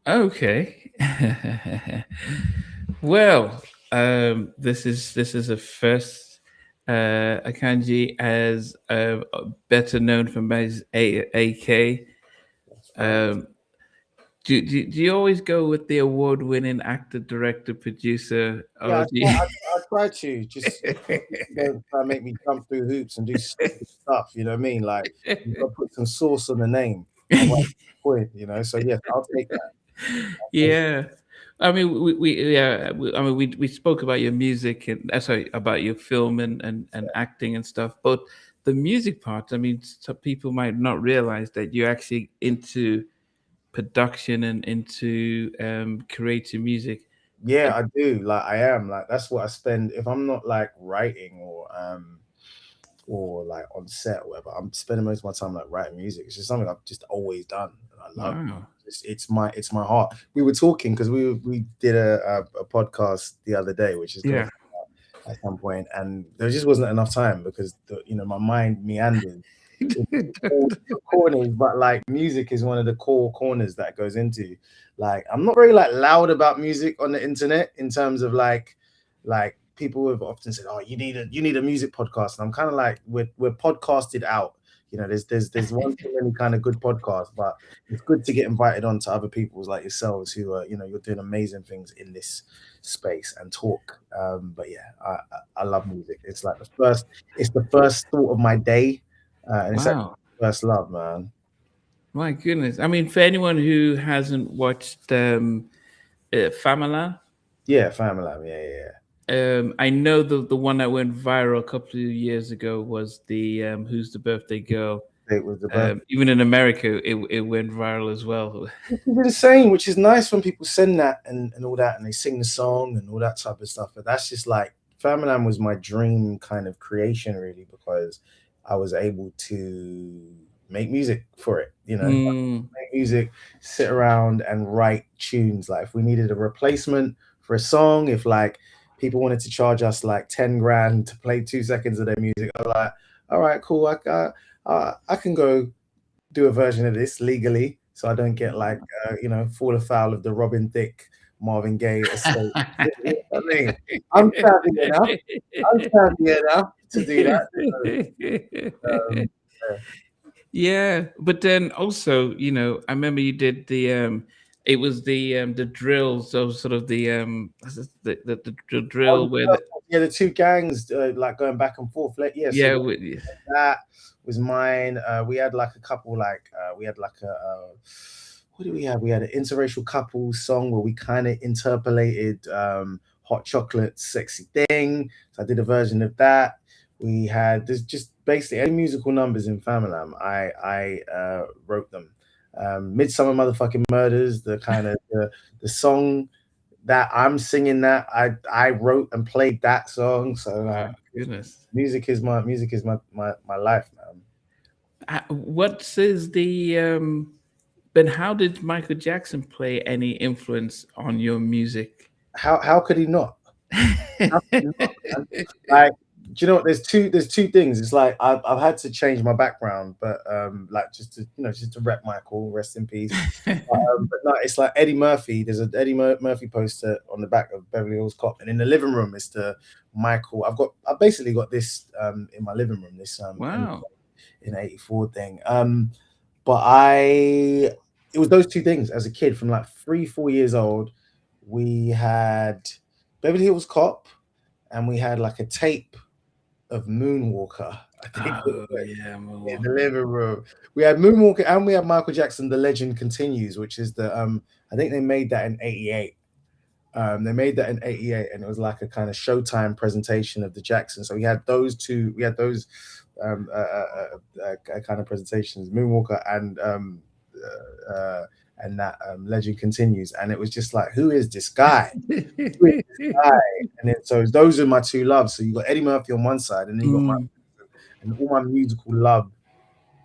Okay. Well, this is a first. Akanji as better known from as AK. That's right. Um, do you always go with the award-winning actor, director, producer, Yeah, or do you? I try to just don't try and make me jump through hoops and do stupid stuff. You know what I mean? Like you've got to put some sauce on the name. Otherwise, point. You know. So yes, I'll take that. I'll take Yeah. I mean, I mean, we spoke about your music and sorry, about your film and acting and stuff, but the music part. I mean, some people might not realize that you're actually into production and into creating music. Yeah, I do. Like I am. Like that's what I spend if I'm not like writing or like on set or whatever. I'm spending most of my time like writing music. It's just something I've just always done and I love. Wow. It's my heart. We were talking because we did a podcast the other day, which is gonna Yeah. come out at some point, and there just wasn't enough time because my mind meandered all the corners, but like music is one of the core corners that goes into. Like I'm not very like loud about music on the internet in terms of like people have often said, "Oh, you need a music podcast," and I'm kind of like we're podcasted out. You know, there's one too many kind of good podcasts, but it's good to get invited on to other people's like yourselves who are you're doing amazing things in this space and talk. But yeah, I love music. It's the first thought of my day, and it's actually Wow. first love, man. My goodness. I mean, for anyone who hasn't watched Famila, Yeah, Famalam. Yeah. I know the one that went viral a couple of years ago was the "Who's the Birthday Girl." It was the birth. Even in America, it went viral as well. Which is insane, which is nice when people send that and all that, and they sing the song and all that type of stuff. But that's just like Famalam was my dream kind of creation, really, because I was able to make music for it. Mm. Make music, sit around and write tunes. Like if we needed a replacement for a song, if like people wanted to charge us like 10 grand to play 2 seconds of their music, I'm like, all right, cool. I can go do a version of this legally, so I don't get like fall afoul of the Robin Thicke, Marvin Gaye estate. You know what I mean, I'm savvy enough. I'm savvy enough to do that. Um, yeah. Yeah, but then also, I remember you did it was the drill, so sort of what's this, the Oh, drill where the yeah, the two gangs like going back and forth. Like, yeah, so yeah, that was mine. We had like a couple, like we had like what do we have? We had an interracial couple song where we kind of interpolated Hot Chocolate's Sexy Thing. So I did a version of that. There's just basically any musical numbers in Famalam. I wrote them. Midsummer Motherfucking Murders, the song that I'm singing that I wrote and played that song. So my goodness. music is my life, man. What is the but how did Michael Jackson play any influence on your music? How could he not? How could he not, man? Like, do you know what? There's two things. It's like I've had to change my background, but like just to rep Michael, rest in peace. But no, it's like Eddie Murphy. There's an Eddie Murphy poster on the back of Beverly Hills Cop, and in the living room is the Michael. I've basically got this in my living room. This Wow. in '84 thing. But it was those two things as a kid from like 3-4 years old. We had Beverly Hills Cop, and we had like a tape of Moonwalker. I think it Oh was yeah, in the living room. We had Moonwalker and we had Michael Jackson, The Legend Continues, which is the I think they made that in '88. They made that in '88, and it was like a kind of Showtime presentation of the Jackson. So we had those two. We had those kind of presentations, Moonwalker and that Legend Continues, and it was just like, who is this guy? Who is this guy? And then, so those are my two loves. So you got Eddie Murphy on one side, and then you got my Mm. and all my musical love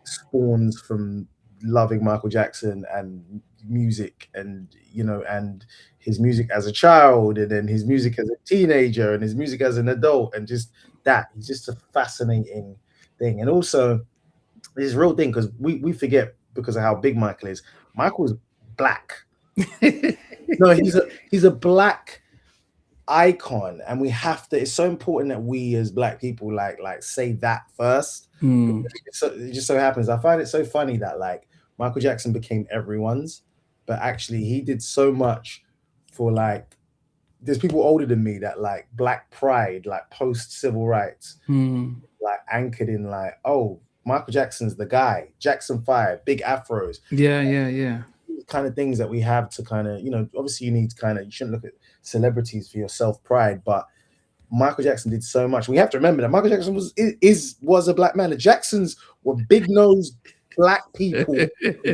spawns from loving Michael Jackson and music, and and his music as a child, and then his music as a teenager, and his music as an adult, and just that he's just a fascinating thing. And also this real thing, because we forget because of how big Michael is. Michael's black. No, he's a black icon, and we have to. It's so important that we as black people like say that first. Mm. So it just so happens I find it so funny that like Michael Jackson became everyone's, but actually he did so much for like there's people older than me that like black pride, like post civil rights, Mm. like anchored in like, oh, Michael Jackson's the guy, Jackson 5, big afros, Yeah, yeah, yeah. kind of things that we have to kind of, obviously you need to kind of, you shouldn't look at celebrities for your self pride, but Michael Jackson did so much. We have to remember that Michael Jackson was a black man. The Jacksons were big nosed black people in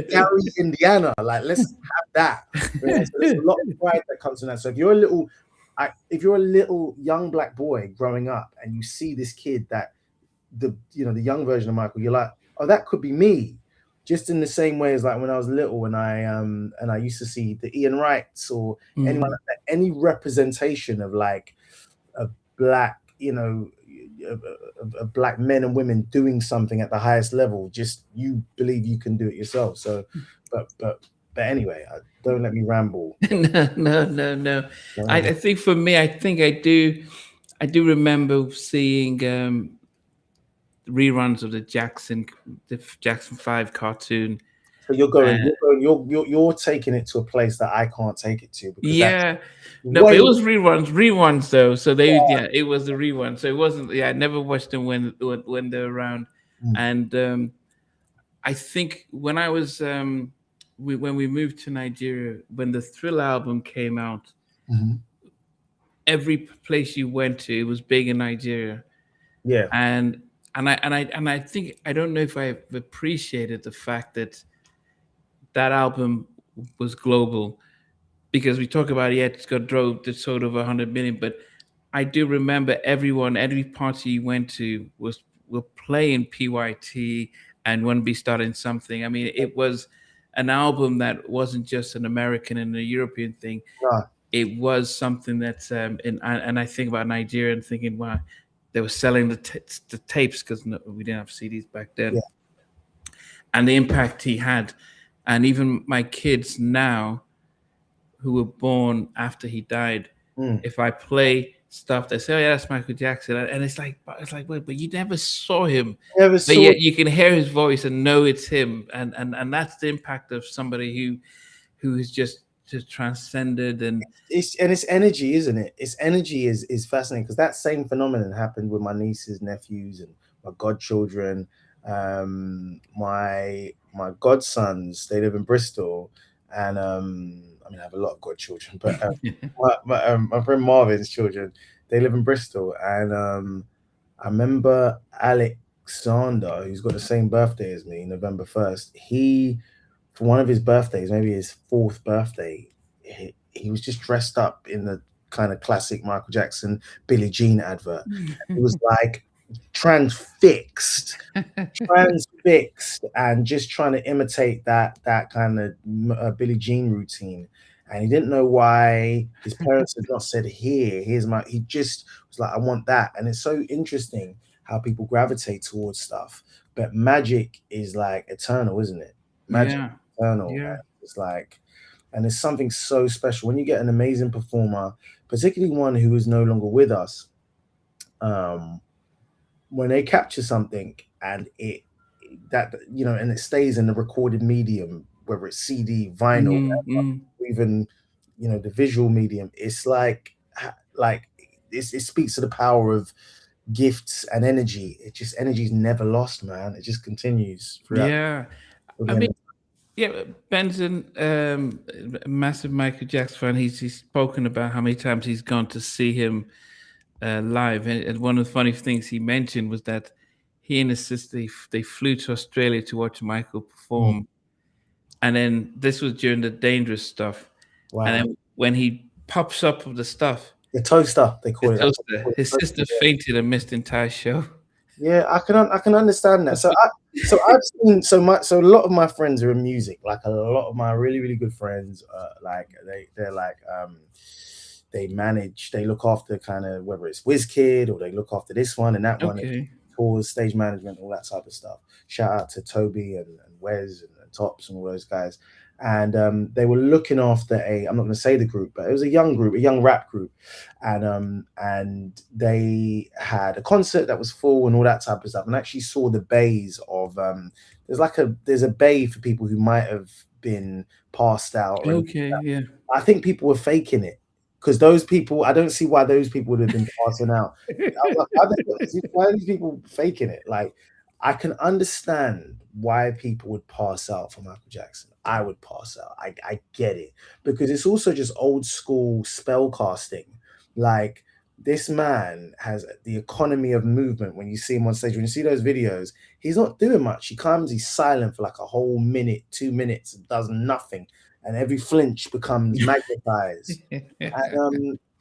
Gary, Indiana. Like, let's have that. So there's a lot of pride that comes from that. So if you're a little young black boy growing up and you see this kid that the young version of Michael, you're like, oh, that could be me. Just in the same way as like when I was little and I used to see the Ian Wrights or anyone like that, any representation of like a black, of black men and women doing something at the highest level, just you believe you can do it yourself. So, but anyway, don't let me ramble. No. I think for me, I think I do remember seeing reruns of the Jackson 5 cartoon. So you're taking it to a place that I can't take it to because that's Yeah. No, but way. it was reruns though. So it was the rerun. So it wasn't. Yeah, I never watched them when they're around. And I think when I was when we moved to Nigeria, when the Thriller album came out, every place you went to, it was big in Nigeria. Yeah. And I think I don't know if I've appreciated the fact that that album was global, because we talk about, yeah, it's got drove the sold over 100 million, but I do remember every party you went to were playing PYT and One Be Starting Something. I mean, it was an album that wasn't just an American and a European thing. It was something that's and I think about Nigeria and thinking, wow, they were selling the tapes because we didn't have CDs back then, Yeah. and the impact he had. And even my kids now, who were born after he died, if I play stuff, they say, "Oh yeah, that's Michael Jackson," and it's like, wait, but you never saw him, but yet you can hear his voice and know it's him, and that's the impact of somebody who is just transcended. And it's energy, isn't it? Its energy is fascinating because that same phenomenon happened with my nieces, nephews, and my godchildren. My godsons, they live in Bristol, and I mean I have a lot of godchildren, but my friend Marvin's children, they live in Bristol, and I remember Alexander, who's got the same birthday as me, November 1st. He, for one of his birthdays, maybe his fourth birthday, he was just dressed up in the kind of classic Michael Jackson Billie Jean advert. It was like transfixed and just trying to imitate that kind of Billie Jean routine. And he didn't know why his parents had not said, he just was like, I want that. And it's so interesting how people gravitate towards stuff, but magic is like eternal, isn't it? Magic eternal. Yeah. It's like, and it's something so special when you get an amazing performer, particularly one who is no longer with us. When they capture something and it stays in the recorded medium, whether it's CD, vinyl, even the visual medium, it's like it speaks to the power of gifts and energy. Energy is never lost, man. It just continues throughout. Yeah. I mean, yeah, Benson, a massive Michael Jackson fan. He's spoken about how many times he's gone to see him live, and one of the funny things he mentioned was that he and his sister, they flew to Australia to watch Michael perform, and then this was during the Dangerous stuff. Wow. And then when he pops up with the stuff, the toaster, they call it. His sister fainted and missed the entire show. Yeah, I can understand that. So I've seen so a lot of my friends are in music. Like a lot of my really, really good friends, like they're like they look after kind of whether it's WizKid or they look after this one and that one, tours, stage management, all that type of stuff. Shout out to Toby and Wes and Tops and all those guys. and they were looking after I'm not going to say the group, but it was a young group, a young rap group, and they had a concert that was full and all that type of stuff, and actually saw the bays of there's a bay for people who might have been passed out or anything. Okay, yeah. I think people were faking it because those people, I don't see why those people would have been passing out. I was like, why are these people faking it? Like, I can understand why people would pass out for Michael Jackson. I would pass out. I get it because it's also just old school spell casting. Like, this man has the economy of movement. When you see him on stage, when you see those videos, he's not doing much. He comes, he's silent for like a whole minute, 2 minutes, and does nothing, and every flinch becomes magnetized.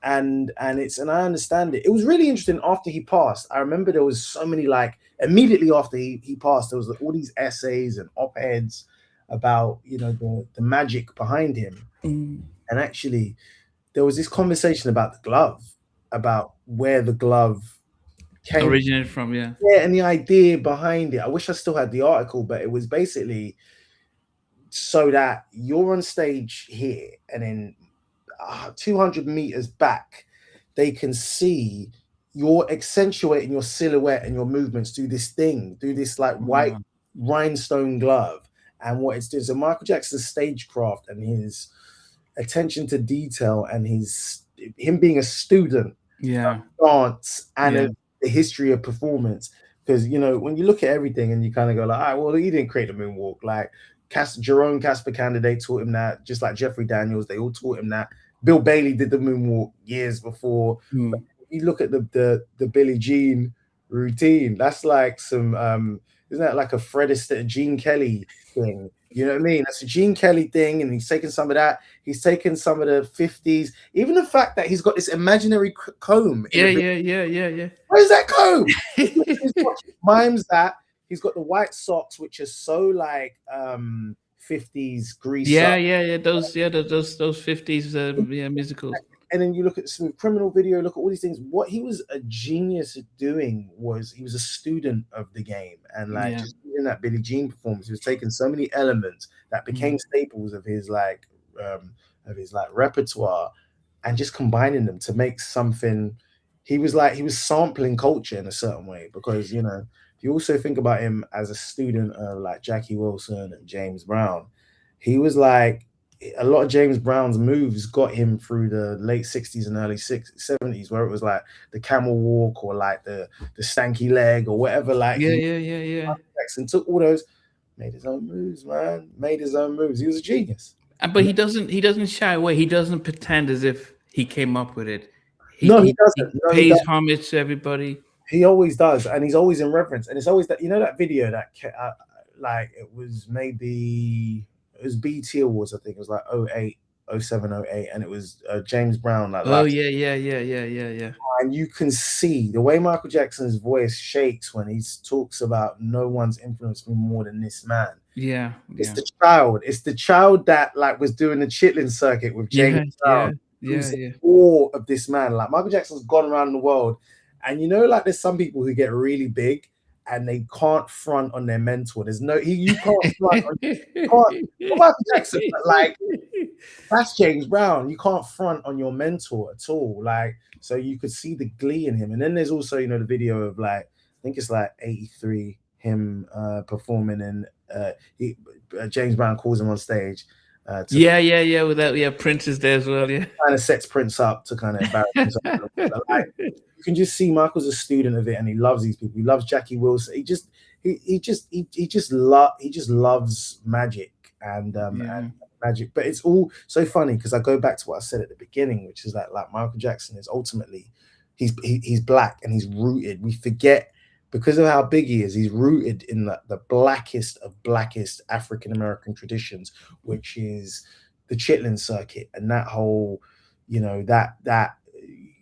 And I understand it. It was really interesting after he passed. I remember there was so many, like, immediately after he passed, there was all these essays and op-eds about the magic behind him. And actually there was this conversation about the glove, about where the glove came Originated from, yeah. Yeah, and the idea behind it. I wish I still had the article, but it was basically so that you're on stage here, and then 200 meters back, they can see you're accentuating your silhouette and your movements through this like white rhinestone glove. And what it's doing, so Michael Jackson's stagecraft and his attention to detail and him being a student of dance and of the history of performance. Because when you look at everything and you kind of go like, all right, well, he didn't create the moonwalk. Like Jerome Casper Candidate taught him that, just like Jeffrey Daniels, they all taught him that. Bill Bailey did the moonwalk years before. But you look at the Billie Jean routine, that's like some isn't that like a Fred Astaire, Gene Kelly thing? You know what I mean? That's a Gene Kelly thing, and he's taken some of that. He's taken some of the 50s. Even the fact that he's got this imaginary comb. Yeah. Where's that comb? Mimes that. He's got the white socks, which are so like 50s grease. Yeah. Those 50s musicals. And then you look at Smooth Criminal video, look at all these things. What he was a genius at doing was he was a student of the game. And like just in that Billie Jean performance, he was taking so many elements that became staples of his repertoire and just combining them to make something. He was sampling culture in a certain way, because if you also think about him as a student of like Jackie Wilson and James Brown, he was like, a lot of James Brown's moves got him through the late 60s and early 70s, where it was like the camel walk or like the stanky leg or whatever. Like Jackson took all those, made his own moves, man. Made his own moves. He was a genius. But he doesn't shy away. He doesn't pretend as if he came up with it. He doesn't. He pays homage to everybody. He always does, and he's always in reverence. And it's always that that video that like it was BT Awards, I think it was like 08, 07, 08, and it was James Brown. Like, yeah. And you can see the way Michael Jackson's voice shakes when he talks about no one's influenced me more than this man. Yeah. It's the child. It's the child that like was doing the Chitlin circuit with James Brown. Who's in awe of this man. Like, Michael Jackson's gone around the world, and like there's some people who get really big and they can't front on their mentor. There's no you can't front on Michael Jackson, but like that's James Brown. You can't front on your mentor at all. Like, so you could see the glee in him. And then there's also the video of like, I think it's like 83, him performing, and James Brown calls him on stage. With that, Prince is there as well. Yeah, kind of sets Prince up to kind of embarrass himself. Like, you can just see Michael's a student of it, and he loves these people. He loves Jackie Wilson. He just loves magic and magic. But it's all so funny because I go back to what I said at the beginning, which is that like Michael Jackson is ultimately he's black and he's rooted. We forget, because of how big he is, he's rooted in the blackest of blackest African-American traditions, which is the Chitlin circuit and that whole, that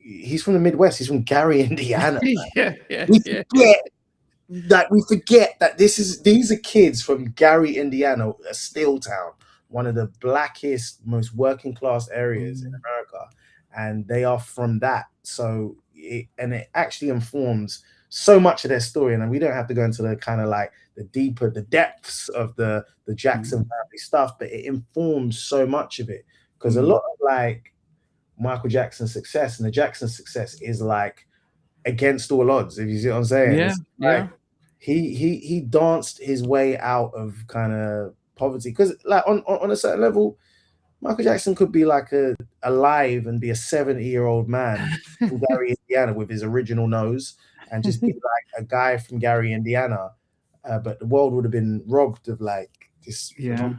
he's from the Midwest. He's from Gary, Indiana. We forget that these are kids from Gary, Indiana, a steel town, one of the blackest, most working class areas in America, and they are from that. So it actually informs so much of their story, and we don't have to go into the kind of like deeper, the depths of the Jackson family stuff, but it informs so much of it, because a lot of like Michael Jackson's success and the Jackson success is like against all odds, if you see what I'm saying. Yeah, It's yeah. like he danced his way out of kind of poverty, because like on a certain level, Michael Jackson could be like alive and be a 70-year-old man from Gary, Indiana, with his original nose, and just be like a guy from Gary, Indiana. But the world would have been robbed of like this. Yeah.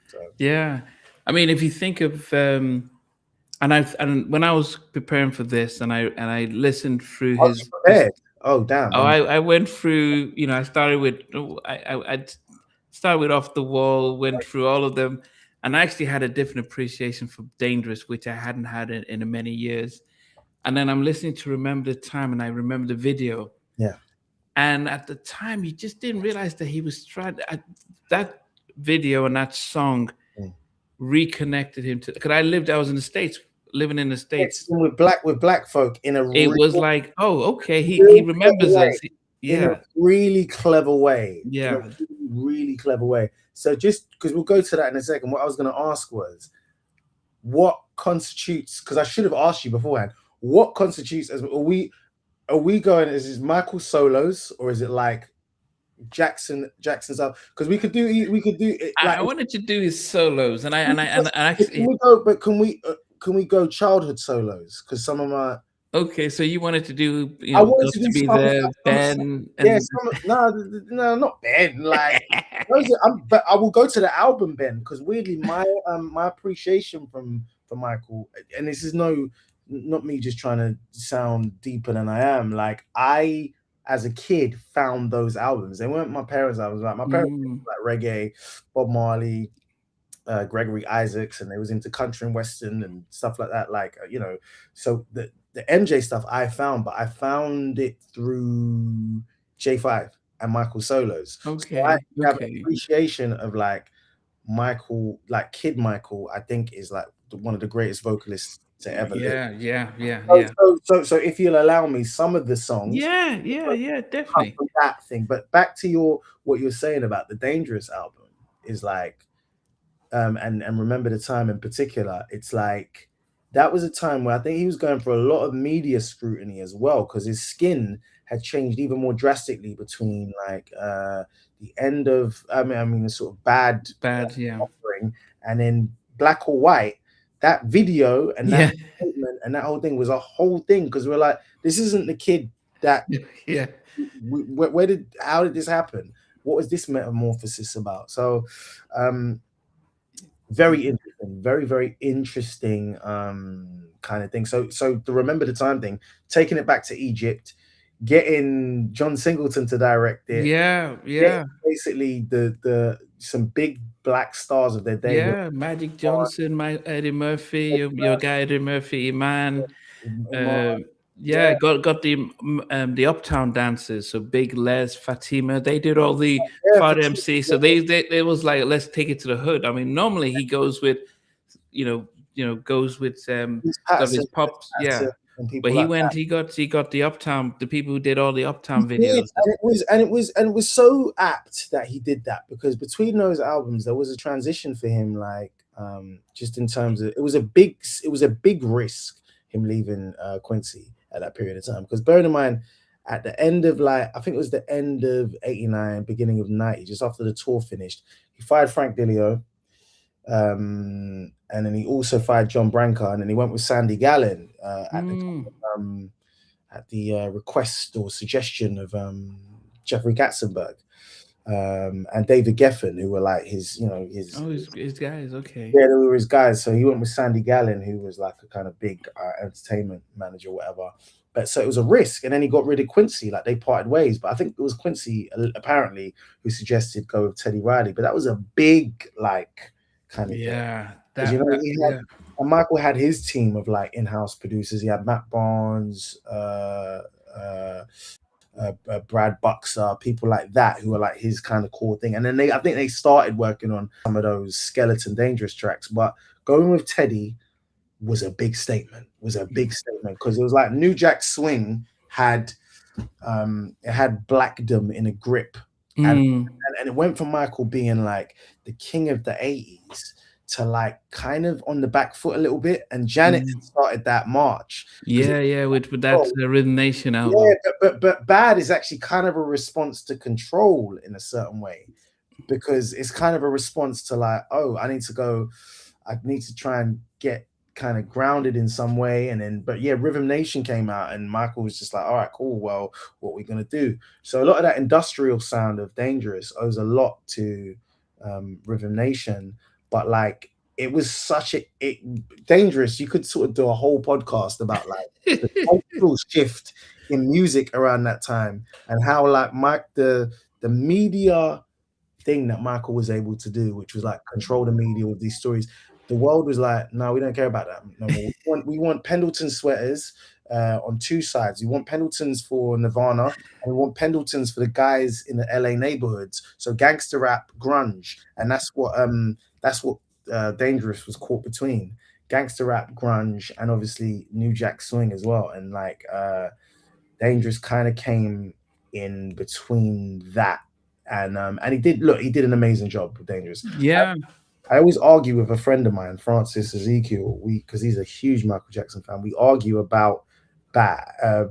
So. Yeah. I mean, if you think of and when I was preparing for this, and I listened through Oh, you prepared? Oh, damn. I went through, I started with I started with Off the Wall, went through all of them, and I actually had a different appreciation for Dangerous, which I hadn't had in many years. And then I'm listening to Remember the Time, and I remember the video. Yeah. And at the time, you just didn't realize that he was trying that video and that song reconnected him to, because I was in the States, living in the States with black folk in a it real, was like, oh, okay, he remembers us. In a really clever way. Yeah. In a really clever way. So just because we'll go to that in a second, what I was going to ask was, what constitutes, because I should have asked you beforehand, what constitutes as, are we going, is this Michael solos, or is it like Jackson's up? Because we could do it, like, I wanted to do his solos, and actually, can we go, but can we go childhood solos? Because some of my, okay, so you wanted to do, I wanted to be there, Ben, yeah, no, not Ben. Like, but I will go to the album Ben, because weirdly my appreciation for Michael, and this is not me just trying to sound deeper than I am. Like, I, as a kid, found those albums. They weren't my parents' albums. Like, my parents like reggae, Bob Marley, Gregory Isaacs, and they was into country and western and stuff like that. Like, so the MJ stuff I found, but I found it through J5 and Michael solos. Okay. So I have an appreciation of like Michael, like Kid Michael. I think is like one of the greatest vocalists to ever live. Yeah. So if you'll allow me, some of the songs, yeah, definitely, that thing. But back to what you're saying about the Dangerous album is like, and Remember the Time in particular, it's like that was a time where I think he was going for a lot of media scrutiny as well, because his skin had changed even more drastically between like the end of I mean the sort of bad offering, and then Black or White. That video and that statement and that whole thing was a whole thing, because we're like, this isn't the kid that how did this happen? What was this metamorphosis about? So very interesting, very, very interesting kind of thing. So the Remember the Time thing, taking it back to Egypt, getting John Singleton to direct it. Yeah. Basically the some big black stars of their day. Yeah, Magic Johnson, Eddie Murphy, your guy Eddie Murphy, Iman. Got the Uptown dancers. So Big Les, Fatima, they did all the Fad MC. So they was like, let's take it to the hood. I mean, normally he goes with, goes with his pops, but he went, he got the Uptown, the people who did all the Uptown videos. And it was so apt that he did that, because between those albums there was a transition for him, like just in terms of, it was a big risk him leaving Quincy at that period of time, because bearing in mind, at the end of I think it was the end of 89, beginning of 90, just after the tour finished, he fired Frank Dilio. And then he also fired John Branca, and then he went with Sandy Gallen at the request or suggestion of Jeffrey Katzenberg and David Geffen, who were like his guys. Okay, yeah, they were his guys. So he went with Sandy Gallen, who was like a kind of big entertainment manager, or whatever. But so it was a risk, and then he got rid of Quincy. Like, they parted ways, but I think it was Quincy apparently who suggested go with Teddy Riley. But that was a big kind of thing. And Michael had his team of like in-house producers. He had Matt Barnes, Brad Buxer, people like that, who were like his kind of core thing. And then I think they started working on some of those Skeleton Dangerous tracks. But going with Teddy was a big statement. Because it was like New Jack Swing had it had blackdom in a grip. And and it went from Michael being like the king of the 80s to like kind of on the back foot a little bit. And Janet Mm. started that march because Yeah, with that Rhythm Nation yeah, album. but Bad is actually kind of a response to Control in a certain way, because it's kind of a response to like, oh, I need to try and get kind of grounded in some way. And then, but yeah, Rhythm Nation came out and Michael was just like, all right, cool, well, what are we gonna do? So a lot of that industrial sound of Dangerous owes a lot to Rhythm Nation. But like, it was Dangerous, you could sort of do a whole podcast about like the cultural shift in music around that time, and how like the media thing that Michael was able to do, which was like control the media with these stories. The world was like, no, we don't care about that no more. We want Pendleton sweaters on two sides. We want Pendletons for Nirvana, and we want Pendletons for the guys in the LA neighborhoods. So gangster rap, grunge, and that's what Dangerous was caught between: gangster rap, grunge, and obviously New Jack Swing as well. And like Dangerous kind of came in between that, and he did an amazing job with Dangerous. Yeah. I always argue with a friend of mine, Francis Ezekiel, because he's a huge Michael Jackson fan. We argue about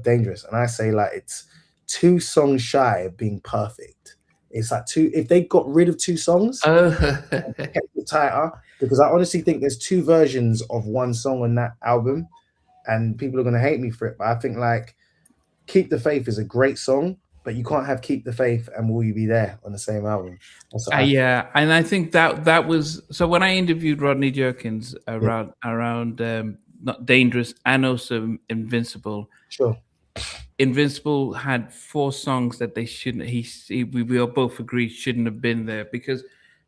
Dangerous, and I say like it's 2 songs shy of being perfect. It's like if they got rid of 2 songs, kept it tighter, because I honestly think there's 2 versions of one song on that album, and people are gonna hate me for it, but I think like Keep the Faith is a great song, but you can't have Keep the Faith and Will You Be There on the same album. That's what Yeah, and I think that was so. When I interviewed Rodney Jerkins yeah, around not Dangerous and also Invincible. sure. Invincible had 4 songs that they shouldn't. We all both agreed shouldn't have been there, because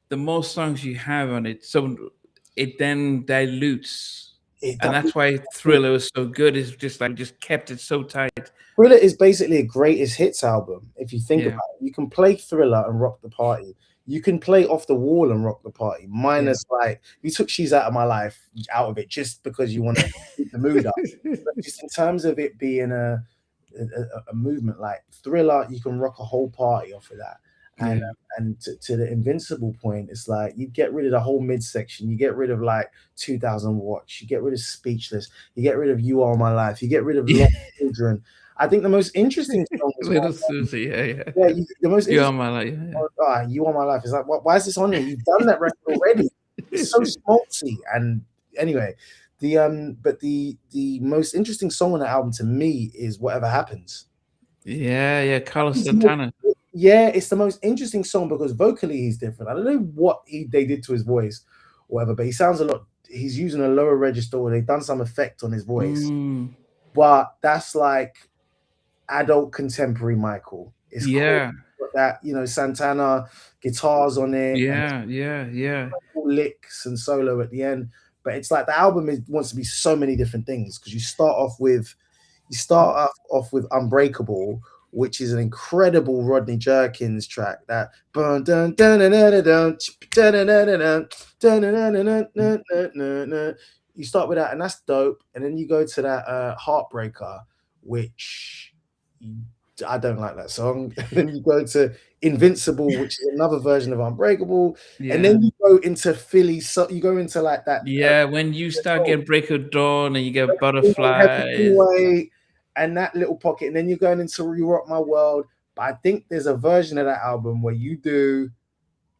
the more songs you have on it, so it then dilutes, and that's why Thriller was so good. Is just like just kept it so tight. Thriller is basically a greatest hits album. If you think Yeah. about it, you can play Thriller and rock the party. You can play Off the Wall and rock the party. Minus like you took She's Out of My Life out of it just because you want to keep the mood up. But just in terms of it being a movement, like Thriller, you can rock a whole party off of that. And to the Invincible point, it's like you get rid of the whole midsection, you get rid of like 2000 Watts, you get rid of Speechless, you get rid of You Are My Life, you get rid of Lost Children. I think the most interesting song is Little Susie, yeah. The most You Are My Life. Yeah. You Are My Life is like, why is this on here? You've done that record already. It's so schmaltzy. And anyway, but the most interesting song on the album to me is Whatever Happens. Yeah, Carlos Santana. Yeah, it's the most interesting song because vocally he's different. I don't know what they did to his voice, or whatever, but he sounds a lot. He's using a lower register, or they've done some effect on his voice. But that's like adult contemporary Michael. It's cool. That Santana guitars on it. Yeah. Licks and solo at the end. But it's like the album wants to be so many different things, because you start off with Unbreakable, which is an incredible Rodney Jerkins track. That you start with that, and that's dope. And then you go to that Heartbreaker, which I don't like that song. And then you go to Invincible, which is another version of Unbreakable. And then you go into Philly. So you go into like that. When you start getting Break of Dawn and you get Butterflies. And that little pocket, and then you're going into You Rock My World. But I think there's a version of that album where you do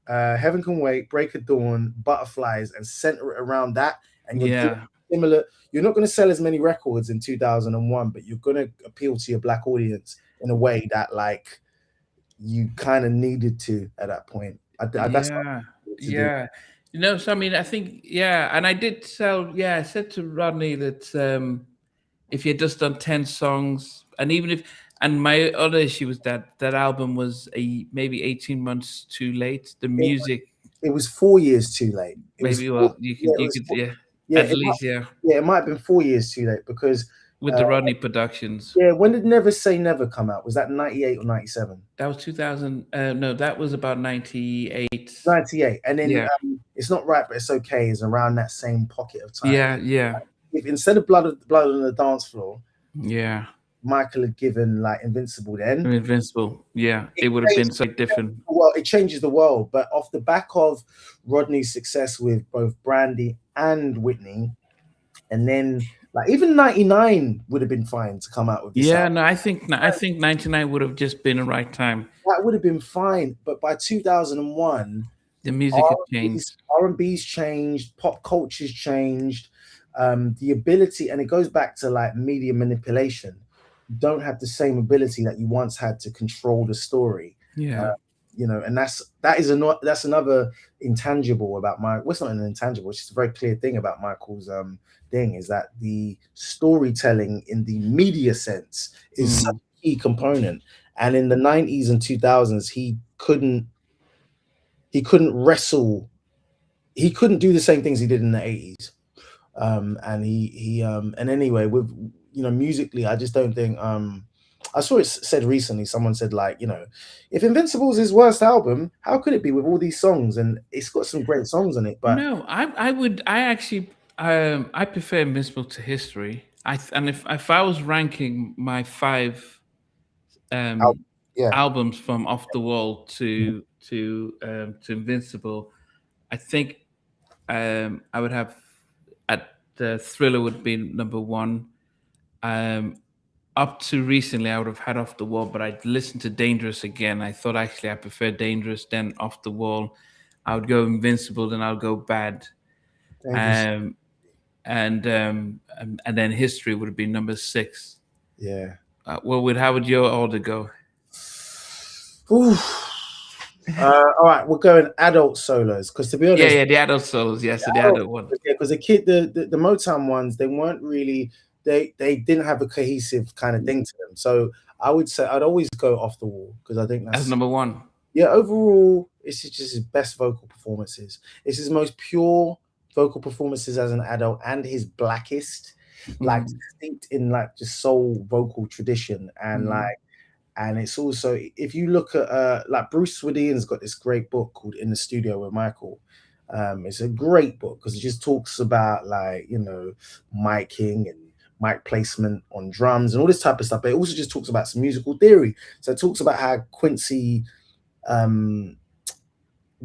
Heaven Can Wait, Break of Dawn, Butterflies, and center it around that. And you're doing similar. You're not going to sell as many records in 2001, but you're going to appeal to your black audience in a way that like you kind of needed to at that point. So I mean, I think and I did I said to Rodney that if you had just done 10 songs, and my other issue was that album was maybe 18 months too late. The music, it was 4 years too late. It might have been 4 years too late, because with the Rodney productions. Yeah, when did Never Say Never come out? Was that 98 or 97? That was 2000. No, that was about 98. 98, and then It's Not Right But It's Okay is around that same pocket of time. Yeah. If instead of Blood on the Dance Floor, Michael had given like Invincible then, Invincible. Yeah, it it would have been so different. well, it changes the world. But off the back of Rodney's success with both Brandy and Whitney, and then like even 99 would have been fine to come out with this Yeah, album. no, I think 99 would have just been the right time. That would have been fine. But by 2001, The music had R&B's, changed. R&B's changed, pop culture's changed, the ability, and it goes back to like media manipulation. You don't have the same ability that you once had to control the story. Yeah. And that's another intangible about my. Well, it's not an intangible. It's just a very clear thing about Michael's thing is that the storytelling in the media sense is such a key component. And in the 90s and 2000s, he couldn't wrestle. He couldn't do the same things he did in the 80s. And anyway, with musically, I just don't think. I saw it said recently. Someone said like, if Invincible's his worst album, how could it be with all these songs? And it's got some great songs on it, but No, I actually I prefer Invincible to History. And if I was ranking my five um yeah, albums from Off the Wall to Invincible, I think I would have at the Thriller would be number one. Um, Up to recently, I would have had Off the Wall, but I'd listened to Dangerous again. I thought actually I prefer Dangerous than Off the Wall. I would go Invincible, then I'll go Bad, Dangerous. um, and then History would have been number six. Yeah. How would your order go? Ooh. All right, we're going adult solos because to be honest, Yeah, the adult solos, yes, the adult one. because the Motown ones, they weren't really they didn't have a cohesive kind of thing to them. So I would say I'd always go Off the Wall because I think As that's number one. yeah. Overall, it's just his best vocal performances. It's his most pure vocal performances as an adult and his blackest, like steeped in like just soul vocal tradition and like. And it's also, if you look at like Bruce Swedian's got this great book called In the Studio with Michael. It's a great book because it just talks about like miking and mic placement on drums and all this type of stuff. But it also just talks about some musical theory. So it talks about how Quincy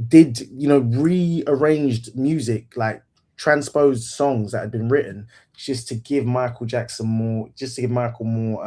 did rearranged music, like transposed songs that had been written just to give Michael more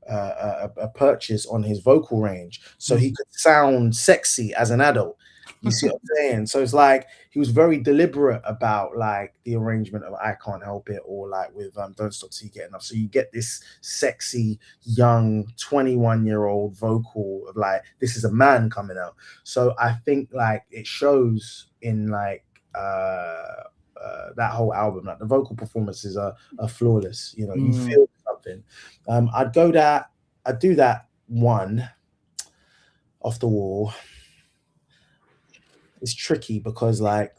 a purchase on his vocal range so he could sound sexy as an adult. You see what I'm saying? So it's like he was very deliberate about like the arrangement of I Can't Help It or like with Don't Stop Till You Get Enough. So you get this sexy young 21-year-old vocal of like this is a man coming out. So I think like it shows in like that whole album, like the vocal performances are flawless. You feel something. I'd do that one Off the Wall. It's tricky because like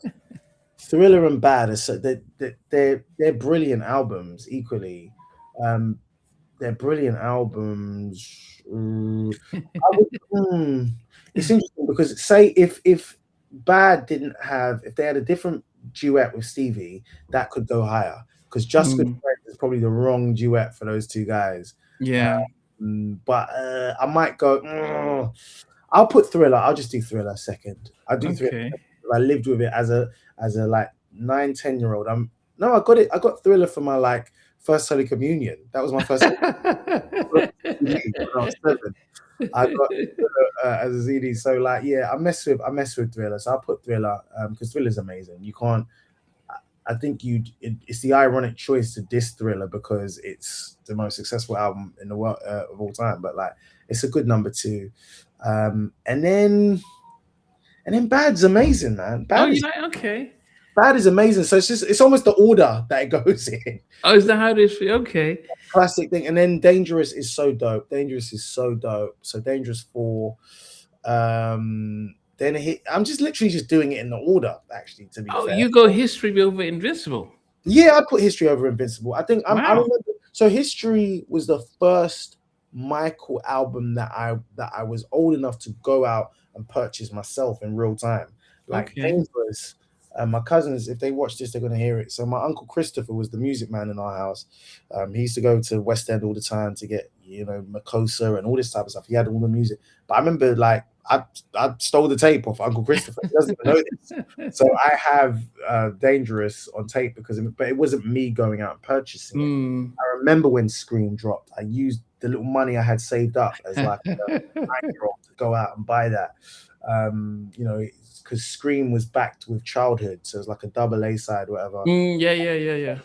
Thriller and Bad are so they're brilliant albums equally. They're brilliant albums. It's interesting because say if Bad if they had a different duet with Stevie, that could go higher because Just Good Friends is probably the wrong duet for those two guys. Yeah. But I might go. I'll put Thriller. I'll just do Thriller second. I'll do Thriller. Okay. I lived with it as a like 9-10-year-old. I got it. I got Thriller for my like first Holy Communion. That was my first. When I was 7. I got as a ZD. So like, yeah, I mess with Thriller. So I'll put Thriller because Thriller's amazing. You can't. I think it's the ironic choice to diss Thriller because it's the most successful album in the world of all time. But like, it's a good number 2. And then Bad's amazing, man. Bad is amazing. So it's almost the order that it goes in. Oh, is that how it is? Okay. Classic thing. And then Dangerous is so dope. So Dangerous 4. Then I'm just literally just doing it in the order, actually, to be fair. You go History over Invincible. Yeah, I put History over Invincible. I think I remember. So History was the first Michael album that I was old enough to go out and purchase myself in real time. Like Dangerous, My cousins, if they watch this, they're going to hear it. So my uncle Christopher was the music man in our house. He used to go to West End all the time to get, Makosa and all this type of stuff. He had all the music. But I remember, like, I stole the tape off Uncle Christopher. He doesn't even know this. So I have Dangerous on tape but it wasn't me going out and purchasing it. I remember when Scream dropped, I used the little money I had saved up as like a 9-year-old to go out and buy that. Because Scream was backed with Childhood, so it was like a double A side, whatever. Yeah.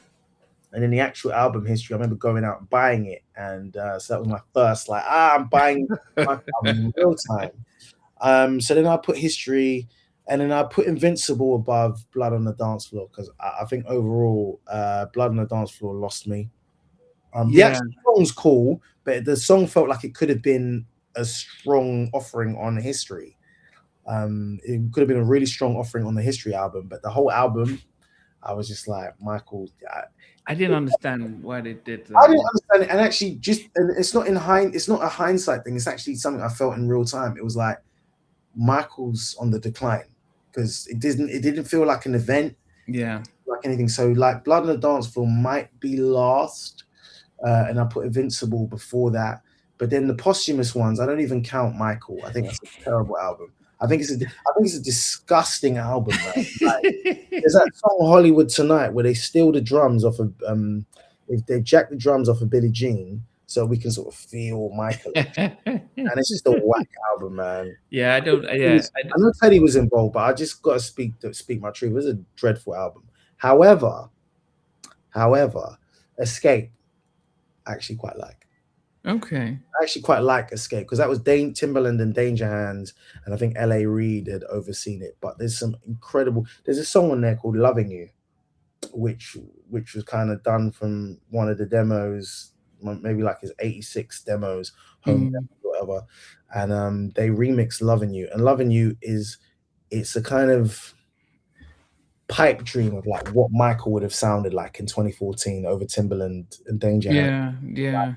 And in the actual album history, I remember going out and buying it, and so that was my first I'm buying my album in real time. So then I put History, and then I put Invincible above Blood on the Dance Floor, because I think overall, Blood on the Dance Floor lost me. The actual song's cool, but the song felt like it could have been a strong offering on History. It could have been a really strong offering on the History album, but the whole album, I was just like, Michael. I didn't understand why they did that. I didn't understand it, and actually, it's not a hindsight thing. It's actually something I felt in real time. It was like Michael's on the decline, because it didn't feel like an event, like anything. So like Blood on the Dance Floor might be last, and I put Invincible before that. But then the posthumous ones, I don't even count Michael. I think that's a terrible album. I think it's a disgusting album. Right? Like, there's that song Hollywood Tonight where they steal the drums off of if they jack the drums off of Billie Jean, so we can sort of feel Michael. And it's just a whack album, man. Yeah, I don't. I know Teddy was involved, but I just got to speak my truth. It was a dreadful album. However, Escape, I actually quite like. Okay. I actually quite like Escape, because that was Timbaland and Danger Hands, and I think L.A. Reid had overseen it. But there's a song on there called Loving You, which was kind of done from one of the demos, maybe like his 86 demos, home demos, whatever. And they remixed Loving You. And Loving You it's a kind of pipe dream of like what Michael would have sounded like in 2014 over Timbaland and Danger Hands. Yeah.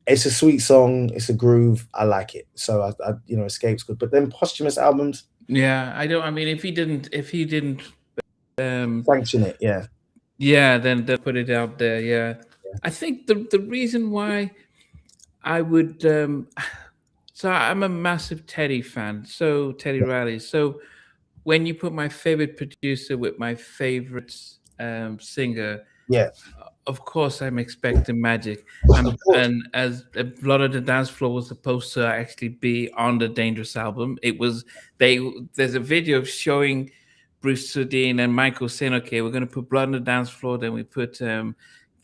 It's a sweet song. It's a groove. I like it. So I Escape's good. But then posthumous albums. Yeah, I don't. I mean, if he didn't sanction it, then they'll put it out there. Yeah. I think the reason why I would. So I'm a massive Teddy fan. So Teddy Riley. So when you put my favorite producer with my favorite singer, of course I'm expecting magic. And as Blood on the Dance Floor was supposed to actually be on the Dangerous album, there's a video showing Bruce Sudine and Michael saying, okay, we're going to put Blood on the Dance Floor, then we put like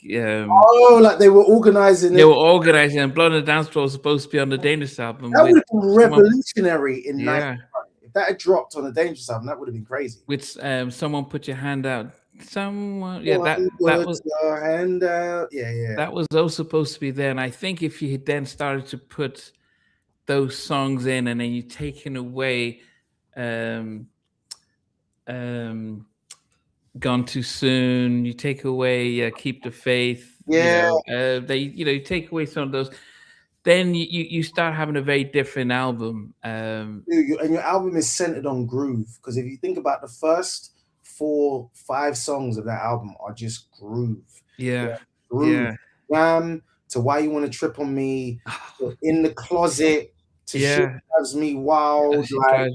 they were organizing and Blood on the Dance Floor was supposed to be on the Dangerous album. That would have been revolutionary in 91. If that had dropped on the Dangerous album, that would have been crazy. With Someone Put Your Hand Out. Someone, that was your hand out. That was also supposed to be there. And I think if you then started to put those songs in, and then you're taking away Gone Too Soon, you take away Keep the Faith, you take away some of those, then you start having a very different album. And your album is centered on groove, because if you think about the first 4-5 songs of that album are just groove. Groove. To Why You Want to Trip on Me, In the Closet, to She Drives Me Wild. I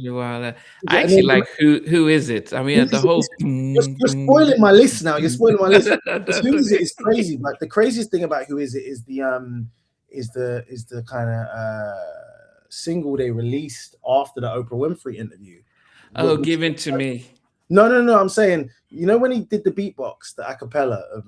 actually like Who Is It? I mean, the whole. You're spoiling my list now. You're spoiling my list. Who Is It is crazy, but the craziest thing about Who Is It is the kind of single they released after the Oprah Winfrey interview. Give In to Me. No. I'm saying, when he did the beatbox, the acapella of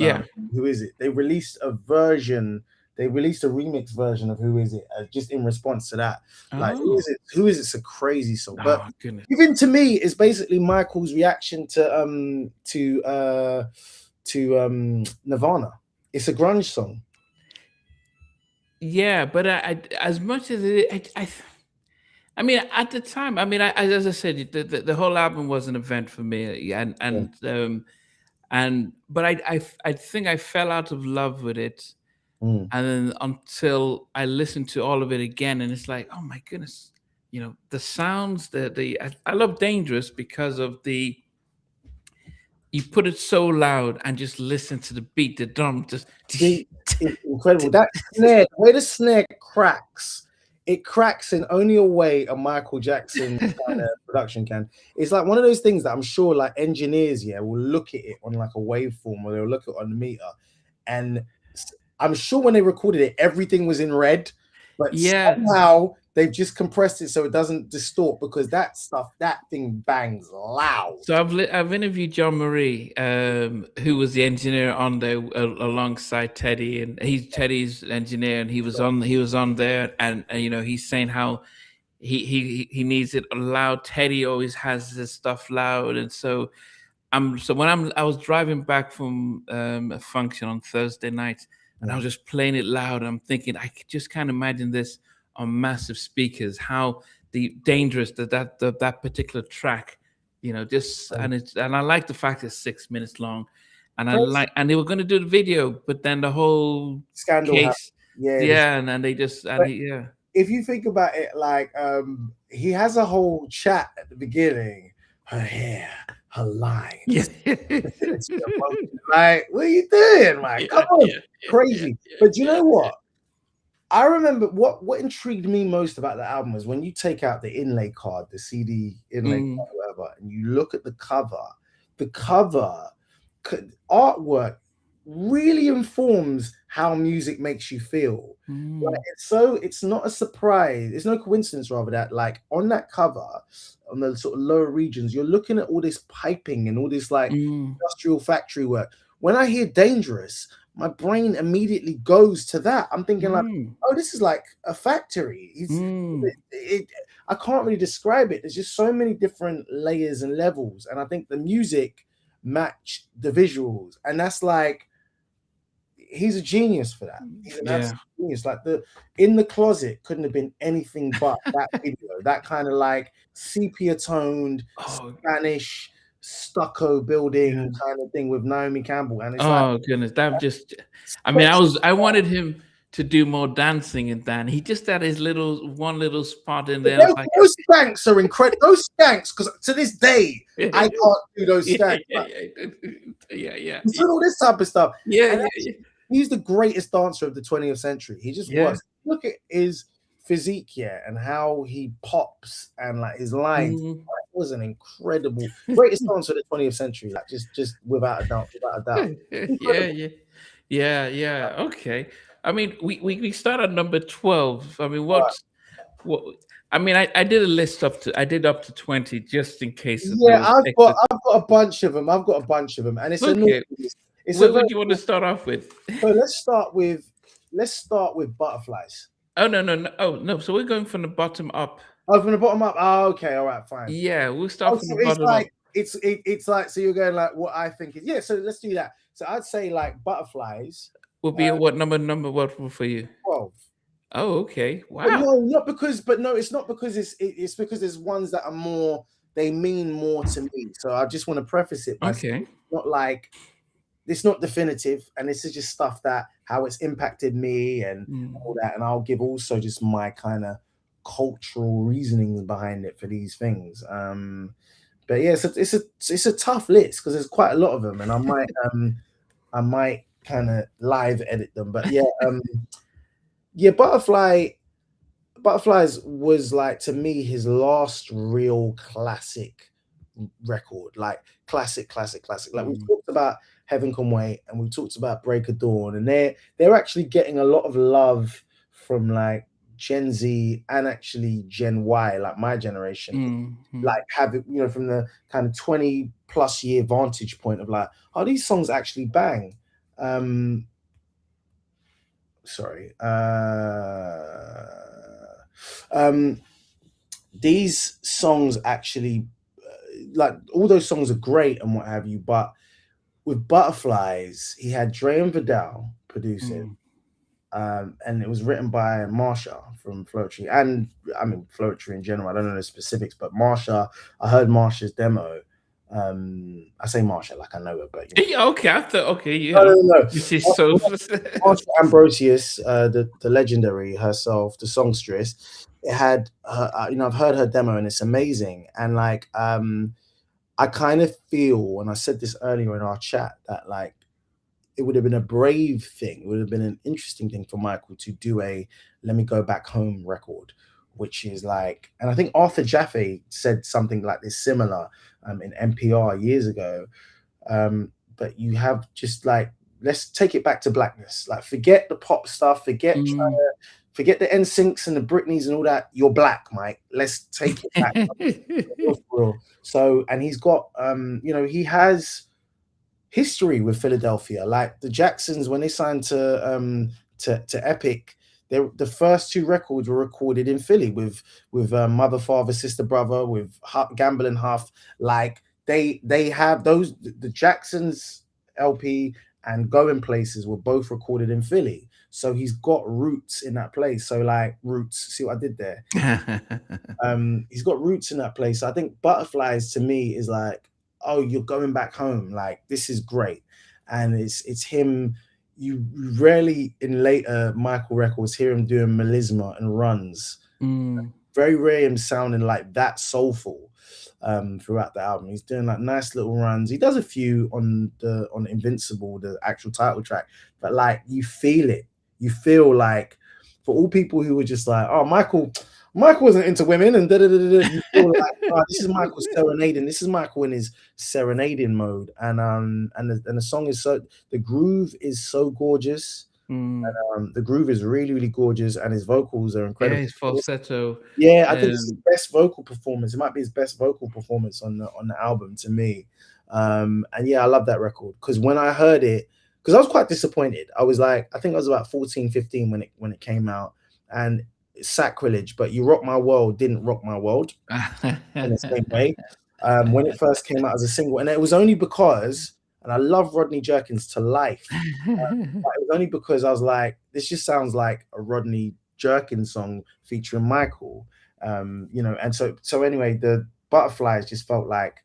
Who Is It? They released a version. They released a remix version of Who Is It, just in response to that. Like, Who Is It? Who Is It's a crazy song. But Even to Me is basically Michael's reaction to Nirvana. It's a grunge song. Yeah, but as much as I mean, at the time, I mean, as I said, the whole album was an event for me, but I think I fell out of love with it, and then until I listened to all of it again, and it's like, oh my goodness, the sounds, I love Dangerous because of the you put it so loud and just listen to the beat, the drum just It's incredible. That snare, the way the snare cracks, it cracks in only a way a Michael Jackson kind of production can. It's like one of those things that I'm sure like engineers, will look at it on like a waveform, or they'll look at it on the meter. And I'm sure when they recorded it, everything was in red, but somehow they've just compressed it so it doesn't distort, because that thing bangs loud. So I've interviewed John Marie, who was the engineer on there alongside Teddy, and he's Teddy's engineer, and he was on there, and he's saying how he needs it loud. Teddy always has this stuff loud, and so I was driving back from a function on Thursday night, and I was just playing it loud. I'm thinking I could just kind of imagine this on massive speakers, how dangerous that particular track, and I like the fact it's 6 minutes long, and they were going to do the video, but then the whole scandal case, and then they just If you think about it, like he has a whole chat at the beginning, her hair, her lines. Like, what are you doing? Like, come on, crazy. But you know what? I remember what intrigued me most about the album was when you take out the inlay card, the CD inlay card, whatever, and you look at the cover artwork really informs how music makes you feel. Like, it's not a surprise, it's no coincidence rather that like on that cover, on the sort of lower regions, you're looking at all this piping and all this like industrial factory work. When I hear Dangerous, my brain immediately goes to that. I'm thinking like, oh, this is like a factory. I can't really describe it. There's just so many different layers and levels, and I think the music matched the visuals, and that's like, he's a genius for that. He's an absolute genius. Like In the Closet couldn't have been anything but that video. That kind of like sepia toned Spanish stucco building kind of thing with Naomi Campbell, and it's goodness, that just, I wanted him to do more dancing, and then he just had his one little spot in there. Those skanks are incredible. Those skanks, because to this day I can't do those skanks. All this type of stuff. He's the greatest dancer of the 20th century. He just was. Look at his physique and how he pops and like his lines. That was an incredible, greatest dancer of the 20th century. Like just without a doubt. Okay. I mean, we start at number 12. I mean, what? I mean, I did a list up to 20 just in case. I've got a bunch of them. And it's okay. What do you want to start off with? So let's start with Butterflies. Oh no! Oh no! So we're going from the bottom up. Oh, from the bottom up. Oh, okay, all right, fine. Yeah, we'll start from the bottom up. It's like, so you're going like what I think is So let's do that. So I'd say like Butterflies will be what number what for you? 12. Oh, okay. Wow. It's not because it's because there's ones that are more, they mean more to me. So I just want to preface it by saying it's not like, it's not definitive, and this is just stuff that how it's impacted me and all that, and I'll give also just my kind of cultural reasoning behind it for these things. But yeah, it's a tough list because there's quite a lot of them, and I might kind of live edit them. But Butterflies was like, to me, his last real classic record, like classic. Like we've talked about Heaven Can Wait, and we've talked about Break of Dawn, and they're actually getting a lot of love from like Gen Z and actually Gen Y, like my generation, like having, from the kind of 20+ year vantage point of like, oh, these songs actually bang. These songs actually, like, all those songs are great and what have you, but with Butterflies, he had Dre and Vidal producing, and it was written by Marsha from Floetry, and I mean Floetry in general. I don't know the specifics, but Marsha, I heard Marsha's demo. I say Marsha like I know her, but okay, I thought no. This is so Marsha Ambrosius, the legendary herself, the songstress. It had her, I've heard her demo and it's amazing, and like I kind of feel, and I said this earlier in our chat, that like it would have been a brave thing, it would have been an interesting thing for Michael to do a "Let Me Go Back Home" record, which is like, and I think Arthur Jaffe said something like this similar in NPR years ago. But you have just like, let's take it back to blackness. Like, forget the pop stuff, forget Mm. forget the NSYNCs and the Britneys and all that. You're black, Mike. Let's take it back. So, and he's got, he has history with Philadelphia. Like the Jacksons, when they signed to Epic, the first two records were recorded in Philly with Mother, Father, Sister, Brother, with Gamble and Huff. Like they have those, the Jacksons LP and Going Places were both recorded in Philly. So he's got roots in that place. So like roots, see what I did there? He's got roots in that place. I think Butterflies to me is like, oh, you're going back home. Like, this is great. And it's him. You rarely in later Michael records hear him doing melisma and runs. Very rare him sounding like that soulful throughout the album. He's doing like nice little runs. He does a few on Invincible, the actual title track, but like you feel it. You feel like, for all people who were just like, oh, Michael wasn't into women and you feel like, oh, this is Michael serenading. This is Michael in his serenading mode, and the song is the groove is so gorgeous. And, the groove is really, really gorgeous, and his vocals are incredible. Yeah, his falsetto. Yeah, I think it's his best vocal performance. It might be his best vocal performance on the album to me. And yeah, I love that record, because when I heard it, because I was quite disappointed. I was like, I think I was about 14, 15 when it came out, and sacrilege, but You Rock My World didn't rock my world in the same way when it first came out as a single. And it was only because, and I love Rodney Jerkins to life, but it was only because I was like, this just sounds like a Rodney Jerkins song featuring Michael, and so anyway, the Butterflies just felt like,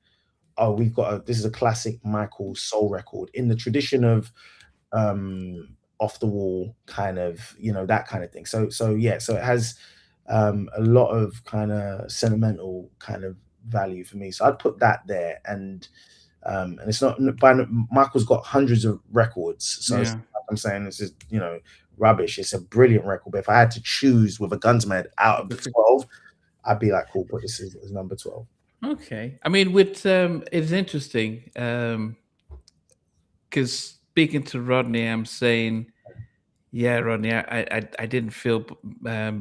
oh, this is a classic Michael soul record in the tradition of off the wall kind of, that kind of thing. So yeah, so it has a lot of kind of sentimental kind of value for me. So I'd put that there, and it's not Michael's got hundreds of records, so it's, like I'm saying, this is rubbish. It's a brilliant record, but if I had to choose with a gun to my head out of the 12, I'd be like, cool, put this as number 12. Okay, I mean, with it's interesting because speaking to Rodney, I'm saying, yeah, Rodney, I didn't feel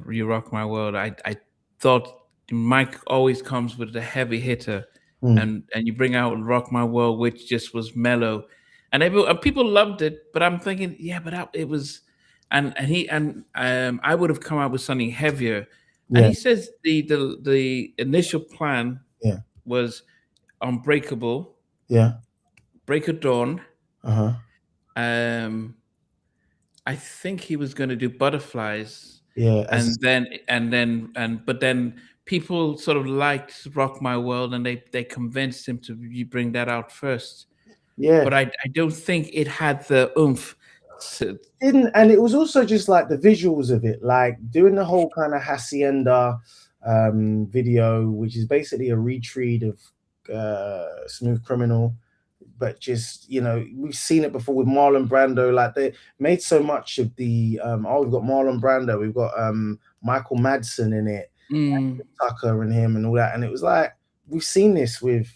You Rock My World. I thought Mike always comes with the heavy hitter, and you bring out Rock My World, which just was mellow, and people loved it. But I'm thinking, yeah, but it was, and I would have come out with something heavier. Yeah. And he says the initial plan was Unbreakable, Break of Dawn. I think he was going to do Butterflies. But then people sort of liked Rock My World, and they convinced him to bring that out first. Yeah. But I don't think it had the oomph. And it was also just like the visuals of it, like doing the whole kind of Hacienda video, which is basically a retreat of Smooth Criminal, but just, we've seen it before with Marlon Brando. Like, they made so much of the we've got Marlon Brando, we've got Michael Madsen in it, Tucker and him and all that, and it was like, we've seen this with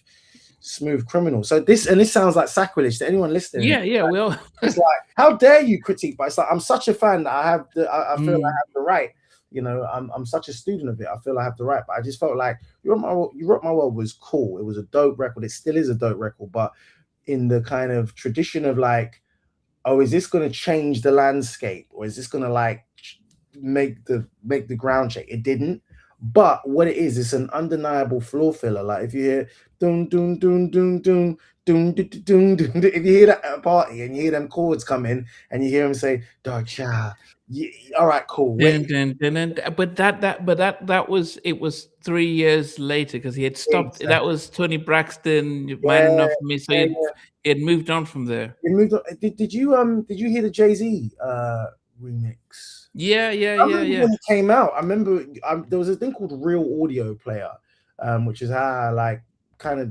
Smooth Criminal. So this sounds like sacrilege to anyone listening. Well, it's like, how dare you critique? But it's like, I'm such a fan that I feel I have the right. I'm such a student of it. I feel I have the right. But I just felt like You Rock My World was cool. It was a dope record. It still is a dope record. But in the kind of tradition of like, oh, is this going to change the landscape, or is this going to like make the ground shake? It didn't. But what it is, it's an undeniable floor filler. Like, if you hear dun dun dun dun dun dun dun dun dun, if you hear that at a party and you hear them chords come in and you hear them say "Darcha," all right, cool. But that was 3 years later, because he had stopped. Exactly. That was Tony Braxton, Mine Enough for Me. So he had moved on from there. He moved on. Did you hear the Jay-Z remix? Yeah. When it came out, I remember there was a thing called Real Audio Player, which is how I like kind of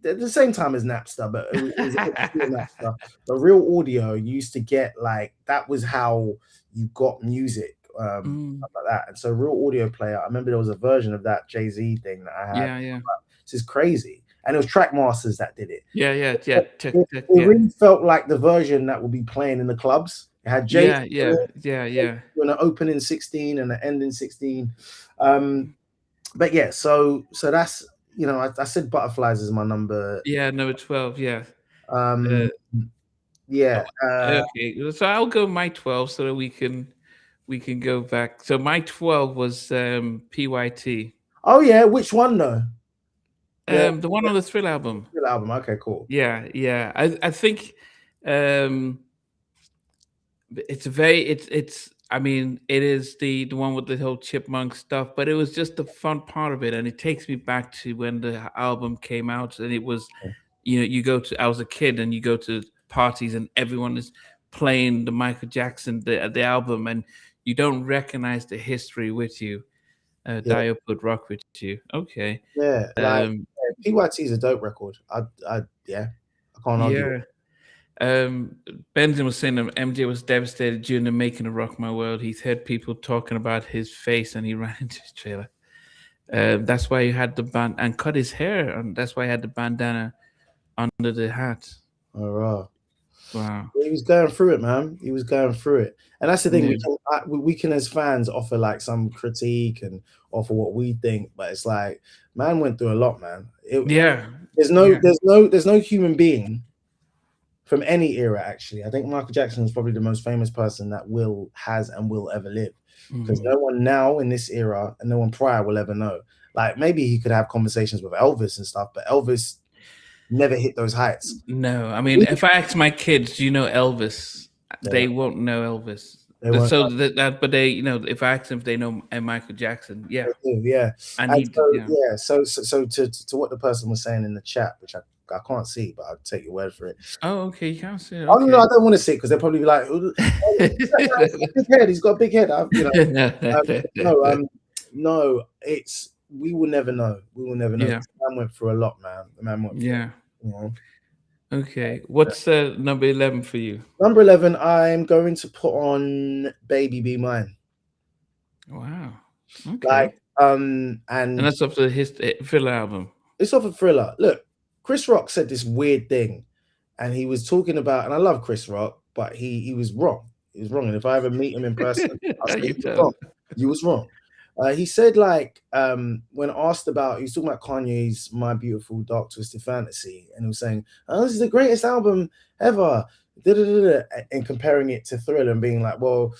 at the same time as Napster, but it was a bit before Napster. But Real Audio used to get like that was how you got music, Mm. stuff like that. And so Real Audio Player, I remember there was a version of that Jay-Z thing that I had. Yeah, yeah, This is crazy, and it was Trackmasters that did it. yeah, yeah, yeah. It, it Yeah, really felt like the version that would be playing in the clubs. It had Jay yeah, yeah, yeah, yeah. doing an opening 16 and an ending 16. But yeah, so that's I said Butterflies is my number. Yeah, number 12. Yeah. Uh, Um, yeah. okay, so I'll go my 12 so that we can go back. So my 12 was PYT. Oh yeah, which one though? The one on the Thrill album. The album. Okay, cool. Yeah, yeah. I think um it's very it's I mean, it is the one with the whole chipmunk stuff, but it was just the fun part of it, and it takes me back to when the album came out, and it was, you go to I was a kid, and you go to parties, and everyone is playing the Michael Jackson the album, and you don't recognize the history with you. Yeah, Dio put rock with you. Okay. yeah. Like Um, PYT is a dope record. Yeah, I can't argue. yeah. Benjamin was saying that MJ was devastated during the making of Rock My World. He's heard people talking about his face, and he ran into his trailer. That's why he had the band and cut his hair, and that's why he had the bandana under the hat. All right. Wow. He was going through it, man. He was going through it, and that's the thing. Yeah. We can as fans offer like some critique and offer what we think, but it's like man went through a lot, man. Yeah. There's Yeah. no human being from any era actually. I think Michael Jackson is probably the most famous person that has and will ever live, because Mhm. no one now in this era and no one prior will ever know. Like maybe he could have conversations with Elvis and stuff, but Elvis never hit those heights. No, I mean, if I ask my kids, do you know Elvis? They won't know Elvis. They won't So but they, if I ask them if they know Michael Jackson, yeah, do, yeah. and And he, so yeah. yeah, so to what the person was saying in the chat, which I can't see, but I'll take your word for it. Oh, okay, you can't say it. Oh no, Okay. I don't want to see it because they'll probably be like, "Oh, he's got a big head. He's got a big head." No, it's we will never know. We will never know. Yeah. The man went through a lot, man. The man went through, Yeah. you know. Okay. What's number 11 for you? Number 11, I'm going to put on "Baby Be Mine." Wow. Okay. Like, and and that's off the Thriller album. it's off of Thriller. Look, Chris Rock said this weird thing, and he was talking about, and I love Chris Rock, but he was wrong. He was wrong, and if I ever meet him in person, I'll say You you was tell. wrong. You was wrong. He said, like, when asked about, he was talking about Kanye's "My Beautiful Dark Twisted Fantasy," and he was saying, "Oh, this is the greatest album ever," and comparing it to Thriller and being like, "Well,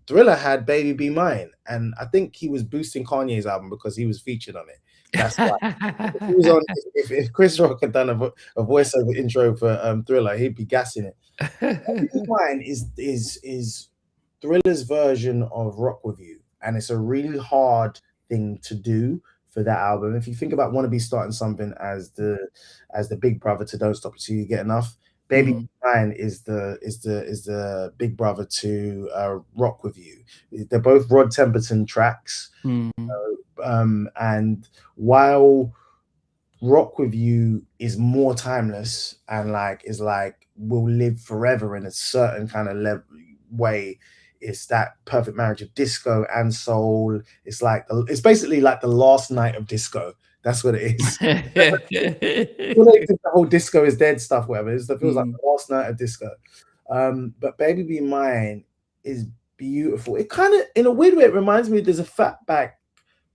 Thriller had "Baby Be Mine," and I think he was boosting Kanye's album because he was featured on it. That's why. If he was on, if Chris Rock had done a voiceover intro for Thriller, he'd be gassing it. "Baby Be Mine" is Thriller's version of "Rock With You," and it's a really hard thing to do for that album. If you think about "Wanna Be Starting Something" as the big brother to "Don't Stop Until You Get Enough," "Baby Be Mine" is the big brother to "Rock With You." They're both Rod Temperton tracks, and while "Rock With You" is more timeless and will live forever in a certain kind of way. It's that perfect marriage of disco and soul. It's basically like the last night of disco. That's what it is. When they did the whole disco is dead stuff, whatever. It feels like the last night of disco. But "Baby Be Mine" is beautiful. It kind of, in a weird way, it reminds me. There's a Fatback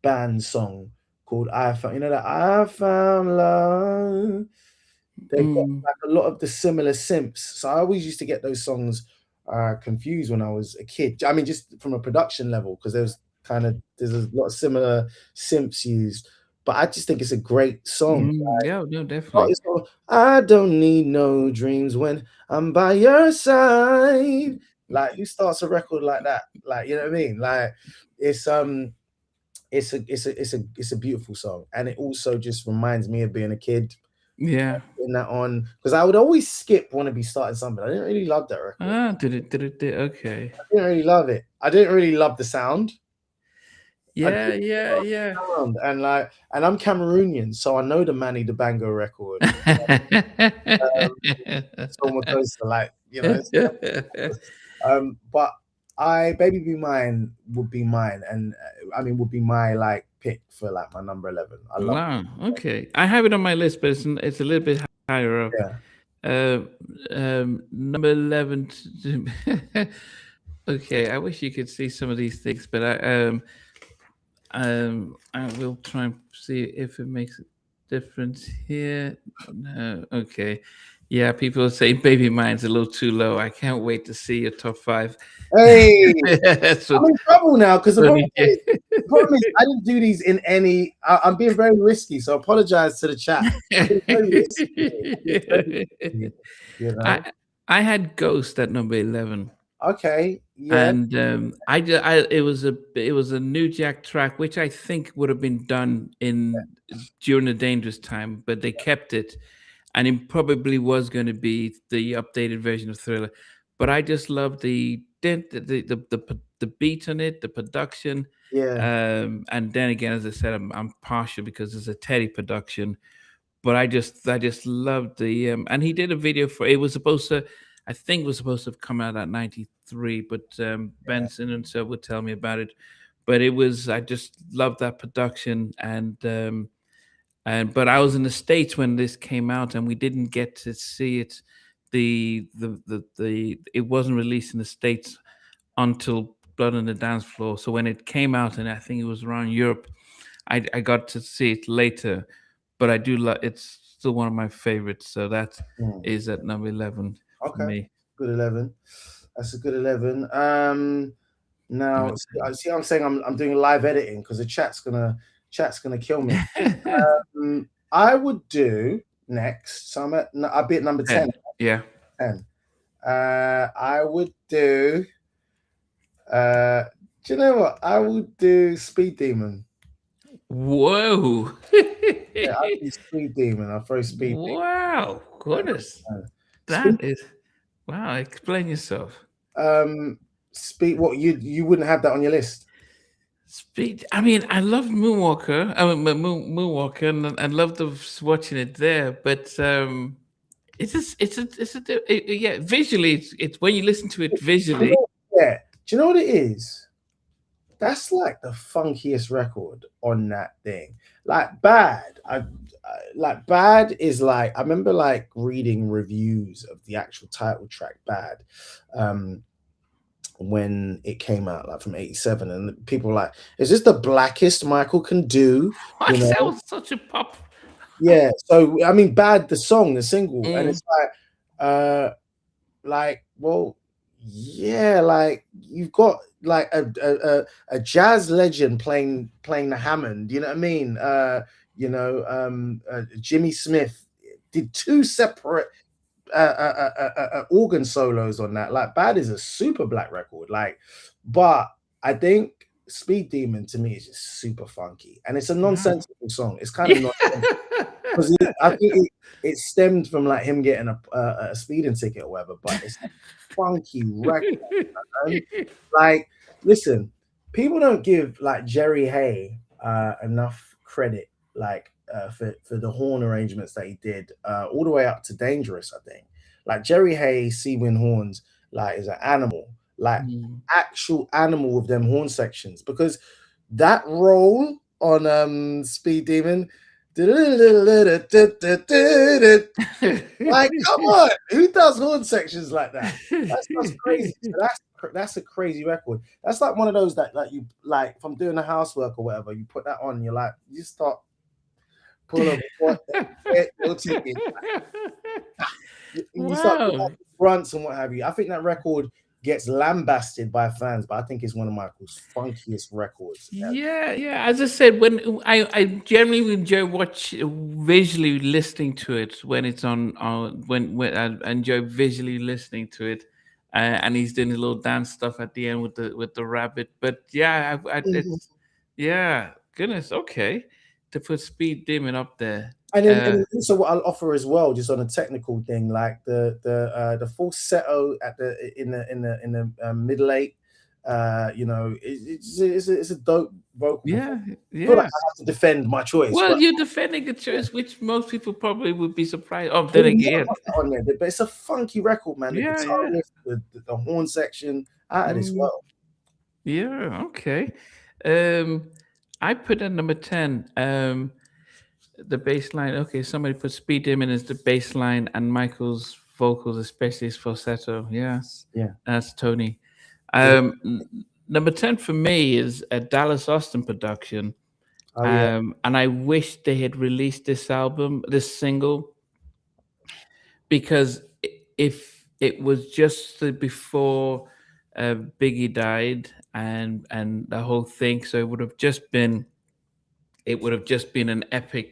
Band song called "I Found," that "I Found Love." They've got like a lot of the similar simps. So I always used to get those songs confused when I was a kid. I mean, just from a production level, because there's a lot of similar simps used. But I just think it's a great song. Yeah, no, definitely. "I don't need no dreams when I'm by your side." Like, who starts a record like that? Like, you know what I mean? Like, it's a beautiful song, and it also just reminds me of being a kid. Yeah. Putting that on, because I would always skip "Wanna Be Starting Something." I didn't really love that record. Did it. Okay. I didn't really love it. I didn't really love the sound. Yeah. And I'm Cameroonian, so I know the Manny the Bango record. It's almost close to like, but Baby Be Mine would be mine, and I mean would be my like pick for like my number 11. I love Wow. Okay, I have it on my list, but it's a little bit higher up. Yeah. Number 11. Okay, I wish you could see some of these things, but I will try and see if it makes a difference here. No, okay. Yeah, people say Baby Mine's a little too low. I can't wait to see your top 5. Hey, That's I'm what in trouble now because the Tony problem is I didn't do these in any. I'm being very risky, so apologize to the chat. I'm being very risky, you know. I had Ghost at number 11. Okay, yeah, And it was a New Jack track, which I think would have been done in during the Dangerous time, but they kept it, and it probably was going to be the updated version of Thriller. But I just love the the beat on it, the production, yeah. and then again, as I said, I'm partial because it's a Teddy production, but I just loved the and he did a video for it was supposed to I think it was supposed to have come out at 93, but Benson and so would tell me about it. But it was I just loved that production and but I was in the States when this came out and we didn't get to see it. The it wasn't released in the States until Blood on the Dance Floor. So when it came out, and I think it was around Europe, I got to see it later. But I do love it's still one of my favorites. So that is at number 11 for Okay, me. good 11. That's a good 11. Now see, I'm saying I'm doing live editing because the chat's gonna kill me. I would do next. So I'll be at number 10. Yeah. 10. I would do. Do you know what? I would do Speed Demon. Whoa. Yeah, I'd do Speed Demon. I'll throw Speed Demon. Wow. Goodness. That is wow. Explain yourself. Speed. What you wouldn't have that on your list? Speed. I mean, I love Moonwalker. I mean, Moonwalker, and I loved watching it there. But yeah. Visually, it's when you listen to it visually. Yeah. Do you know what it is? That's like the funkiest record on that thing. Like Bad, like Bad is like I remember like reading reviews of the actual title track Bad, when it came out like from '87, and people were like, "Is this the blackest Michael can do?" You know? That was such a pop. Yeah. So I mean, Bad the song, the single, and it's like, well, yeah, like you've got like a jazz legend playing the Hammond. You know what I mean? Jimmy Smith did 2 separate organ solos on that. Like Bad is a super black record. Like, but I think Speed Demon to me is just super funky, and it's a nonsensical song. It's kind of nonsensical because I think it stemmed from like him getting a speeding ticket or whatever. But it's a funky record. Like, listen, people don't give like Jerry Hay enough credit, like for the horn arrangements that he did, all the way up to Dangerous. I think like Jerry Hay, Seawind horns, like is an animal, like actual animal with them horn sections, because that roll on Speed Demon. Like, come on, who does horn sections like that? That's crazy. So that's a crazy record. That's like one of those that like you like from doing the housework or whatever. You put that on, you're like, you start pull up what your ticket. You start doing grunts and what have you. I think that record gets lambasted by fans, but I think it's one of Michael's funkiest records. Yeah. As I said, when I generally enjoy visually listening to it when it's on when I enjoy visually listening to it, and he's doing a little dance stuff at the end with the rabbit. But yeah, yeah, goodness, okay, to put Speed Demon up there. And then also what I'll offer as well, just on a technical thing, like the falsetto at in the middle eight, You know, it's a dope vocal Yeah, performance. I feel like yeah. I have to defend my choice, Well, but you're defending a choice which most people probably would be surprised. Oh, I then would never again, put that on there. But it's a funky record, man. The yeah, guitar yeah. riff, the horn section, out of this Mm, world. yeah, okay. Um, I put at number 10. The bass line. Okay, somebody put Speed Demon as the bass line and Michael's vocals, especially his falsetto. Yeah, Yeah. that's Tony. Yeah. Number 10 for me is a Dallas Austin production. Oh yeah. And I wish they had released this album, this single, because if it was just before Biggie died and the whole thing, so it would have just been an epic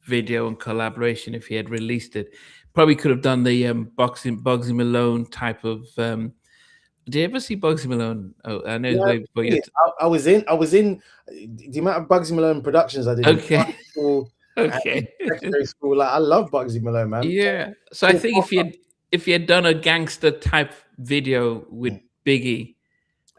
video and collaboration if he had released it. Probably could have done the Bugsy Malone type of. Did you ever see Bugsy Malone? Oh, I know it's Yeah, way before yeah. I was in the amount of Bugsy Malone productions I did in Okay, primary school and okay. secondary school. Like I love Bugsy Malone, man. Yeah. So I Paul think Walker. if he had done a gangster type video with Biggie,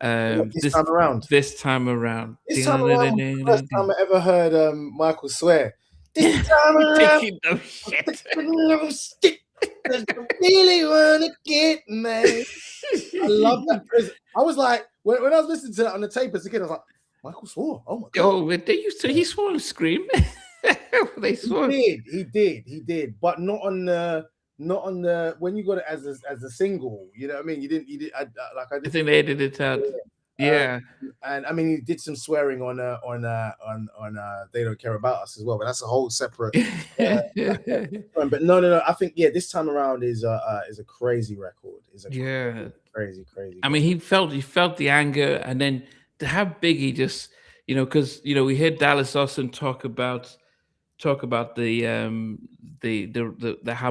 This time around. this time around, This time around was the first time I ever heard Michael swear. This time around, taking no I'm shit. taking a little stick 'cause I really wanna get mad. I love that. 'Cause I was like, when I was listening to that on the tape as a kid, I was like, Michael swore. Oh my god. Oh, but they used to. He swore and scream. They swore. He did, but not on the when you got it as a single. You know what I mean? You did. I I did. think they edited it out. Uh, Yeah. and I mean, he did some swearing on They Don't Care About Us as well, but that's a whole separate. But no. I think this time around is a crazy record. Is a Yeah. crazy. I mean, he felt the anger, and then to have Biggie just, because we heard Dallas Austin talk about the how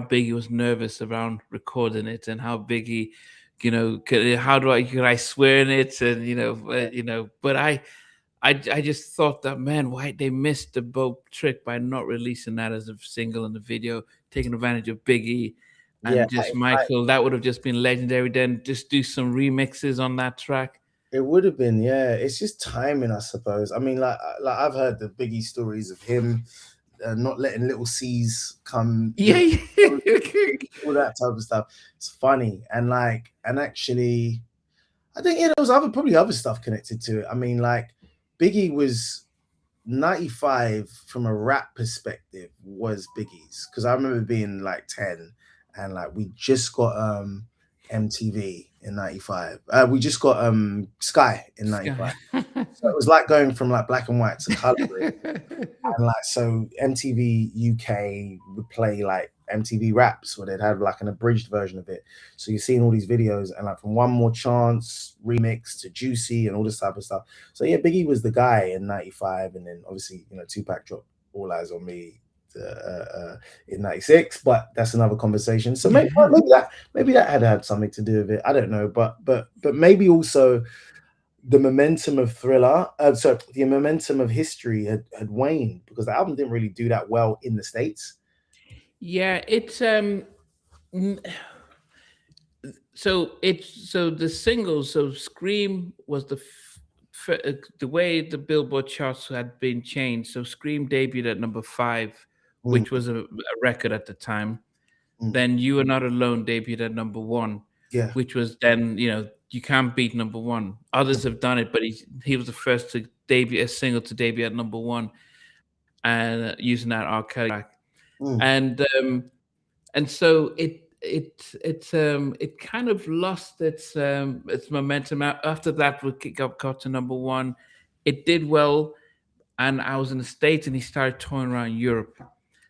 Biggie was nervous around recording it, and how Biggie, could I swear in it, and but I just thought that, man, why they missed the boat trick by not releasing that as a single in the video, taking advantage of Biggie Yeah, and just Michael. That would have just been legendary. Then just do some remixes on that track. it would have been. Yeah, it's just timing, I suppose. I mean, like I've heard the Biggie stories of him not letting little C's come, Yeah. all that type of stuff. It's funny and actually, I think there was probably other stuff connected to it. I mean, like Biggie was 95 from a rap perspective was Biggie's, because I remember being like 10 and like we just got MTV in 95. We just got Sky in 95. So it was like going from like black and white to color. And like, so MTV UK would play like MTV Raps, where they'd have like an abridged version of it. So you're seeing all these videos, and like from One More Chance remix to Juicy and all this type of stuff. So yeah, Biggie was the guy in 95, and then obviously Tupac dropped All Eyes on Me in 96, but that's another conversation. So maybe that had something to do with it. I don't know, but maybe also the momentum of Thriller, the momentum of History had waned, because the album didn't really do that well in the States. Yeah, it's so the singles. So Scream was the way the Billboard charts had been changed. So Scream debuted at number 5, which was a record at the time. Then You Are Not Alone debuted at number 1, Yeah. which was then, you can't beat number 1. Others have done it, but he was the first to debut a single to debut at number 1, and using that R. Kelly track. And so it kind of lost its momentum. After that, we got to number 1. It did well, and I was in the States, and he started touring around Europe.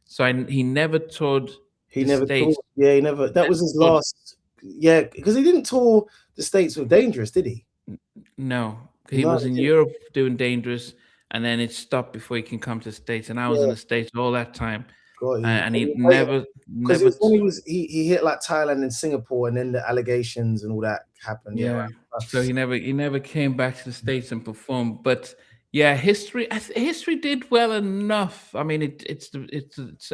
So he never toured. He never toured. Yeah, he never. That was his last. Yeah, because he didn't tour the States with Dangerous, did he? No, he was in Europe doing Dangerous, and then it stopped before he can come to the States. And I was in the States all that time, and he never. Because he hit like Thailand and Singapore, and then the allegations and all that happened. Yeah. So he never came back to the States and performed. But yeah, History did well enough. I mean, it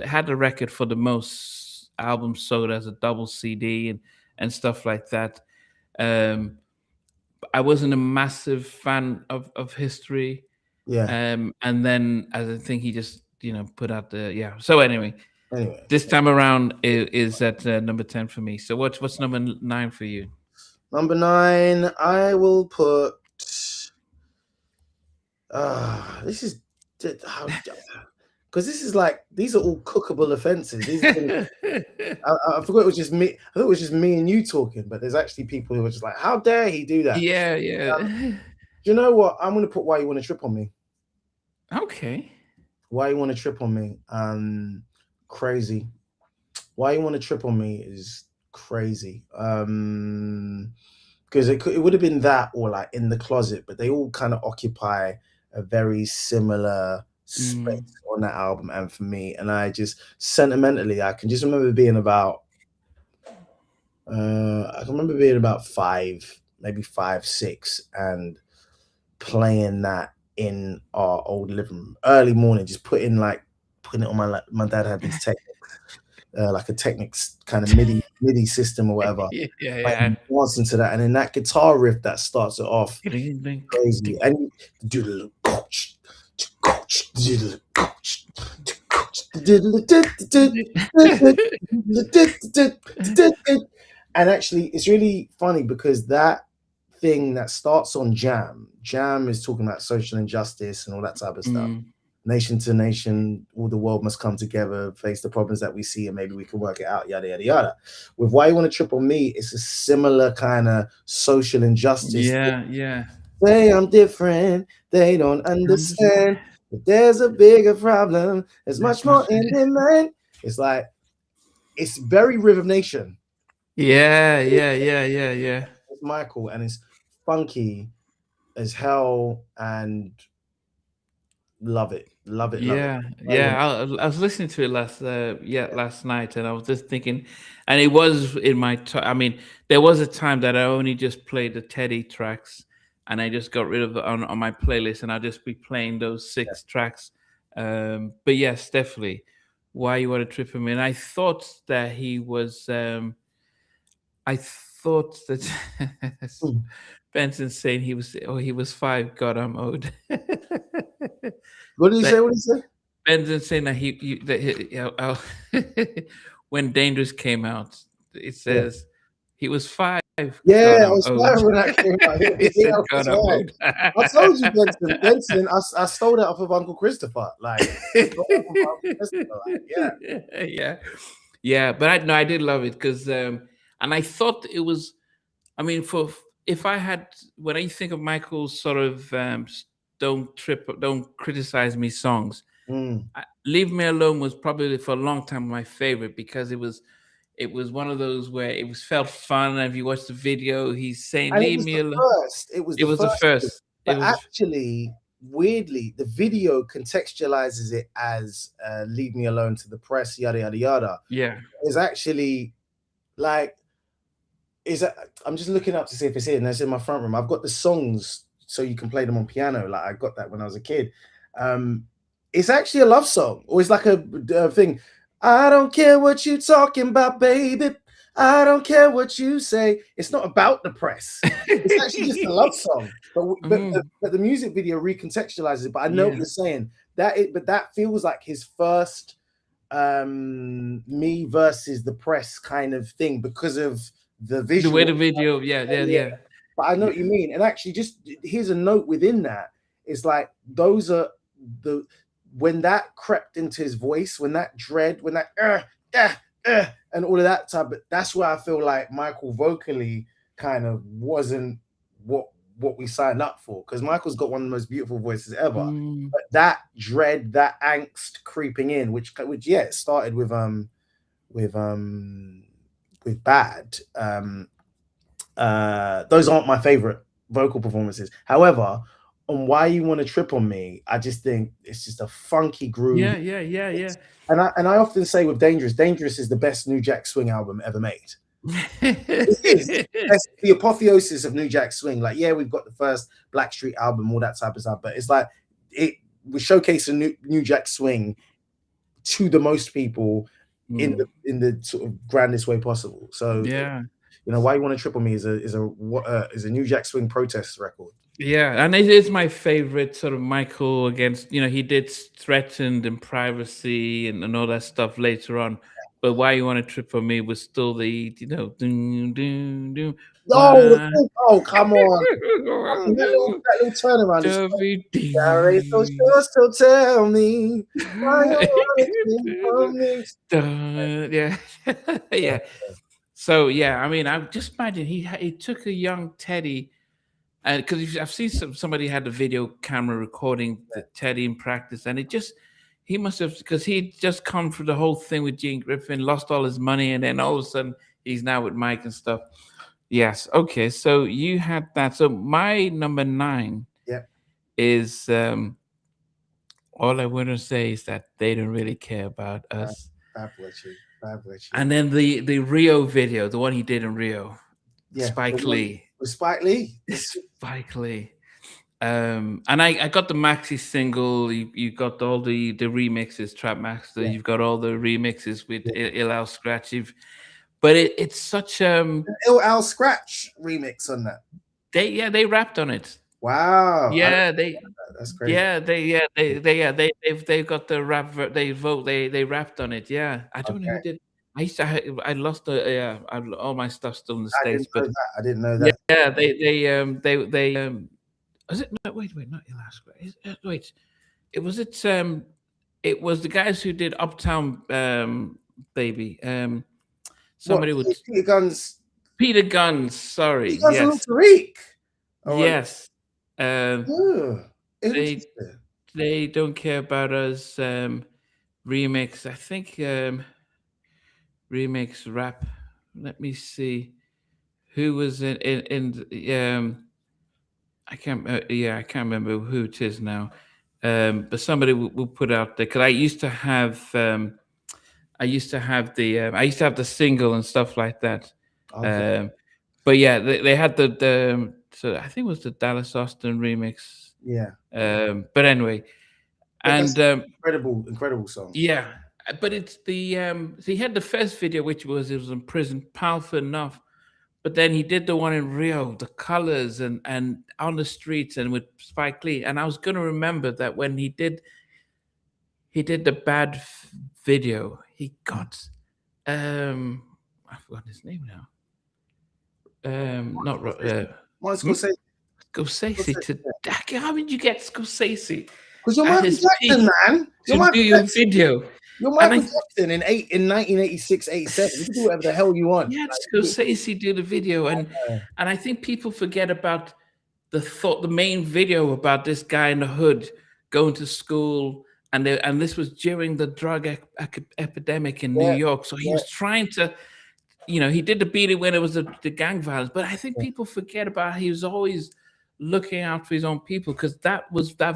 had a record for the most albums sold as a double CD and stuff like that. I wasn't a massive fan of history. Yeah. And then I think he just put out the. So anyway, Anyway, this time around is at number 10 for me. So what's number 9 for you? number 9, I will put. This is because this is like, these are all cookable offenses. These are things, I forgot it was just me. I thought it was just me and you talking, but there's actually people who are just like, how dare he do that? Yeah. Do you know what? I'm gonna put Why You Want to Trip on Me. Okay. Why You Want to Trip on Me? Crazy. Why You Want to Trip on Me is crazy. Because it would have been that or like In the Closet, but they all kind of occupy a very similar space on that album. And for me, and I just sentimentally, I can just remember being about. I can remember being about 5, maybe 5, 6, and playing that in our old living room early morning, just putting it on my dad had these Technics, like a Technics kind of MIDI system or whatever. Yeah. Dancing to that, and then that guitar riff that starts it off crazy, and do the little coach, and actually it's really funny because that thing that starts on Jam is talking about social injustice and all that type of stuff. Nation to nation, all the world must come together, face the problems that we see, and maybe we can work it out, yada yada yada. With Why You Want to Trip on Me, it's a similar kind of social injustice. Yeah. Say I'm different, they don't understand. But there's a bigger problem. There's much more in their mind. It's like, it's very Rhythm Nation. Yeah. It's Michael, and it's funky as hell, and love it. Yeah. I was listening to it last night, and I was just thinking, and it was in my. I mean, there was a time that I only just played the Teddy tracks, and I just got rid of it on my playlist, and I'll just be playing those 6 tracks. But yes, definitely. Why You Want to Trip Him In? I thought that he was. I thought that Benson saying he was 5. God, I'm old. What did you say? Benson saying that when Dangerous came out, it says he was 5. Yeah, God, I I'm was old. 5 when that came out. He said, I God, I'm old. I told you, Benson. I stole that off of Uncle Christopher. Yeah. But I did love it because, and I thought it was. I mean, when I think of Michael's sort of don't criticize me songs, Leave Me Alone was probably for a long time my favorite because it was one of those where it felt fun. And if you watch the video, he's saying "Leave Me Alone." It was the first. But actually, weirdly, the video contextualizes it as "Leave Me Alone" to the press, yada yada yada. Yeah, it's actually like. I'm just looking up to see if it's here, and it's in my front room. I've got the songs so you can play them on piano. Like I got that when I was a kid. It's actually a love song, or it's like a thing. I don't care what you talking about, baby. I don't care what you say. It's not about the press. It's actually just a love song. But the music video recontextualizes it. But I know what you're saying. But that feels like his first me versus the press kind of thing because of the visual. The way the video, yeah. But I know what you mean. And actually, just here's a note within that. It's like those are when that crept into his voice, when that dread, when that and all of that type. But that's where I feel like Michael vocally kind of wasn't what we signed up for, because Michael's got one of the most beautiful voices ever. But that dread, that angst creeping in, which it started with Bad. Those aren't my favorite vocal performances. However, on Why You Want to Trip on Me, I just think it's just a funky groove. Yeah. And I often say with Dangerous is the best New Jack Swing album ever made. It is. That's the apotheosis of New Jack Swing. Like, yeah, we've got the first Blackstreet album, all that type of stuff, but it's like we showcase a New Jack Swing to the most people in the sort of grandest way possible. So yeah. you know, Why You Want to Triple Me is a New Jack Swing protest record. Yeah, and it is my favorite sort of Michael against, he did Threatened and Privacy and all that stuff later on. But Why You Want to Trip for Me was still the, doom, doom, doom, why? Oh, come on. That little turnaround is Gary, so tell me why you want to from me. Yeah. Yeah. So yeah, I mean, I just imagine he took a young Teddy, and because I've seen somebody had a video camera recording the Teddy in practice, and he must have, because he'd just come through the whole thing with Gene Griffin, lost all his money, and then all of a sudden he's now with Mike and stuff. Yes. Okay. So you had that. So my number 9 is all I want to say is that they don't really care about us. And then the Rio video, the one he did in Rio, Spike Lee. With Spike Lee? Spike Lee. And I got the maxi single. You got all the remixes, Trap Master. You've got all the remixes with Il Al Scratch. But it's such Il Al Scratch remix on that. They rapped on it. Wow. Yeah, that's crazy. Yeah, they've got the rap. They rapped on it. Yeah, I don't know who did. I lost all my stuff still in the States, but I didn't know that. Yeah, they was it? No, wait, not Alaska. Wait, it was the guys who did Uptown Baby. Somebody would Peter Guns. Sorry, yes. Yes. They don't care about us. Remix, I think. Remix rap. Let me see. Who was in I can't. I can't remember who it is now. But somebody will put out there, because I used to have. I used to have the single and stuff like that. Okay. But yeah, they had the so I think it was the Dallas Austin remix. Yeah. But anyway, and incredible song. Yeah, but it's the so he had the first video, which was in prison, powerful enough. But then he did the one in Rio, the colors and on the streets and with Spike Lee. And I was gonna remember that when he did the bad video, he got I forgot his name now. Not Scorsese. How did you get Scorsese? Because you're Michael Jackson, man. To do your video. You're Michael Jackson in 1986, 87. You can do whatever the hell you want. Yeah, Scorsese do the video, and I think people forget about the main video about this guy in the hood going to school, and this was during the drug epidemic in New York. So he was trying to, he did the beating when it was the gang violence, but I think people forget about he was always looking out for his own people, because that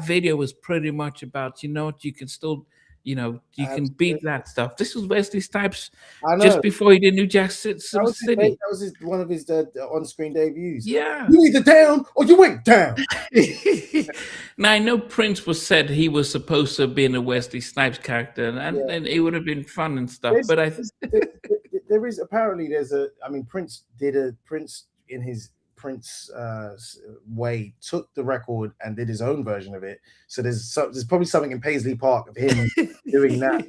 video was pretty much about, you can still, you can beat that stuff. This was Wesley Snipes just before he did New Jack City. That was one of his on-screen debuts. Yeah. You either down or you went down. Now, I know Prince said he was supposed to have been a Wesley Snipes character, and it would have been fun and stuff. Prince in his Prince way took the record and did his own version of it. So there's probably something in Paisley Park of him doing that.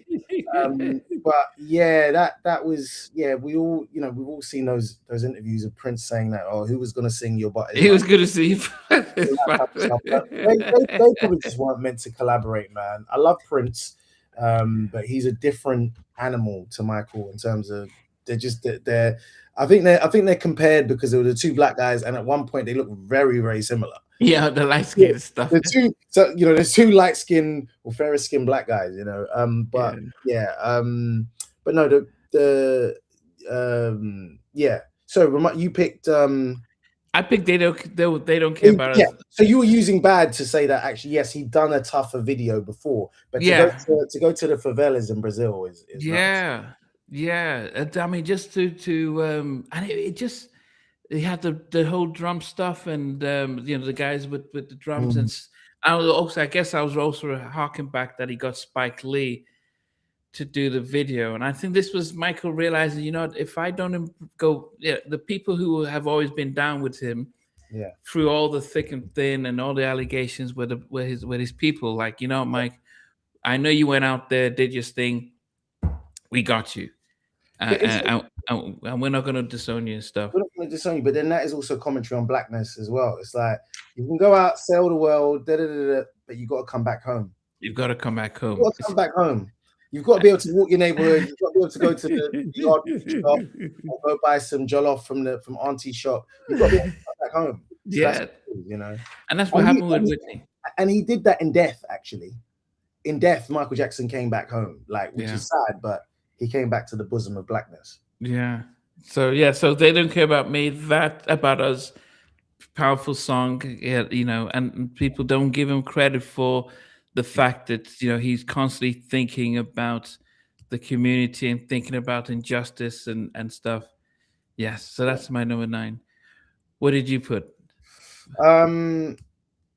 But yeah, that was we all we've all seen those interviews of Prince saying that, who was going to sing Your Butt? He was going to sing. They probably just weren't meant to collaborate, man. I love Prince, but he's a different animal to Michael in terms of they're I think they're compared because they were the two black guys, and at one point they look very, very similar. Yeah, the light skin stuff. There's two light skin or fairer skinned black guys, but no, So you picked. I picked they don't care about us. So you were using Bad to say that actually, yes, he'd done a tougher video before, but to go to the favelas in Brazil is nuts. Yeah, I mean, just to and it just, they had the whole drum stuff, and the guys with the drums, and I guess I was also harking back that he got Spike Lee, to do the video, and I think this was Michael realizing, if I don't go, yeah, the people who have always been down with him Yeah. through all the thick and thin and all the allegations with his people, like, Mike, I know you went out there, did your thing, we got you, But it's and we're not going to disown you and stuff. we're not going to disown you, but then that is also commentary on blackness as well. It's like you can go out, sail the world, but you got to come back home. You've got to come back You home. got to come back home. You've got to be able to walk your neighborhood. You've got to be able to go to the yard shop or go buy some jollof from Auntie's shop. You've got to be able to come back home. So that's Yeah, cool. and that's what happened with Whitney. And he did that in death, actually. In death, Michael Jackson came back home, which is sad, but he came back to the bosom of blackness. Yeah. So they don't care about me, that about us. Powerful song, yeah, and people don't give him credit for the fact that he's constantly thinking about the community and thinking about injustice and stuff. Yes, so that's my number 9. What did you put?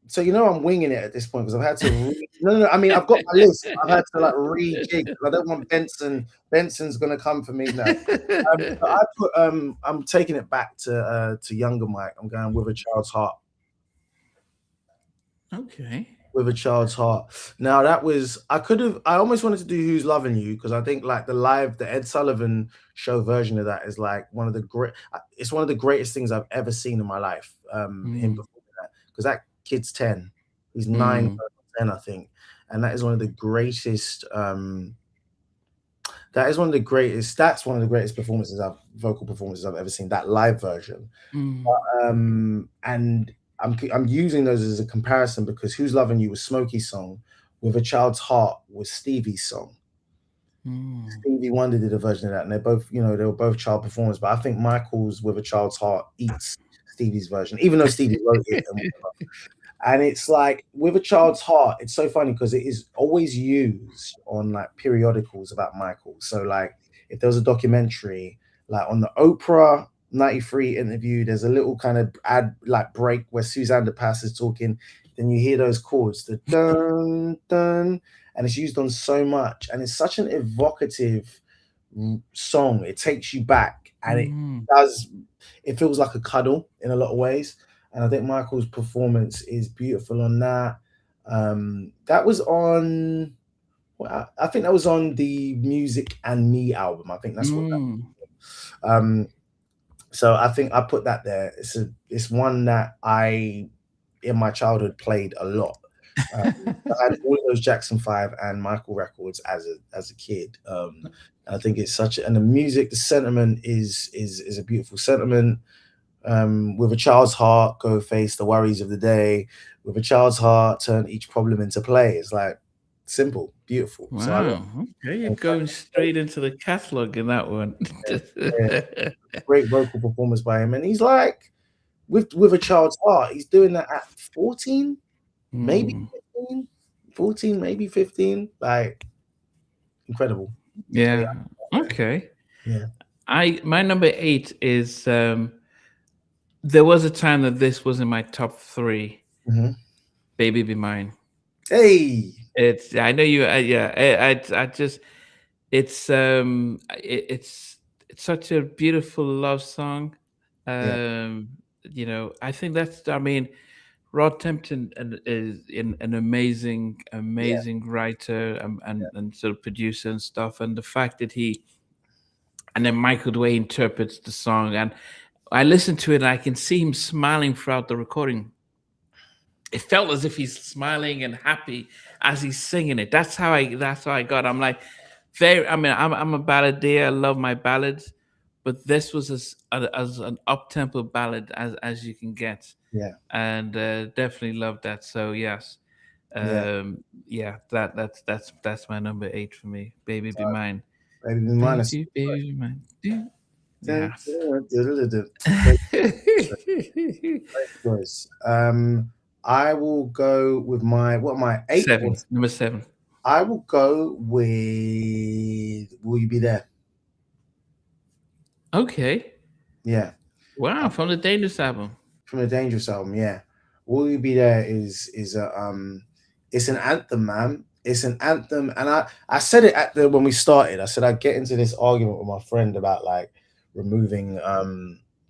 So I'm winging it at this point because I've had to read. No. I mean, I've got my list. I've had to rejig. I don't want Benson. Benson's gonna come for me now. So I put. I'm taking it back to younger Mike. I'm going With a Child's Heart. Okay. With a Child's Heart. Now that was. I almost wanted to do Who's Loving You because I think the Ed Sullivan show version of that is one of the great. It's one of the greatest things I've ever seen in my life. Him performing that because that kid's 10. He's 9, 10, I think. And that is one of the greatest. That's one of the greatest vocal performances I've ever seen. That live version. And I'm using those as a comparison because Who's Loving You was Smokey's song. With a Child's Heart was Stevie's song. Stevie Wonder did a version of that, and they were both child performers. But I think Michael's With a Child's Heart eats Stevie's version, even though Stevie wrote it and whatever. And it's With a Child's Heart, it's so funny because it is always used on periodicals about Michael. So if there was a documentary on the Oprah 93 interview, there's a little kind of ad break where Suzanne de Pass is talking, then you hear those chords, the dun dun, and it's used on so much, and it's such an evocative song. It takes you back, and it feels like a cuddle in a lot of ways. And I think Michael's performance is beautiful on that. That was on. Well, I think that was on the Music and Me album. I think that's what. So I think I put that there. It's one that I, in my childhood, played a lot. I had all of those Jackson 5 and Michael records as a kid. I think it's and the music, the sentiment is a beautiful sentiment. With a child's heart, go face the worries of the day. With a child's heart, turn each problem into play. It's simple, beautiful. Wow. So okay, you're going straight into the catalog in that one. Great vocal performance by him. And he's with a child's heart, he's doing that at 14, maybe 15, 14, maybe 15. Incredible. Yeah. Okay. Yeah. My number 8 is there was a time that this was in my top 3. Baby Be Mine. Hey. I know you. I just. It's such a beautiful love song. I think that's. I mean, Rod Temple is an amazing writer and sort of producer and stuff, and the fact that and then Michael Dwayne interprets the song, and I listen to it and I can see him smiling throughout the recording. It felt as if he's smiling and happy as he's singing it. That's how I got. I'm I'm a balladeer. I love my ballads, but this was as an up-tempo ballad as you can get. Yeah. And definitely love that. So yes. That's my number 8 for me. Baby Be Mine. Baby Be Mine. Baby Be Mine. Yes. Great choice. I will go with my 8. Number 7. I will go with Will You Be There? Okay. Yeah. Wow, from the Dangerous album. From the Dangerous album, yeah. Will You Be There is it's an anthem, man. It's an anthem, and I said it when we started. I said I'd get into this argument with my friend about like removing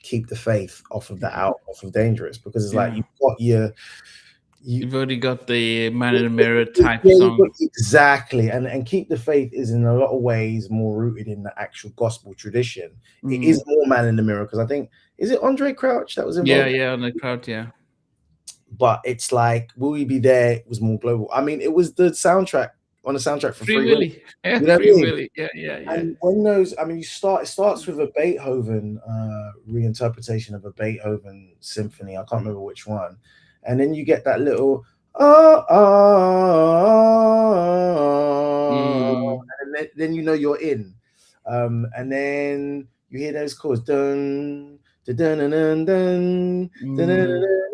"Keep the Faith" off of off of Dangerous, because it's like Yeah. you've got You've already got the Man in the Mirror type yeah, song. exactly, and "Keep the Faith" is in a lot of ways more rooted in the actual gospel tradition. It is more Man in the Mirror, because I think, is it Andre Crouch that was involved? Yeah, on the crowd, yeah. But it's like "Will We Be There" it was more global. I mean, it was the soundtrack on the soundtrack for Free Free Will. Willy. Yeah, You know what Free I mean? Willy. Yeah. And when those, I mean, it starts with a Beethoven reinterpretation of a Beethoven symphony. I can't remember which one, and then you get that little and then you know you're in, and then you hear those chords dun dun dun dun dun dun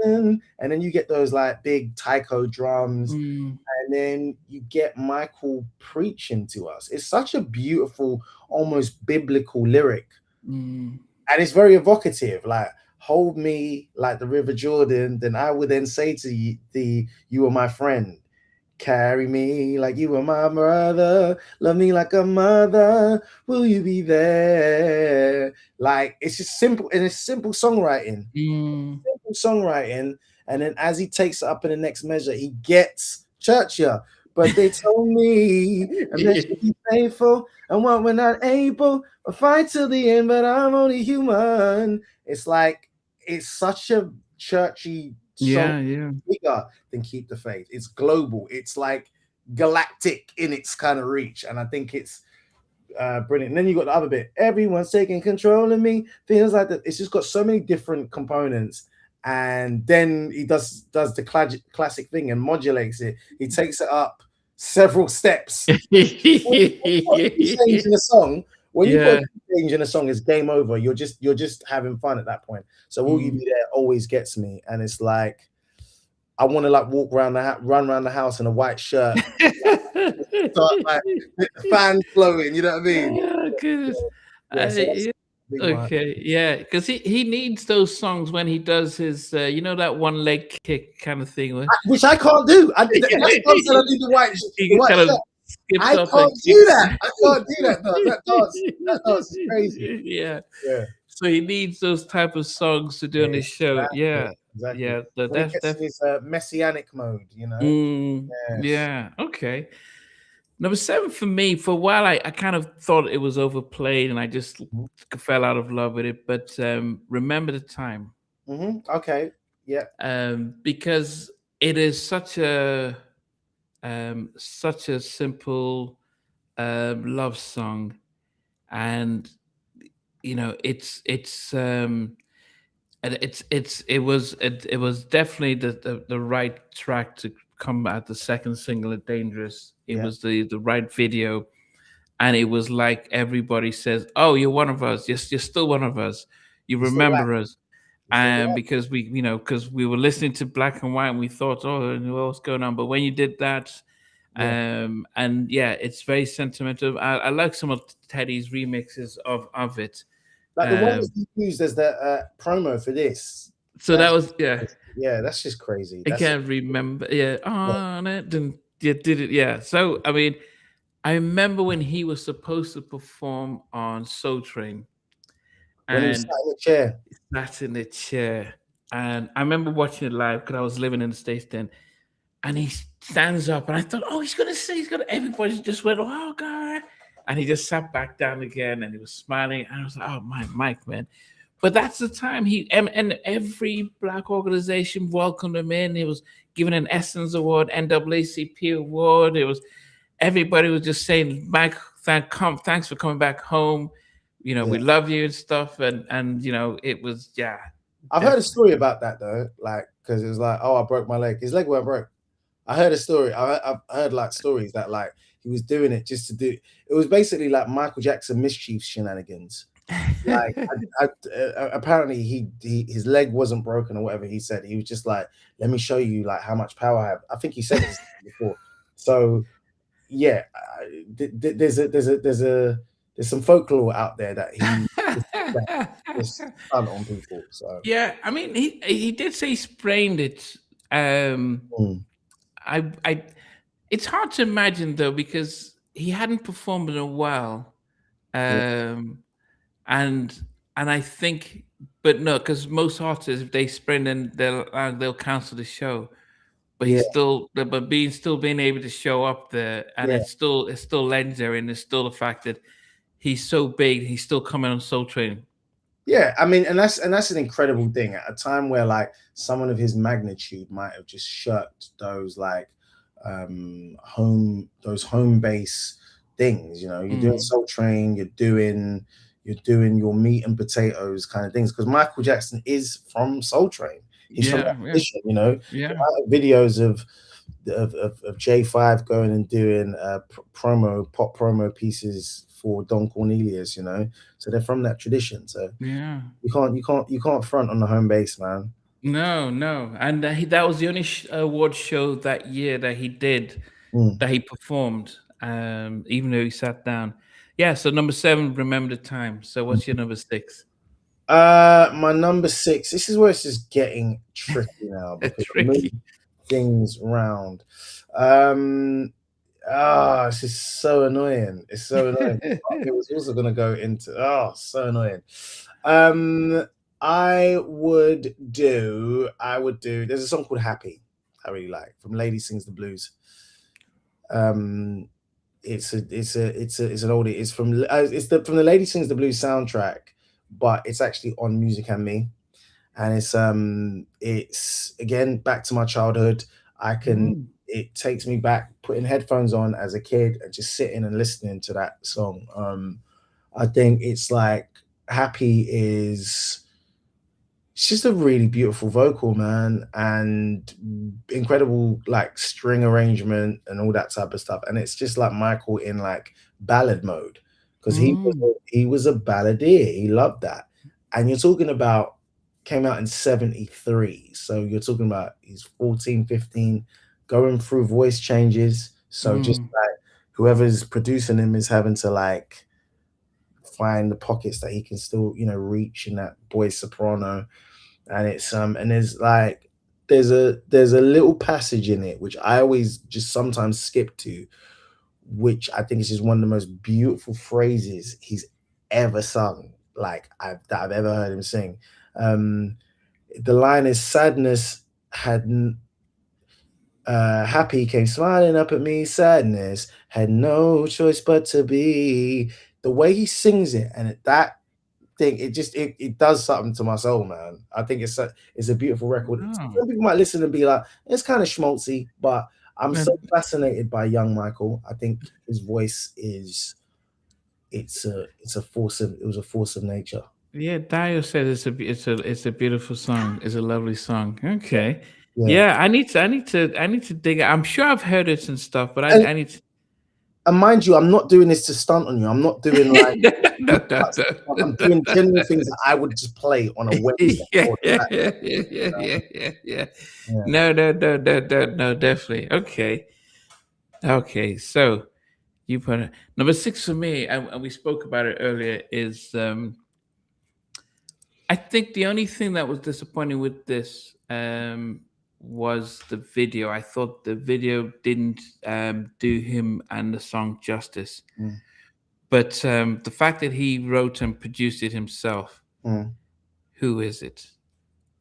dun, and then you get those like big taiko drums. And then you get Michael preaching to us. It's such a beautiful, almost biblical lyric. And it's very evocative. Like, hold me like the River Jordan, then I would then say to you, you are my friend. Carry me like you were my brother. Love me like a mother. Will you be there? Like, it's just simple, and it's simple songwriting. Simple songwriting. And then as he takes it up in the next measure, he gets churchier. But they told me I'm meant to be faithful, and what we're not able, I'll fight till the end, but I'm only human. It's like, it's such a churchy song, bigger than Keep the Faith. It's global. It's like galactic in its kind of reach, and I think it's brilliant. And then you got the other bit. Everyone's taking control of me. Feels like that. It's just got so many different components. And then he does the classic thing and modulates it. He takes it up several steps. When you change in a song, when you put change in a song, it's game over. You're just having fun at that point. So Will You Be There always gets me, and it's like I want to like run around the house in a white shirt, start like the fan flowing. You know what I mean? Oh, goodness. Okay, yeah, because he needs those songs when he does his, that one leg kick kind of thing. Which I can't do. That's what I'm saying. I do the white shirt. I can't do that. I can't do that. That dance is crazy. Yeah. So he needs those type of songs to do on his show. Exactly. Yeah. That's his messianic mode, you know. Yeah. Okay. Number 7 for me, for a while, I kind of thought it was overplayed and I just fell out of love with it. But Remember the Time. Okay. Yeah. Because it is such a simple love song, and it was definitely the right track to come at the second single of Dangerous. It was the right video, and it was like everybody says, "Oh, you're one of us. You're still one of us. You remember us." And because we were listening to Black and White, and we thought, "Oh, what's going on?" But when you did that, it's very sentimental. I like some of Teddy's remixes of it. Like the one that he used as the promo for this. So that was that's just crazy. I can't remember. On it, and you did it. Yeah. So I mean, I remember when he was supposed to perform on Soul Train, when he was sat in the chair, and I remember watching it live because I was living in the States then. And he stands up, and I thought, oh, he's gonna say, everybody just went, oh God. And he just sat back down again, and he was smiling. And I was like, oh, my Mike, man. But that's the time and every Black organization welcomed him in. He was given an Essence Award, NAACP Award. Everybody was just saying, Mike, thanks for coming back home. We love you and stuff. And it was, I've heard a story about that though, like, because it was like, oh, I broke my leg. His leg weren't broke. I heard a story. I've heard like stories that like he was doing it just to do. It was basically like Michael Jackson mischief shenanigans. Like apparently his leg wasn't broken or whatever he said. He was just like, let me show you like how much power I have. I think he said this before. So yeah, there's some folklore out there that he just stunt on people. So yeah, I mean he did say he sprained it. It's hard to imagine though, because he hadn't performed in a while. Yeah, Um, and I think, but no, because most artists, if they sprint, then they'll cancel the show. But yeah, being able to show up there, and yeah. it's still legendary, and it's still the fact that he's so big, he's still coming on Soul Train. Yeah, I mean, and that's an incredible thing at a time where like someone of his magnitude might have just shirked those like home base things. You know, you're doing Mm. Soul Train, you're doing your meat and potatoes kind of things because Michael Jackson is from Soul Train. He's from that Yeah, yeah, tradition. You know, the yeah, amount of videos of J5 going and doing pop promo pieces for Don Cornelius. You know, so they're from that tradition. So yeah. you can't front on the home base, man. No, no, and that was the only award show that year that he did, Mm. that he performed. Even though he sat down. Yeah. So number 7, remember the time. So what's your number 6? My number 6. This is where it's just getting tricky now because I move Tricky. things round. This is so annoying. It's so annoying. It was also gonna go into so annoying. Um, I would do. There's a song called Happy I really like from Lady Sings the Blues. Um, it's an oldie. It's from the Lady Sings the Blues soundtrack, but it's actually on Music and Me, and it's again back to my childhood. Mm. It takes me back putting headphones on as a kid and just sitting and listening to that song. I think it's like Happy is it's just a really beautiful vocal, man, and incredible like string arrangement and all that type of stuff. And it's just like Michael in like ballad mode because Mm. he was a balladeer. He loved that. And you're talking about came out in 73. So you're talking about he's 14, 15, going through voice changes. So just Mm. like whoever's producing him is having to like find the pockets that he can still, reach in that voice soprano. And there's a little passage in it which I always just sometimes skip to, which I think is just one of the most beautiful phrases he's ever sung, like I've ever heard him sing. Um, the line is sadness had happy came smiling up at me, sadness had no choice but to be. The way he sings it and that thing, it does something to my soul, man. I think it's a beautiful record. Oh. Some people might listen and be like, it's kind of schmaltzy, but I'm so And fascinated by young Michael. I think his voice is it's a force of it was a force of nature. yeah, Dio said it's a beautiful song. It's a lovely song. Okay. Yeah. Yeah, I need to dig it. I'm sure I've heard it and stuff, but And I need to. and mind you, I'm not doing this to stunt on you. I'm not doing like No, no, I'm no. doing genuine things that I would just play on a Wednesday Yeah, or yeah, Saturday. yeah, yeah, yeah, yeah, yeah, yeah. Yeah. No, no, no, no, no, no, definitely. Okay. Okay. So you put it number 6 for me, and we spoke about it earlier, is I think the only thing that was disappointing with this was the video. I thought the video didn't do him and the song justice. Mm, But the fact that he wrote and produced it himself, mm, who is it?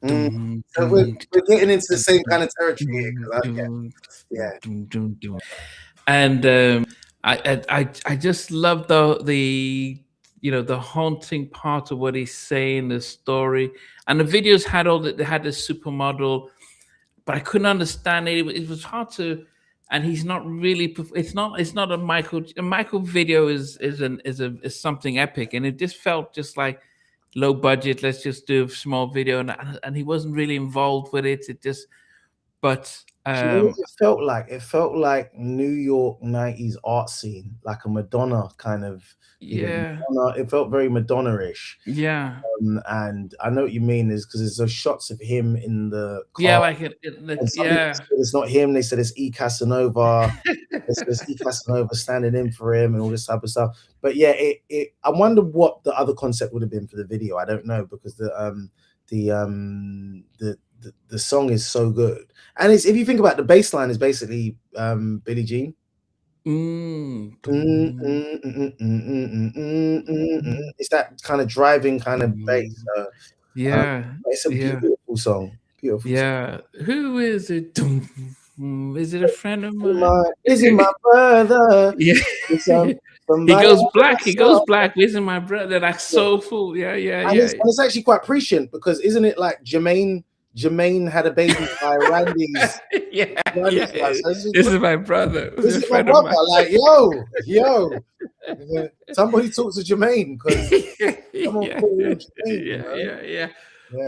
mm. Dum, So we're, dum, we're getting into the dum, same kind dum, of territory here dum, because dum, yeah, dum, dum, dum. And I just love the the haunting part of what he's saying, the story, and the videos had all that. They had the supermodel, but I couldn't understand it. It was hard to, and he's not really. It's not a Michael. A Michael video is something epic, and it just felt just like low budget. Let's just do a small video, and he wasn't really involved with it. It just, but do you know what it felt like? It felt like New York 90s art scene, like a Madonna kind of video. yeah, It felt very Madonna-ish. yeah. And I know what you mean is because there's those shots of him in the Yeah, car, like and some people yeah. said it's not him. They said it's E. Casanova. They said it's E. Casanova standing in for him and all this type of stuff. But yeah, I wonder what the other concept would have been for the video. I don't know because the the song is so good. And it's, if you think about the bass line, is basically Billie Jean. It's that kind of driving kind of bass. Yeah, It's a beautiful song. Beautiful song. yeah. Who is it? Is it a friend of mine? Is it my brother? Yeah. He goes black. He goes black. Isn't my brother? That's soulful. Yeah, yeah, and yeah. It's actually quite prescient, because isn't it like Jermaine had a baby by Randy's? Yeah, Randy's yeah. so This is my brother. This is my brother. Like, yo. Somebody talk to Jermaine, because someone call him Jermaine. Yeah.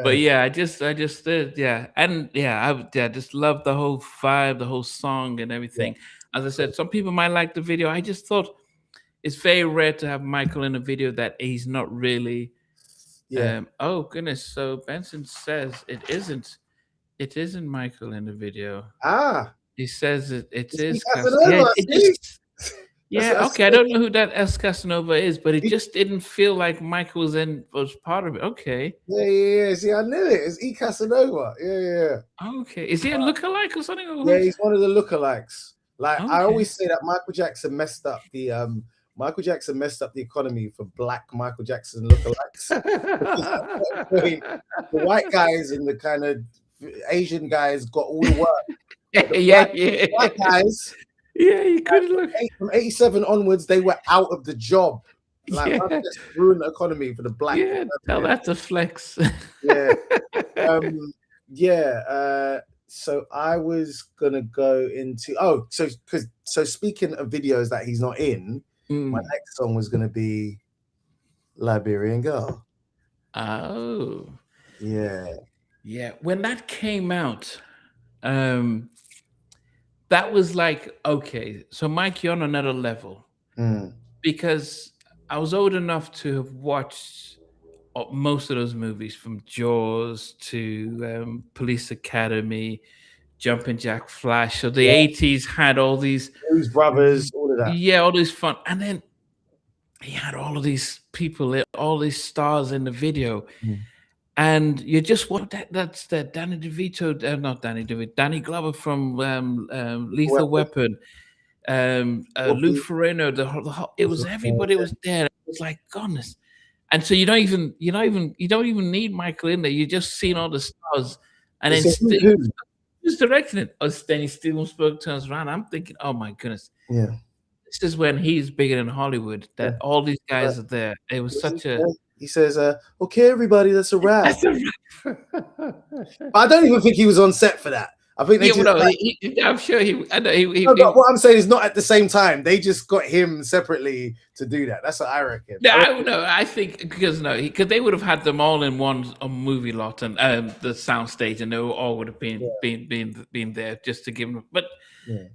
But yeah, I just did, yeah. And yeah, I just love the whole vibe, the whole song and everything. As I said, some people might like the video. I just thought it's very rare to have Michael in a video that he's not really. Oh goodness! So Benson says it isn't Michael in the video. He says it is. Yeah, okay. I don't know who that S Casanova is, but it just didn't feel like Michael was part of it. Okay. Yeah. See, I knew it. It's E Casanova. Yeah. Okay. Is he a lookalike or something? Yeah, he's one of the lookalikes. Like, I always say that Michael Jackson messed up the economy for black Michael Jackson lookalikes. The white guys and the kind of Asian guys got all the work. The black guys. Yeah, you couldn't look. From 87 onwards, they were out of the job. Like, just ruined the economy for the black. Yeah, tell that to Flex. So I was gonna go into so speaking of videos that he's not in, my next song was gonna be Liberian Girl. Oh. Yeah. When that came out, that was like, okay, so Mike, you're on another level, because I was old enough to have watched most of those movies, from Jaws to Police Academy, Jumping Jack Flash. So the 80s had all these Blues Brothers, all of that. Yeah, all this fun. And then he had all of these people, all these stars in the video. And you just want that's the Danny DeVito, not Danny DeVito, Danny Glover from Lethal Weapon, Lou Ferrigno. It was everybody was there. It was like, goodness. And so you don't even need Michael in there. You just seen all the stars, and then who's directing it? Then Steven Spielberg turns around. I'm thinking, oh my goodness, this is when he's bigger than Hollywood. That all these guys are there. It was such a. He says, okay, everybody, that's a wrap. I don't even think he was on set for that. I think I'm sure he. But what I'm saying is, not at the same time. They just got him separately to do that. That's what I reckon. No, I think because they would have had them all in one movie lot, and the soundstage, and they all would have been there just to give them. But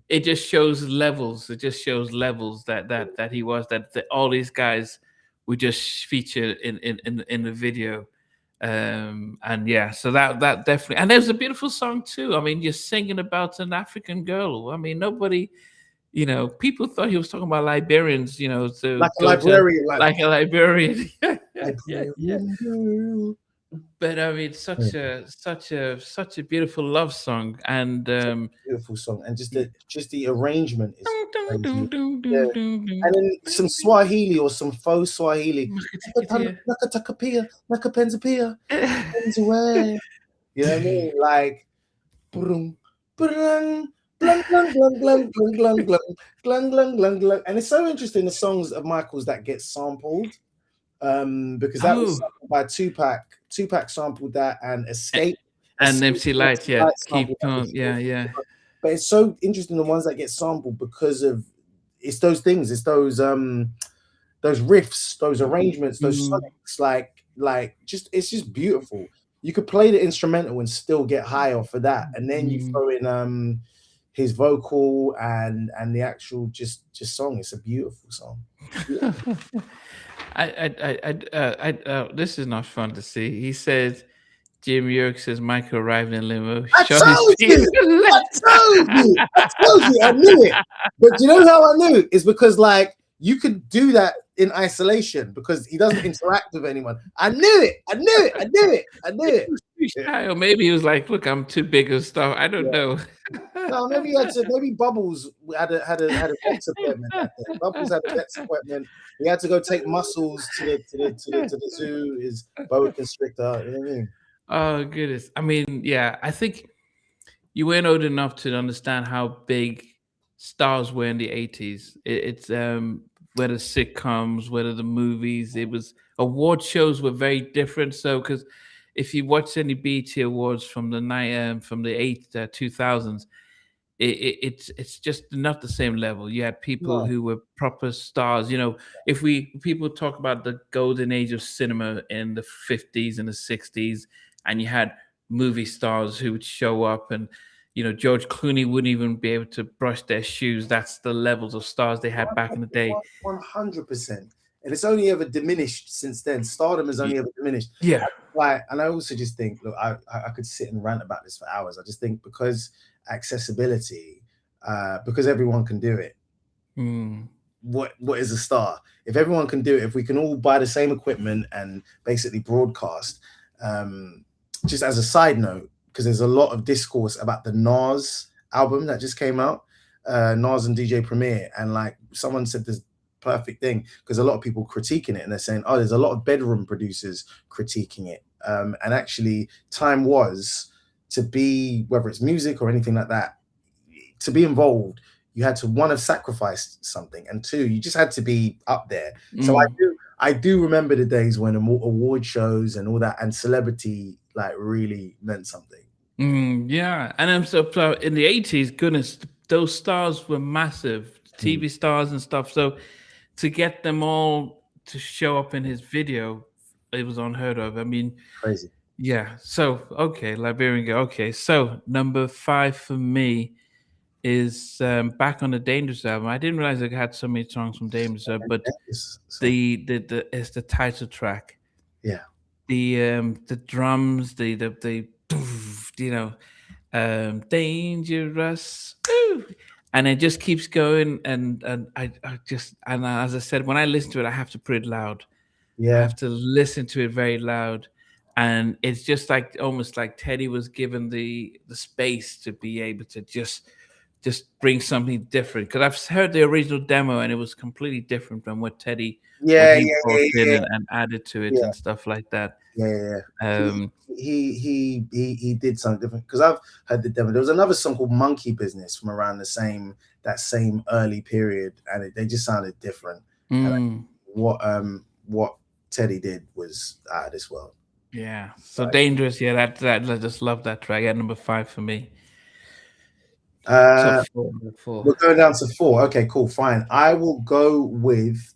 it just shows levels. It just shows levels that he was that all these guys were just featured in the video. And so that definitely, and there's a beautiful song too. I mean, you're singing about an African girl. I mean, nobody, people thought he was talking about Liberians, like a librarian, like a librarian. Librarian. But I mean, such a beautiful love song, and beautiful song, and just the arrangement is and then some Swahili or some faux Swahili. Nakatapia, nakapenzapia, away. You know what I mean? Like, and it's so interesting, the songs of Michael's that get sampled, because that was sampled by Tupac. Tupac sampled that, and Escape and MC Light, keep on, But it's so interesting, the ones that get sampled, because of it's those things, it's those riffs, those arrangements, those sonics, like it's just beautiful. You could play the instrumental and still get high off of that, and then you throw in his vocal and the actual just song. It's a beautiful song. This is not fun to see. He says, Jim York says Michael arrived in limo. I told you. I knew it. But you know how I knew? It's because, like, you could do that in isolation because he doesn't interact with anyone. I knew it. too shy, or maybe he was like, "Look, I'm too big of stuff." I don't Yeah. know. No, maybe he had to. Maybe Bubbles had a vet's appointment that day. Bubbles had a vet's appointment. He had to go take Muscles to the zoo. His boa constrictor. You know what I mean? Oh goodness. I mean, yeah, I think you weren't old enough to understand how big stars were in the 80s. It's whether sitcoms, whether the movies, it was award shows were very different. So because if you watch any BT awards from the night from the 2000s, it's just not the same level. You had people No. who were proper stars. You know, if we people talk about the golden age of cinema in the 50s and the 60s, and you had movie stars who would show up, and George Clooney wouldn't even be able to brush their shoes. That's the levels of stars they had back in the day. 100%. And it's only ever diminished since then. Stardom has only ever diminished. Yeah. Like, and I also just think, look, I could sit and rant about this for hours. I just think because accessibility, because everyone can do it. What is a star? If everyone can do it, if we can all buy the same equipment and basically broadcast, just as a side note, because there's a lot of discourse about the Nas album that just came out, Nas and DJ Premier, and like someone said this perfect thing, because a lot of people critiquing it and they're saying, oh, there's a lot of bedroom producers critiquing it, and actually time was to be, whether it's music or anything like that, to be involved, you had to, one, have sacrificed something, and two, you just had to be up there. So I do remember the days when award shows and all that and celebrity like really meant something. Yeah, and I'm so in the 80s, goodness, those stars were massive, TV stars and stuff. So to get them all to show up in his video, it was unheard of. I mean, Crazy. yeah. So okay, Liberian Girl. Okay, so number 5 for me is Back on the Dangerous album. I didn't realize it had so many songs from Dangerous, but the it's the title track. Yeah. The drums, the dangerous, ooh, and it just keeps going, and I just, and as I said, when I listen to it, I have to put it loud. I Yeah. have to listen to it very loud, and it's just like almost like Teddy was given the space to be able to just bring something different, because I've heard the original demo and it was completely different from what Teddy brought in and added to it and stuff like that. He did something different, because I've heard the demo. There was another song called Monkey Business from around that same early period, and they just sounded different. And what Teddy did was out of this world. Yeah, so like, Dangerous. Yeah, that I just love that track. At number 5 for me. So four. We're going down to 4. Okay, cool, fine. I will go with.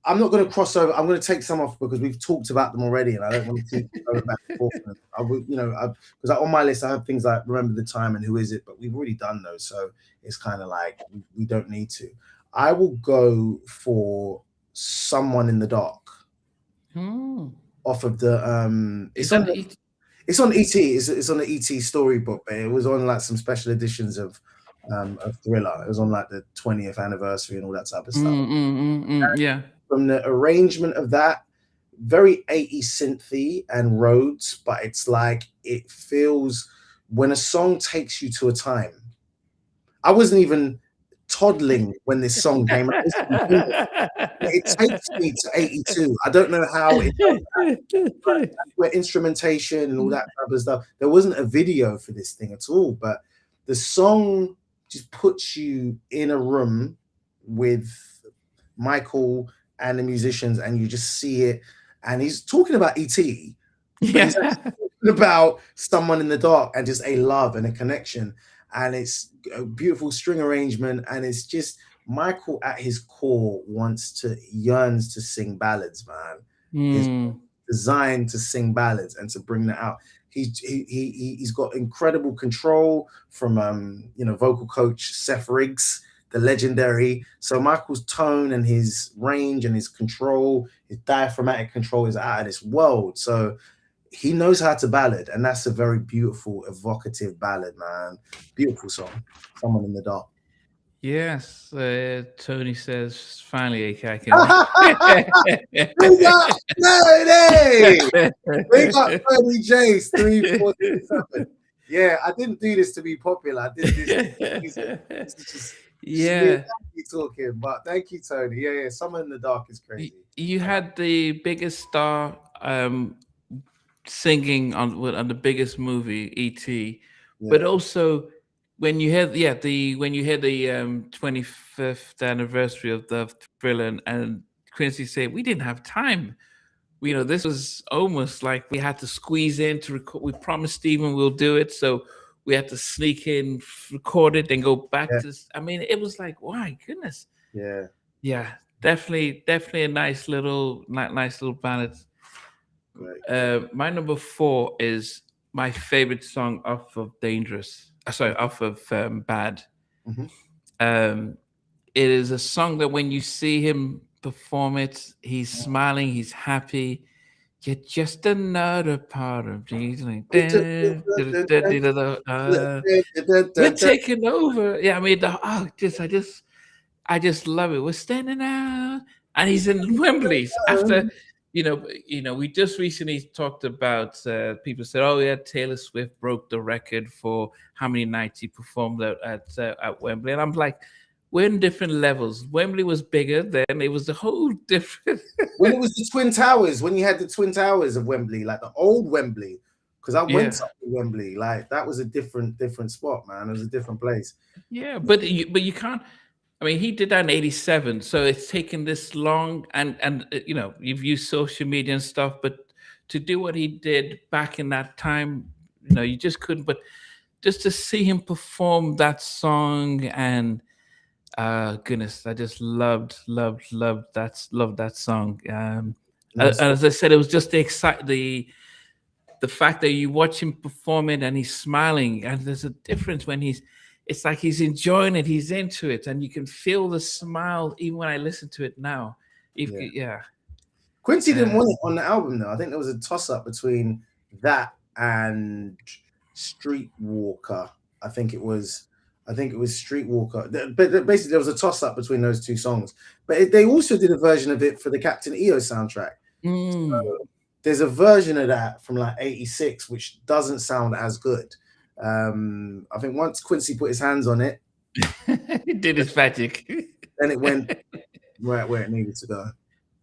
I'm not going to cross over. I'm going to take some off because we've talked about them already, and I don't want to keep going back and forth. I would, because on my list I have things like Remember the Time and Who Is It, but we've already done those, so it's kind of like we don't need to. I will go for Someone in the Dark. Off of the it's on ET. It's on the ET storybook, but it was on like some special editions of Thriller. It was on like the 20th anniversary and all that type of stuff. Yeah. From the arrangement of that, very 80s synthy and Rhodes, but it's like it feels, when a song takes you to a time. I wasn't even toddling when this song came out. It takes me to 82. I don't know how it does that. Where instrumentation and all that type of stuff. There wasn't a video for this thing at all, but the song just puts you in a room with Michael and the musicians, and you just see it. And he's talking about E.T., but he's talking about someone in the dark and just a love and a connection. And it's a beautiful string arrangement, and it's just Michael at his core yearns to sing ballads, man. He's designed to sing ballads and to bring that out. He's got incredible control from vocal coach Seth Riggs, the legendary. So Michael's tone and his range and his control, his diaphragmatic control is out of this world. So he knows how to ballad, and that's a very beautiful, evocative ballad, man. Beautiful song, Someone in the Dark. Yes, Tony says finally I can. We got Tony! We got Tony Jace 3467. Yeah, I didn't do this to be popular. I did this. This is just me and Yeah, Andy talking. But thank you, Tony. Yeah, Summer in the Dark is crazy. you had the biggest star singing on the biggest movie, E.T., but Yeah, also when you had the 25th anniversary of the Thriller, and Quincy said we didn't have time. This was almost like we had to squeeze in to record. We promised Stephen we'll do it, so we had to sneak in, record it, then go back yeah, to. I mean, it was like, my goodness, yeah. yeah, definitely a nice little ballad. Great. My number four is my favorite song off of Dangerous. Sorry, off of Bad. Mm-hmm. Um, it is a song that when you see him perform it, he's smiling, he's happy. You're just another part of Jesus. You're taking over. Yeah, I mean, I just love it. We're standing out, and he's in Wembley's after. We just recently talked about people said, "Oh yeah, Taylor Swift broke the record for how many nights he performed at Wembley," and I'm like, we're in different levels. Wembley was bigger then; it was a whole different. When it was the Twin Towers, when you had the Twin Towers of Wembley, like the old Wembley, because I went Yeah, to Wembley, like that was a different spot, man. It was a different place. yeah, but you can't. I mean, he did that in '87, so it's taken this long, and you've used social media and stuff, but to do what he did back in that time, you just couldn't. But just to see him perform that song, and goodness, I just loved that song. No, As I said, it was just the fact that you watch him perform it and he's smiling, and there's a difference when it's like he's enjoying it, he's into it, and you can feel the smile even when I listen to it now. yeah. Yeah. Quincy didn't want it on the album though. I think there was a toss up between that and Streetwalker. I think it was Streetwalker. But basically, there was a toss up between those two songs. But they also did a version of it for the Captain EO soundtrack. So there's a version of that from like '86, which doesn't sound as good. I think once Quincy put his hands on it, He did his magic. then it went right where it needed to go.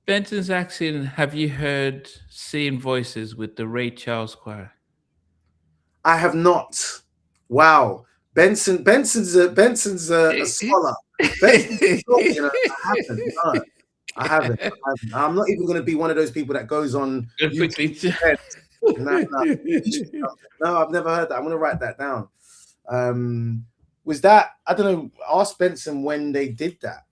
Benton's asking, have you heard Seeing Voices with the Ray Charles Choir? I have not. Wow. Benson's a scholar. I haven't. I'm not even going to be one of those people that goes on Quickly. no, I've never heard that. I'm going to write that down. Was that, I don't know, ask Benson when they did that.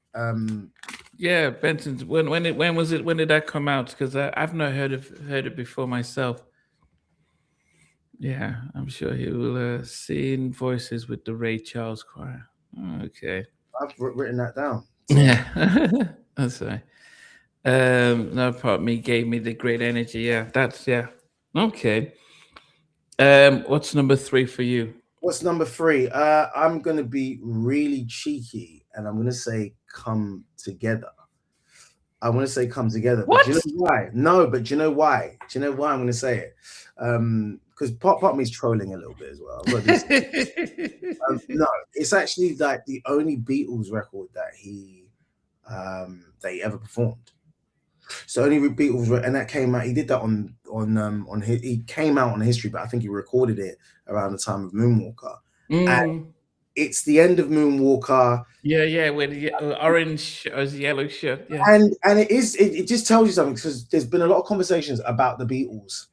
Yeah, Benson's when was it? When did that come out? Because I've not heard it before myself. Yeah, I'm sure he will Seeing Voices with the Ray Charles Choir. Okay. I've written that down. So. Yeah, that's right. No part of me gave me the great energy. Yeah, okay. What's number 3 for you? What's number 3? I'm gonna be really cheeky and I'm gonna say Come Together. I want to say Come Together. What? But do you know why? No, but do you know why? Do you know why I'm gonna say it? Because part of me is trolling a little bit as well. No, it's actually like the only Beatles record that he ever performed. So only Beatles, and that came out. He did that on his. He came out on History, but I think he recorded it around the time of Moonwalker. And it's the end of Moonwalker. Yeah, with the orange or yellow shirt. Yeah, and it just tells you something, because there's been a lot of conversations about the Beatles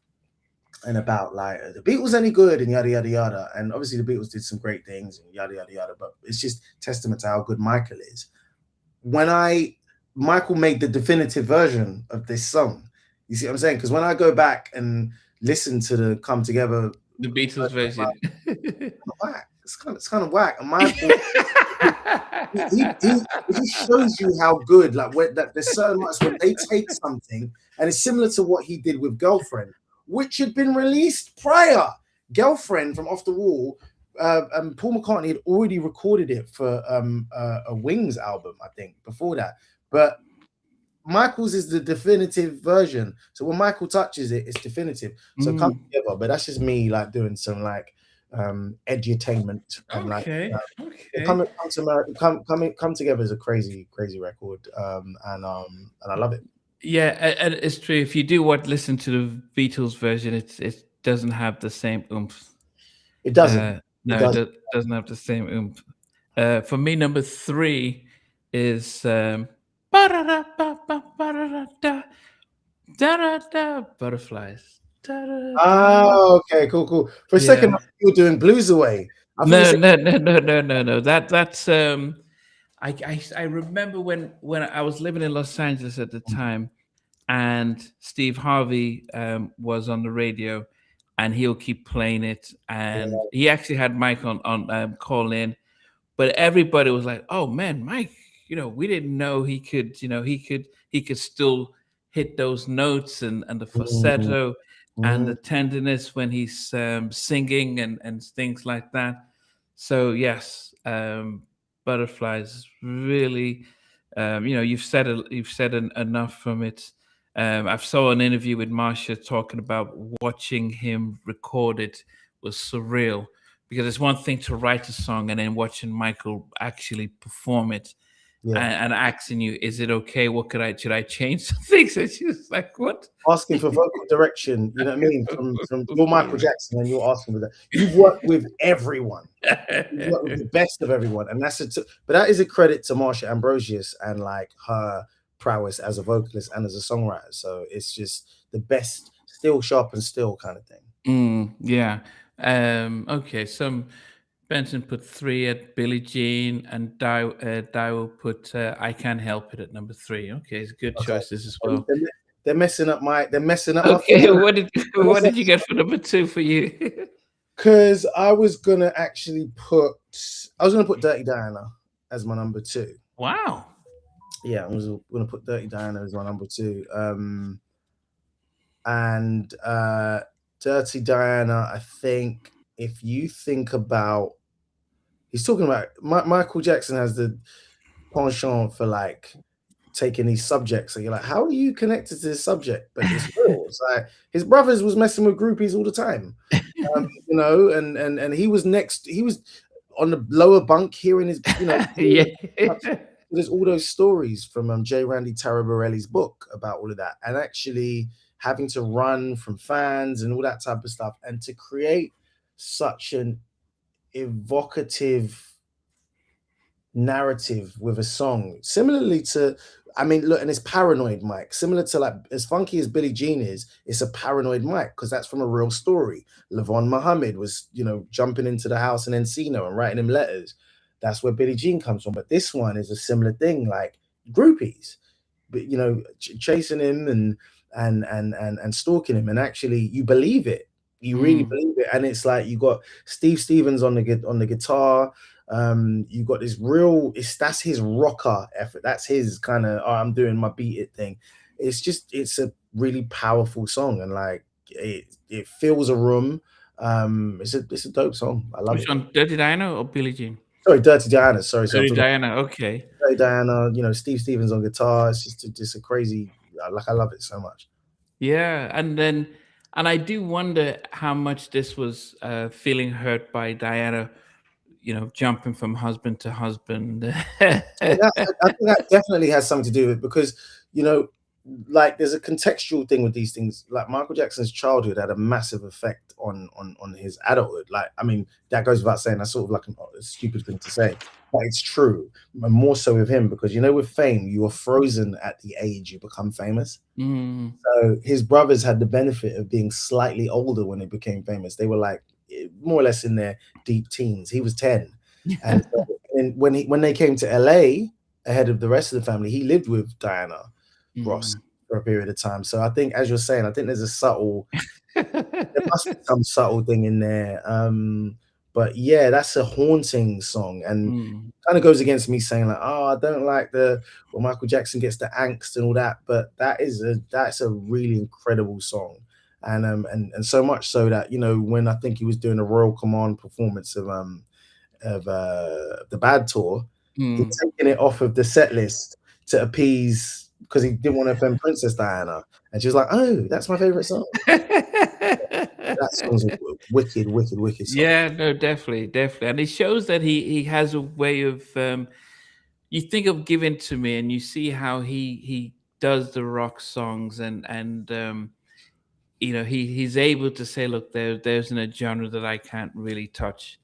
and about like the Beatles any good and yada yada yada. And obviously the Beatles did some great things and yada yada yada. But it's just testament to how good Michael is. Michael made the definitive version of this song. You see what I'm saying? Because when I go back and listen to the Come Together, the Beatles version, it's kind of whack. And Michael, he shows you how good. Like that there's so much when they take something, and it's similar to what he did with Girlfriend, which had been released prior. Girlfriend from Off the Wall Paul McCartney had already recorded it for a Wings album, I think, before that. But Michael's is the definitive version. So when Michael touches it, it's definitive. So come together. But that's just me like doing some like edutainment and like Okay. come Okay. to America, come together as a crazy record. And I love it. Yeah, and it's true. If you do listen to the Beatles version, it doesn't have the same oomph. It doesn't. It No, it doesn't. doesn't have the same oomph. For me, number three is ba-da-da-ba-ba-ba-da-da-da, da-da-da, butterflies. Da-da-da. Okay, cool. For a second, Yeah. you were doing Blues Away. I thought you No, said, no, no, no, no, no, no. That's I remember when I was living in Los Angeles at the time, and Steve Harvey was on the radio, and he'll keep playing it, and yeah, he actually had Mike on call in, but everybody was like, "Oh man, Mike, we didn't know he could still hit those notes and the mm, falsetto and the mm, tenderness when he's singing and things like that." So yes, butterflies really. You've said enough from it. I saw an interview with Marsha talking about watching him record it was surreal, because it's one thing to write a song and then watching Michael actually perform it yeah. and asking you, "Is it okay? Should I change some things?" And she was like, "What?" Asking for vocal direction, you know what I mean? From you're Michael Crazy. Jackson and you're asking for that. You've worked with everyone. You've worked with the best of everyone, and but that is a credit to Marsha Ambrosius and like her prowess as a vocalist and as a songwriter. So it's just the best, still sharp and still kind of thing. Yeah. Okay. Some Benson put three at Billie Jean, and Dio put "I Can't Help It" at number three. Okay, it's good Okay, choices as and well. they're messing up my Okay, thing. what did you get for number two for you? Because I was gonna put Dirty Diana as my number two. Wow. Yeah, I was gonna put Dirty Diana as my number two. And Dirty Diana, I think if you think about, he's talking about Michael Jackson has the penchant for like taking these subjects, and you're like, how are you connected to this subject? But it's real. It's like his brothers was messing with groupies all the time, and he was next. He was on the lower bunk hearing his, Yeah. there's all those stories from J. Randy Taraborelli's book about all of that, and actually having to run from fans and all that type of stuff, and to create such an evocative narrative with a song, similarly to, I mean, look, and it's Paranoid Mike, similar to like as funky as Billie Jean is, it's a Paranoid Mike because that's from a real story. Levon Muhammad was, jumping into the house in Encino and writing him letters. That's where Billie Jean comes from. But this one is a similar thing, like groupies, but chasing him and stalking him, and actually you believe it. You really Mm. believe it, and it's like you got Steve Stevens on the guitar. You got this real, that's his rocker effort, that's his kind of, oh, I'm doing my beat it thing. It's a really powerful song, and like it fills a room. It's a dope song. I love Which it. one, Dirty Diana or Billie Jean? Sorry, Dirty Diana. Sorry, I'm Dirty talking about Diana. Okay. Dirty Diana. Steve Stevens on guitar. It's just a crazy, like, I love it so much. Yeah, and I do wonder how much this was feeling hurt by Diana, jumping from husband to husband. I think that definitely has something to do with it, because you know, like, there's a contextual thing with these things. Like, Michael Jackson's childhood had a massive effect on his adulthood. Like, I mean, that goes without saying. That's sort of like a stupid thing to say, but it's true. And more so with him, because with fame, you are frozen at the age you become famous. Mm. So his brothers had the benefit of being slightly older when they became famous. They were like more or less in their deep teens. He was 10. And so, and when they came to LA ahead of the rest of the family, he lived with Diana Ross Mm. for a period of time. So I think, as you're saying, I think there must be some subtle thing in there. But yeah, that's a haunting song, and Mm. kind of goes against me saying like, oh, I don't like when Michael Jackson gets the angst and all that. But that's a really incredible song, and so much so that, you know, when I think he was doing a Royal Command performance of the Bad Tour, he'd Mm. taken it off of the set list to appease, because he didn't want to offend Princess Diana, and she was like, "Oh, that's my favorite song." That song's a wicked, wicked, wicked song. Yeah, no, definitely, definitely, and it shows that he has a way of. You think of "Give In to Me," and you see how he does the rock songs, and you know he's able to say, "Look, there's in a genre that I can't really touch,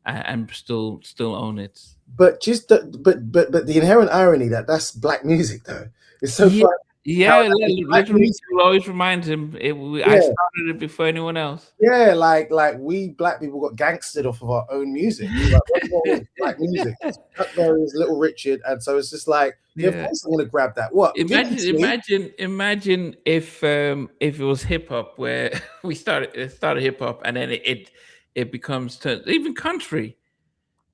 and still own it." But just but the inherent irony that that's black music though. It's so Yeah, funny how yeah. that is black Little music. Richard will always remind him. I Yeah. started it before anyone else. Yeah, like we black people got gangstered off of our own music. Like, what's wrong with black music? It's Chuck Berry's Little Richard, and so it's just like, yeah, of Yeah. course I'm gonna grab that. What? Give it Imagine, to me. imagine if it was hip hop where it started hip hop and then it becomes even country,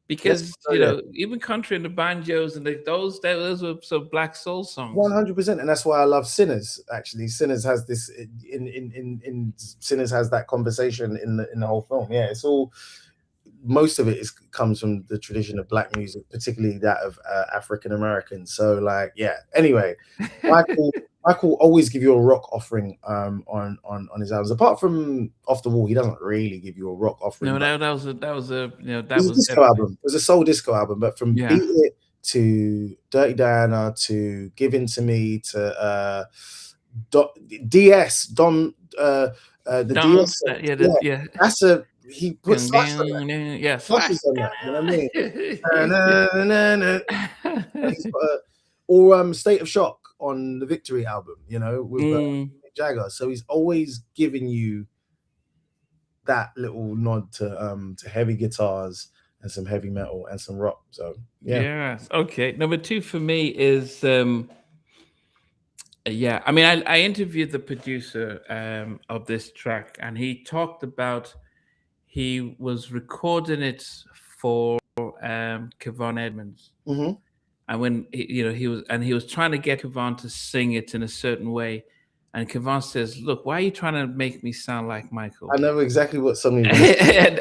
Let's because go there. even country and the banjos and those were some black soul songs. 100%, and that's why I love Sinners. Actually, Sinners has this in Sinners has that conversation in the whole film. Yeah, it's all, most of it comes from the tradition of black music, particularly that of African Americans. So, like, yeah. Anyway, Michael always give you a rock offering on his albums. Apart from Off the Wall, he doesn't really give you a rock offering. No, But that was a it that was a was disco album. It was a soul disco album. But from yeah. Beat It to Dirty Diana to Give In to Me to DS Dom the Dance, DS yeah, yeah, yeah. that's a he put Slash on that. Yeah, Slash Slash. is on that, you know what I mean? Na-na-na-na-na. He's got or State of Shock on the Victory album, you know, with Mm, Mick Jagger. So he's always giving you that little nod to heavy guitars and some heavy metal and some rock. So yeah. yes. Okay. Number two for me is yeah. I mean, I interviewed the producer of this track, and he talked about he was recording it for Kevon Edmonds, Hmm. and when he was trying to get Kevon to sing it in a certain way, and Kevon says, "Look, why are you trying to make me sound like Michael?" I know exactly what song you're gonna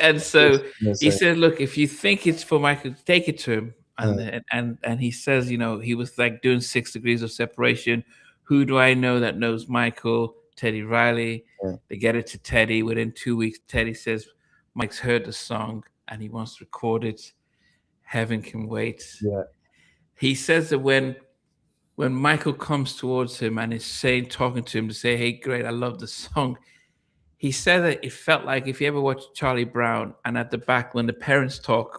And so he say. said, "Look, if you think it's for Michael, take it to him." Uh, And he says, he was like doing 6 degrees of separation. Who do I know that knows Michael? Teddy Riley. yeah, They get it to Teddy. Within 2 weeks, Teddy says Mike's heard the song and he wants to record it. Heaven Can Wait. yeah. He says that when Michael comes towards him and is talking to him to say, "Hey, great, I love the song," he said that it felt like if you ever watch Charlie Brown and at the back when the parents talk,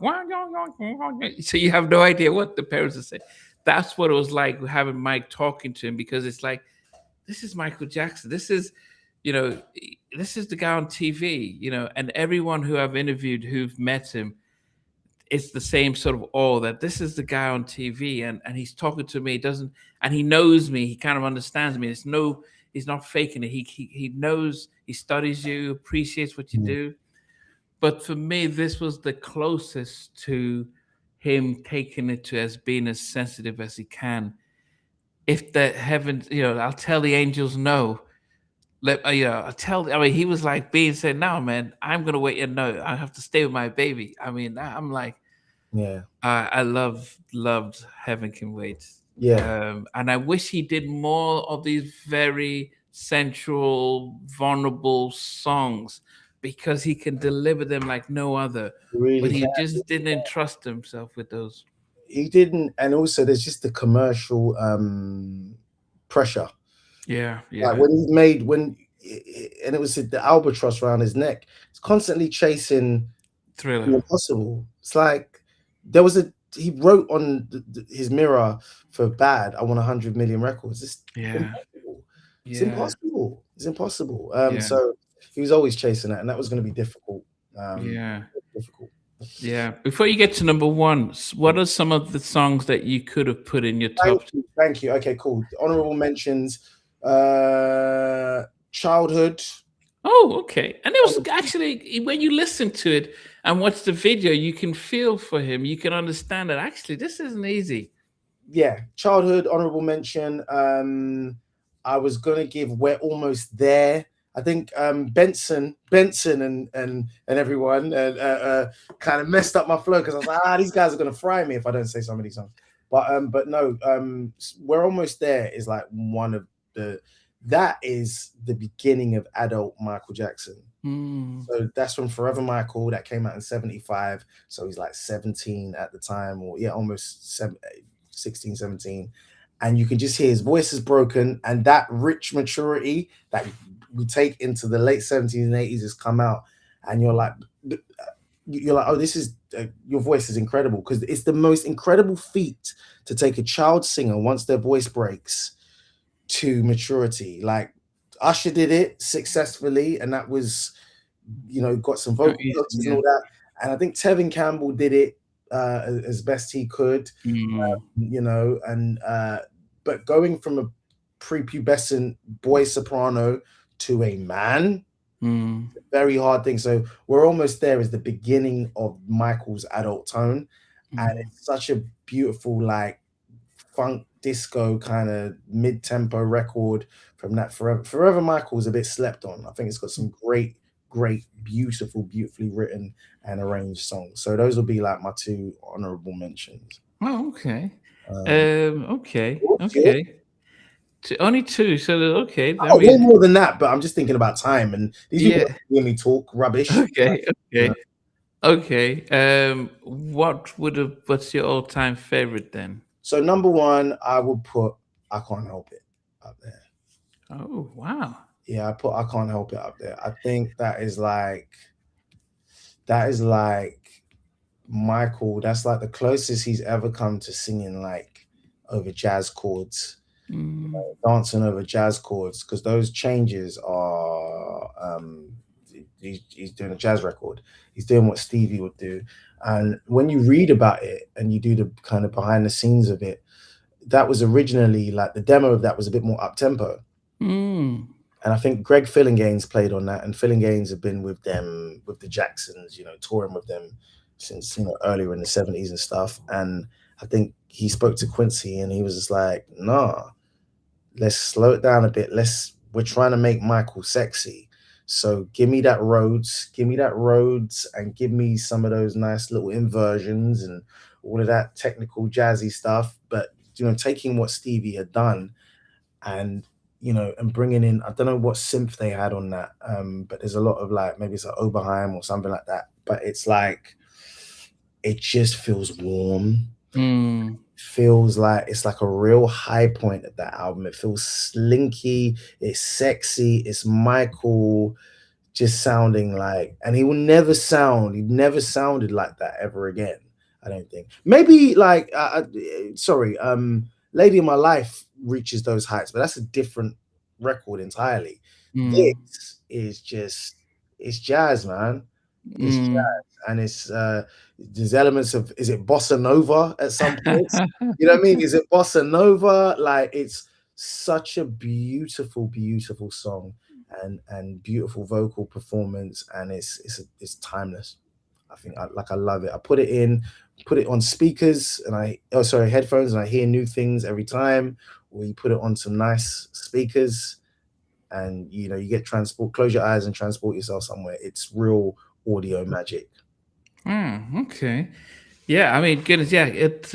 so you have no idea what the parents are saying. That's what it was like having Mike talking to him, because it's like, this is Michael Jackson. You know, this is the guy on TV, and everyone who I've interviewed who've met him, it's the same sort of awe that this is the guy on TV, and he's talking to me. He doesn't, and he knows me. He kind of understands me. He's not faking it. He knows. He studies you, appreciates what you Mm. do. But for me, this was the closest to him taking it to as being as sensitive as he can. If the heavens, I'll tell the angels no. I'll tell. I mean, he was like being said, "No, man, I'm gonna wait. And no, I have to stay with my baby." I mean, I'm like, Yeah, I loved Heaven Can Wait, yeah. and I wish he did more of these very central, vulnerable songs, because he can deliver them like no other. But Really he can. just didn't entrust himself with those. He didn't, and also there's just the commercial pressure. Yeah, Like yeah, when he made and it was the albatross around his neck. It's constantly chasing the Thriller. impossible. It's like there was he wrote on his mirror for Bad, "I want 100 million records." It's Yeah, impossible. It's yeah, impossible. It's impossible. yeah, So he was always chasing that, and that was going to be difficult. yeah, Difficult. yeah. Before you get to number one, what are some of the songs that you could have put in your Thank top? you. Thank you. Okay, cool. Honorable mentions. Childhood. Oh, okay. And it was actually, when you listen to it and watch the video, you can feel for him. You can understand that actually this isn't easy. Yeah, Childhood, honorable mention. I was gonna give We're Almost There. I think Benson and everyone kind of messed up my flow because I was like, these guys are gonna fry me if I don't say some of these songs. But no, we're almost there is like one of that is the beginning of adult Michael Jackson. So that's from Forever Michael that came out in 75. So he's like 17 at the time, or almost 16, 17. And you can just hear his voice is broken, and that rich maturity that we take into the late 70s and 80s has come out, and you're like, oh, this is your voice is incredible, because it's the most incredible feat to take a child singer once their voice breaks to maturity. Like Usher did it successfully, and that was, got some vocal coaches and all that. And I think Tevin Campbell did it as best he could, but going from a prepubescent boy soprano to a man, very hard thing. So we're almost there as the beginning of Michael's adult tone, and it's such a beautiful, like, funk disco kind of mid-tempo record from that. Forever Michael is a bit slept on. I think it's got some great, beautifully written and arranged songs. So those will be like my two honorable mentions. Oh, okay. Okay. Only two. So okay. I mean, way more than that, but I'm just thinking about time, and these people hear me talk rubbish. Okay. Okay. What's your all-time favorite then? So number one, I would put I Can't Help It up there. Oh, wow. Yeah, I put I Can't Help It up there. I think that is like Michael. That's like the closest he's ever come to singing like over jazz chords, dancing over jazz chords, because those changes are he's doing a jazz record. He's doing what Stevie would do. And when you read about it and you do the kind of behind the scenes of it, that was originally like the demo of that was a bit more up tempo. And I think Greg Fillinganes played on that, and Fillinganes have been with them, with the Jacksons, touring with them since, earlier in the 70s and stuff. And I think he spoke to Quincy and he was just like, nah, let's slow it down a bit. We're trying to make Michael sexy. So give me that Rhodes, and give me some of those nice little inversions and all of that technical jazzy stuff. But, taking what Stevie had done and bringing in, I don't know what synth they had on that, but there's a lot of like, maybe it's like Oberheim or something like that. But it's like, it just feels warm. Feels like it's like a real high point of that album. It feels slinky, it's sexy, it's Michael just sounding like, and he never sounded like that ever again, I don't think. Maybe like Lady of My Life reaches those heights, but that's a different record entirely. This is just, it's jazz, man. It's jazz, and it's there's elements of, is it bossa nova at some point? You know what I mean? Is it bossa nova? Like, it's such a beautiful song and beautiful vocal performance, and it's timeless. I think I love it. I put it on speakers and headphones, and I hear new things every time. Or you put it on some nice speakers and you get close your eyes and transport yourself somewhere. It's real audio magic. Okay. Yeah, I mean, goodness, yeah, it's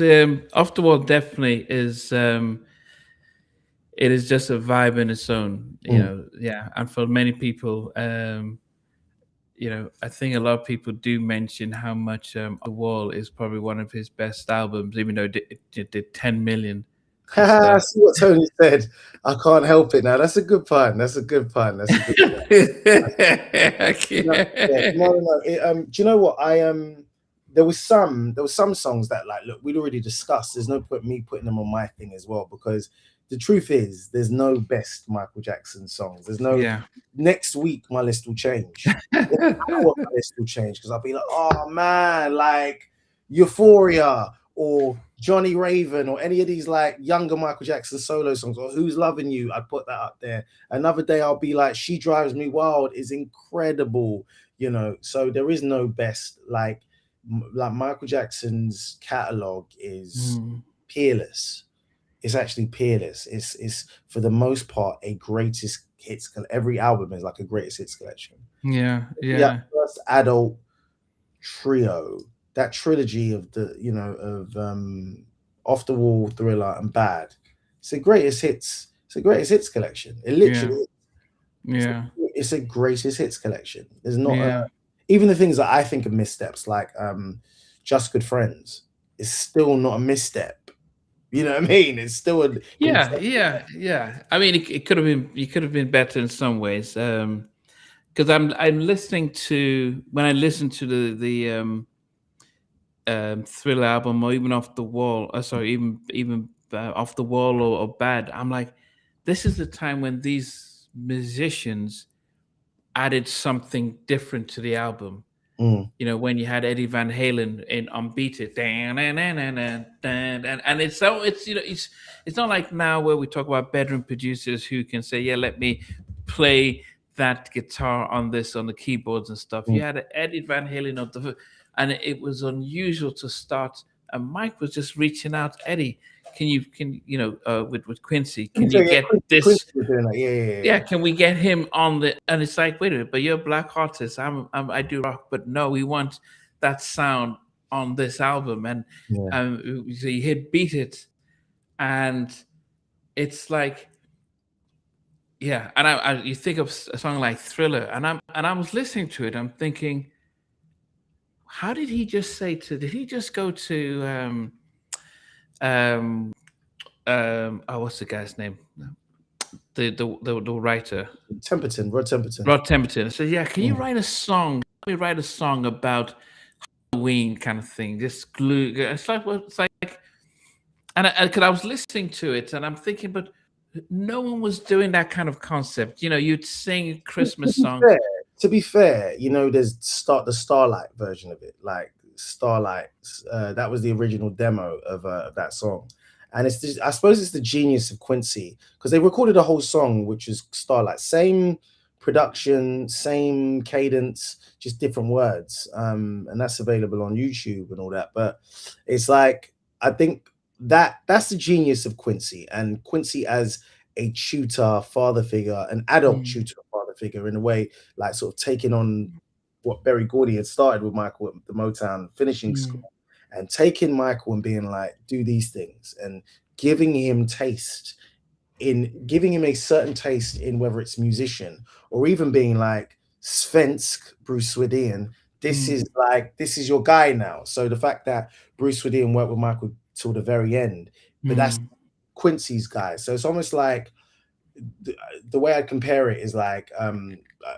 Off the Wall definitely is it is just a vibe in its own, yeah. And for many people, I think a lot of people do mention how much The Wall is probably one of his best albums, even though it did 10 million. I see what Tony said. I can't help it now. That's a good pun. No. Do you know what? There was some songs that, like, look, we'd already discussed. There's no point me putting them on my thing as well, because the truth is there's no best Michael Jackson songs. There's no next week my list will change. My list will change, because I'll be like, oh man, like Euphoria or Johnny Raven or any of these like younger Michael Jackson solo songs, or Who's Loving You, I'd put that up there. Another day I'll be like, She Drives Me Wild is incredible, so there is no best. Like Michael Jackson's catalog is peerless. It's actually peerless. It's for the most part a greatest hits. Every album is like a greatest hits collection. Yeah, Yeah, yeah, first adult trio, that trilogy of Off the Wall, Thriller, and Bad. It's a greatest hits. It's a greatest hits collection. It yeah, literally, it's a, yeah, it's a greatest hits collection. There's not a, yeah. even the things that I think are missteps, like Just Good Friends, is still not a misstep. You know what I mean? It's still an Yeah, incredible. yeah, yeah. I mean, it could have been, you could have been better in some ways. Because I'm listening to, when I listen to the Thriller album, or even Off the Wall. Sorry, even Off the Wall, or Bad. I'm like, this is the time when these musicians added something different to the album. Mm, You know, when you had Eddie Van Halen in Unbeat It, and it's so, it's, you know, it's not like now where we talk about bedroom producers who can say, yeah, let me play that guitar on this, on the keyboards and stuff. You mm. had Eddie Van Halen and it was unusual to start. And Mike was just reaching out, Eddie, can you know, with Quincy, can So you yeah, get Quincy this? was doing that. Yeah, yeah, Yeah, yeah. can we get him on the? And it's like, wait a minute, but you're a black artist. I do rock, but no, we want that sound on this album. And Yeah. so you hit Beat It, and it's like, yeah. And you think of a song like Thriller, and I was listening to it. I'm thinking, how did he just say to? Did he just go to um oh, what's the guy's name? The writer. Temperton, Rod Temperton. Rod Temperton. I said, "Yeah, can you Mm. write a song? Let me write a song about Halloween kind of thing. Just glue." It's like, well, it's like, and because I was listening to it, and I'm thinking, but no one was doing that kind of concept. You know, you'd sing To Christmas be songs. fair, to be fair, you know, there's the Starlight version of it, like Starlight. That was the original demo of that song, and it's I suppose it's the genius of Quincy because they recorded a whole song which is Starlight, same production, same cadence, just different words, and that's available on YouTube and all that. But it's like I think that's the genius of Quincy, and Quincy as a tutor, father figure, an adult Mm, tutor, father figure, in a way, like sort of taking on what Berry Gordy had started with Michael at the Motown finishing school, mm, and taking Michael and being like, do these things, and giving him taste giving him a certain taste in whether it's musician or even being like Svensk Bruce Swedian. mm, This is your guy now. So the fact that Bruce Swedian worked with Michael till the very end, but that's mm, Quincy's guy. So it's almost like the way I compare it is like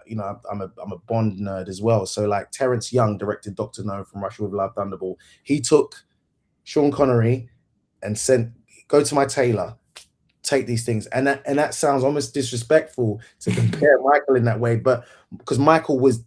you know, I'm a Bond nerd as well. So like Terrence Young directed Doctor No from Russia with Love Thunderball. He took Sean Connery and sent go to my tailor, take these things, and that sounds almost disrespectful to compare Michael in that way, but because Michael was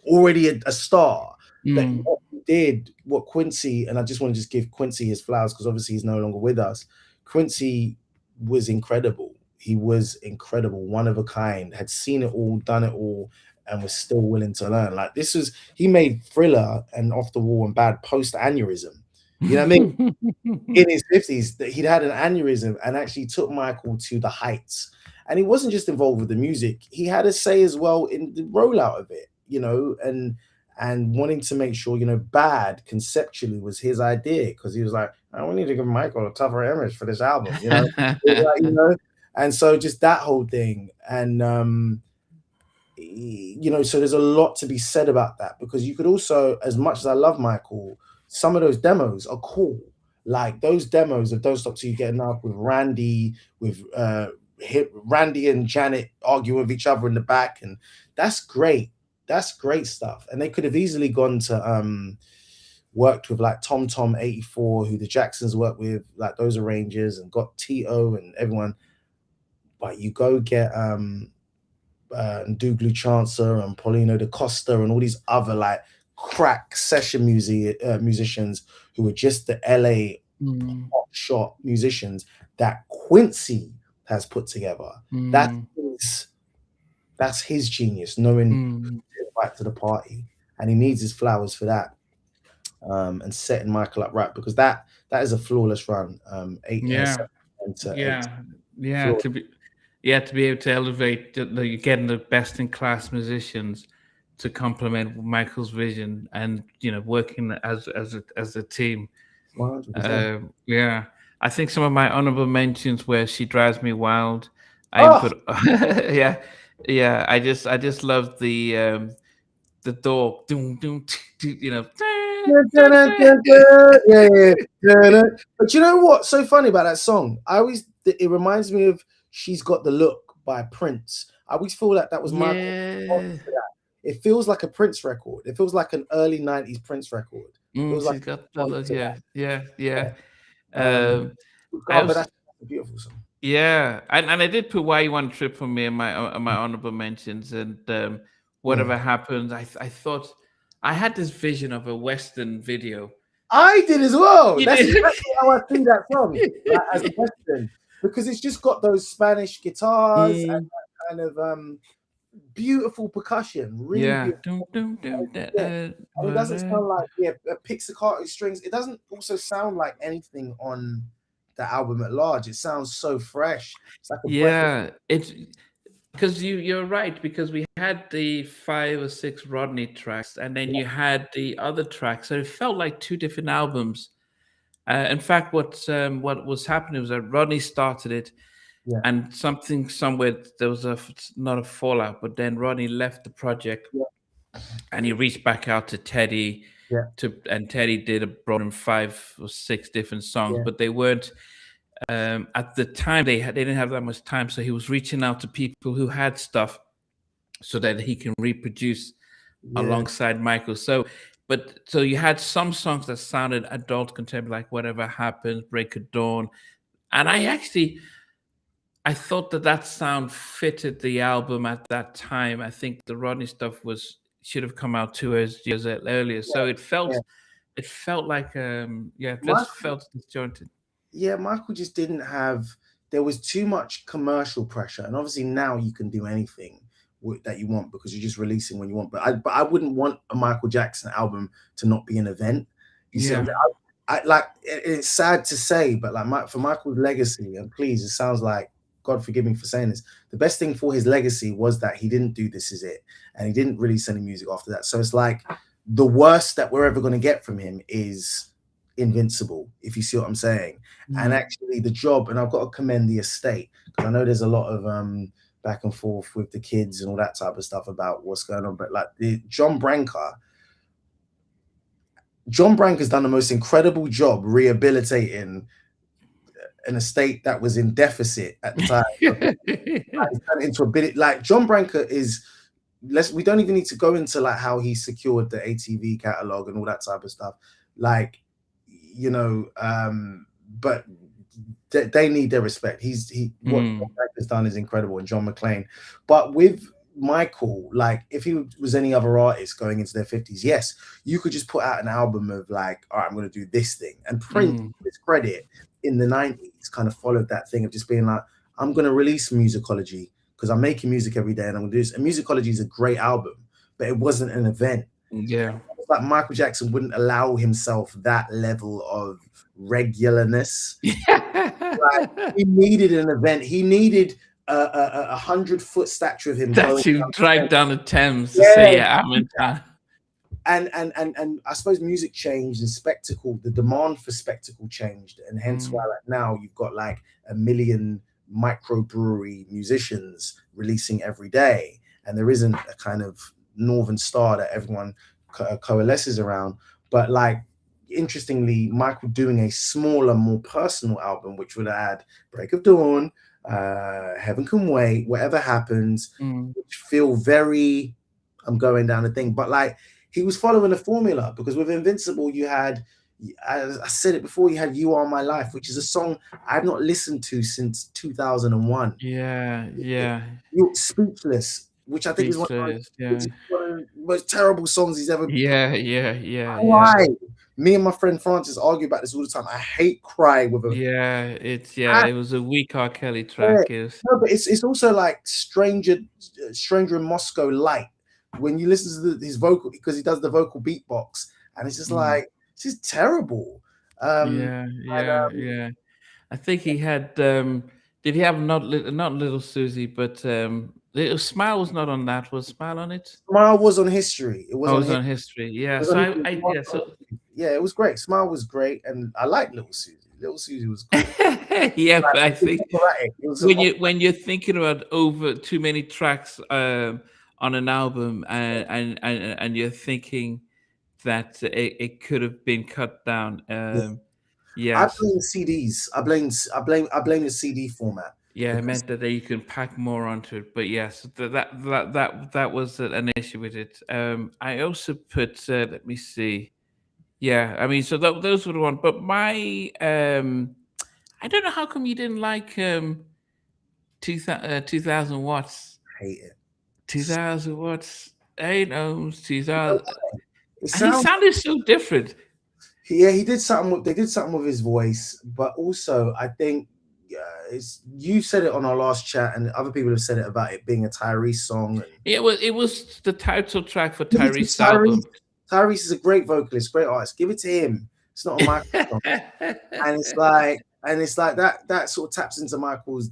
already a star, but mm, what he did, what Quincy, and I just want to just give Quincy his flowers because obviously he's no longer with us. Quincy was incredible. He was incredible, one of a kind, had seen it all, done it all, and was still willing to learn. Like this was, he made Thriller and Off the Wall and Bad post aneurysm. You know what I mean? In his 50s, that he'd had an aneurysm and actually took Michael to the heights. And he wasn't just involved with the music, he had a say as well in the rollout of it, you know, and wanting to make sure, you know, Bad conceptually was his idea because he was like, oh, we need to give Michael a tougher image for this album, you know. Like, you know, and so just that whole thing. And you know, so there's a lot to be said about that because you could also, as much as I love Michael, some of those demos are cool. Like those demos of Don't Stop Till You Get Enough with Randy, with Randy and Janet arguing with each other in the back, and that's great. That's great stuff. And they could have easily gone to worked with like Tom Tom 84, who the Jacksons worked with, like those arrangers, and got T.O. and everyone. But you go get Douglas Chancer and Paulino da Costa and all these other like crack session musicians who were just the LA mm, hot shot musicians that Quincy has put together. That mm, is that's his genius, knowing mm. to invite to the party, and he needs his flowers for that. And setting Michael up right because that is a flawless run. Yeah, Seven to eight, yeah, yeah. flawless. yeah, to be able to elevate, you're getting the best in class musicians to complement Michael's vision, and working as a team. 100%. Yeah, I think some of my honorable mentions where "She Drives Me Wild." I Oh, input, yeah, yeah. I just love the door, doom, doom, yeah, yeah, yeah. But you know what's so funny about that song? It reminds me of "She's Got the Look" by Prince. I always feel like that was Michael. Yeah. It feels like a Prince record. It feels like an early '90s Prince record. Feels like She's got the a look. to Yeah, yeah, yeah. that. Um, Um, I God, but also, that's a beautiful song. yeah, and I did put "Why You Want to Trip" for me in my honorable mentions, and Mm. whatever happens, I thought I had this vision of a Western video. I did as well. You That's did. exactly how I see that song, like as a Western, because it's just got those Spanish guitars and Mm, that kind of beautiful percussion, really yeah. beautiful. Dum, dum, dum, da, Yeah. And it doesn't da. sound like pizzicato strings. It doesn't also sound like anything on the album at large. It sounds so fresh. It's like a breath of Yeah, it's because you're right, because we had the 5 or 6 Rodney tracks, and then yeah, you had the other tracks, so it felt like 2 different albums. In fact, what was happening was that Rodney started it, yeah, and something somewhere there was not a fallout, but then Rodney left the project, yeah, and he reached back out to Teddy, yeah, and Teddy brought him 5 or 6 different songs, yeah, but they weren't at the time they didn't have that much time, so he was reaching out to people who had stuff so that he can reproduce yeah, alongside Michael. So you had some songs that sounded adult contemporary, like "Whatever Happens," "Break of Dawn," and I thought that sound fitted the album at that time. I think the Rodney stuff was should have come out 2 years earlier, so yeah. it felt like yeah, it just Michael, felt disjointed. yeah, Michael just didn't have. There was too much commercial pressure, and obviously now you can do anything that you want because you're just releasing when you want. But I wouldn't want a Michael Jackson album to not be an event. You see, what I'm Yeah. saying? I like it's sad to say, but like for Michael's legacy, and please, it sounds like God forgive me for saying this. The best thing for his legacy was that he didn't do This Is It, and he didn't release any music after that. So it's like the worst that we're ever going to get from him is Invincible, if you see what I'm saying. And Mm. actually, the job, and I've got to commend the estate because I know there's a lot of back and forth with the kids and all that type of stuff about what's going on. But like John Branca's done the most incredible job rehabilitating an estate that was in deficit at the time. He's turned it into a bit like John Branca is. We don't even need to go into like how he secured the ATV catalog and all that type of stuff. Like, but they need their respect. What John Branca's done is incredible, and John McClane. But with Michael, like if he was any other artist going into their 50s, yes, you could just put out an album of like, all right, I'm going to do this thing. And Prince, to his credit, in the 90s, kind of followed that thing of just being like, I'm going to release Musicology because I'm making music every day and I'm going to do this. And Musicology is a great album, but it wasn't an event. Yeah. It's like Michael Jackson wouldn't allow himself that level of regularness. Like, he needed an event. He needed a 100-foot statue of him going That you down. drive down the Thames to Yeah, say, yeah, I'm in town. and I suppose music changed and spectacle, the demand for spectacle changed, and hence why like now you've got like a million microbrewery musicians releasing every day, and there isn't a kind of northern star that everyone coalesces around. But like interestingly, Michael doing a smaller, more personal album, which would add Break of Dawn, Heaven Can Wait, Whatever Happens, which feel very, I'm going down the thing, but like he was following a formula because with Invincible, you had, as I said it before, you had You Are My Life, which is a song I've not listened to since 2001. Yeah, yeah. You're Speechless, which I think is Speechless. which Yeah. is one of the most terrible songs he's ever. Yeah, yeah, yeah, yeah. Cry. Me and my friend Francis argue about this all the time. I hate Cry with a Yeah, it was a weak R. Kelly yeah. track. No, but it's also like Stranger in Moscow light when you listen to his vocal because he does the vocal beatbox and it's just like this is terrible. Yeah, And yeah, yeah. I think he had Did he have not Little Susie, but Little Smile was not on that. Was Smile on it? Smile was on History. It was Oh, it on was History. on History. Yeah. It was So on History. yeah. So Yeah, it was great. Smile was great, and I like Little Susie. Little Susie was cool. yeah, but Like, I it was think operatic. It was an when you're thinking about over too many tracks on an album, and you're thinking that it could have been cut down. yeah. I Yes, blame CDs. I blame the CD format yeah, it because meant that you can pack more onto it. But yes, that was an issue with it. I also put. Let me see. Yeah, I mean, so those were the one. But my, I don't know how come you didn't like 2000 watts. I hate it. 2000 watts. 8 ohms. You know 2000. what? It And he sounds sounded so different. yeah, he did something with they did something with his voice, but also I think it's you said it on our last chat, and other people have said it about it being a Tyrese song. And It was the title track for give it to Tyrese's Tyrese. album. Tyrese is a great vocalist, great artist. Give it to him. It's not a Michael song, and it's like that sort of taps into Michael's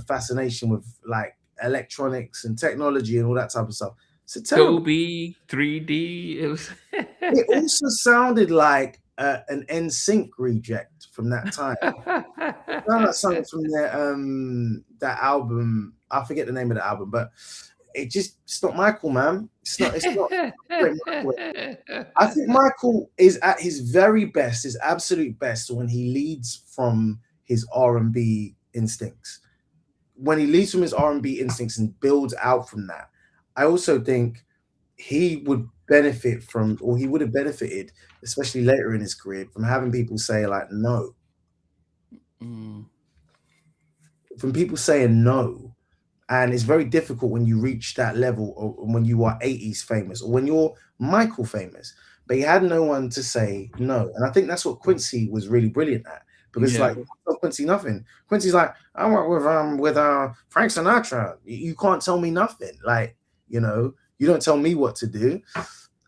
fascination with like electronics and technology and all that type of stuff. It's a terrible. Kobe 3D. It was. It also sounded like an NSYNC reject from that time. It sounded like something from that album. I forget the name of the album, but it's not Michael, man. It's not great Michael. I think Michael is at his very best, his absolute best, when he leads from his R&B instincts. When he leads from his R&B instincts and builds out from that, I also think he would benefit from, or he would have benefited, especially later in his career, from having people say like no, Mm, from people saying no. And it's very difficult when you reach that level, or when you are 80s famous, or when you're Michael famous. But he had no one to say no. And I think that's what Quincy was really brilliant at. Because yeah. like tell Quincy nothing. Quincy's like, I work with Frank Sinatra. You can't tell me nothing. Like, you don't tell me what to do.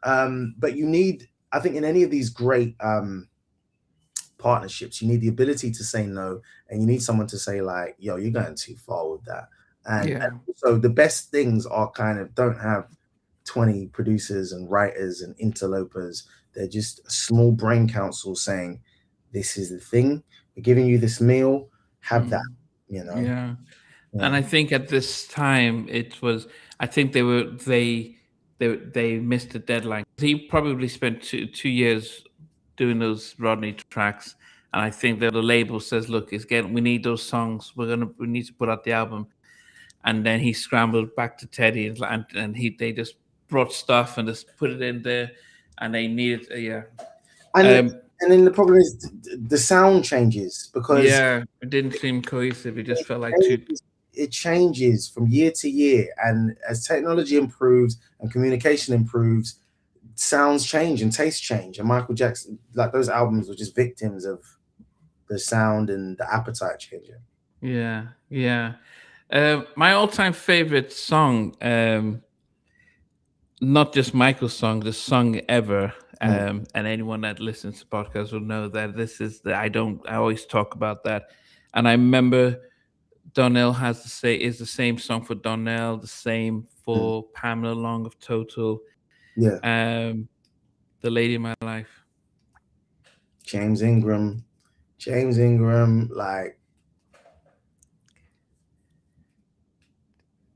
But you need, I think in any of these great partnerships, you need the ability to say no, and you need someone to say like, yo, you're going too far with that. And Yeah. so the best things are kind of don't have 20 producers and writers and interlopers. They're just a small brain council saying, this is the thing, we're giving you this meal, have that, Mm, you know. yeah. And Yeah. I think at this time it was. I think they missed the deadline. He probably spent 2 years doing those Rodney tracks, and I think that the label says, "Look, we need those songs. We need to put out the album." And then he scrambled back to Teddy, they just brought stuff and just put it in there, and they needed, yeah, And um, and then the problem is the sound changes because yeah, it didn't seem cohesive. It just it felt like two. changes, it changes from year to year, and as technology improves and communication improves, sounds change and tastes change. And Michael Jackson, like those albums, were just victims of the sound and the appetite changing. Yeah, yeah. My all-time favorite song, not just Michael's song, the song ever. Mm. And anyone that listens to podcasts will know that this is the. I always talk about that, and I remember Donnell has to say is the same song for Donnell, the same Mm. for Pamela Long of Total, Yeah, um, the lady in my life. James Ingram, James Ingram, like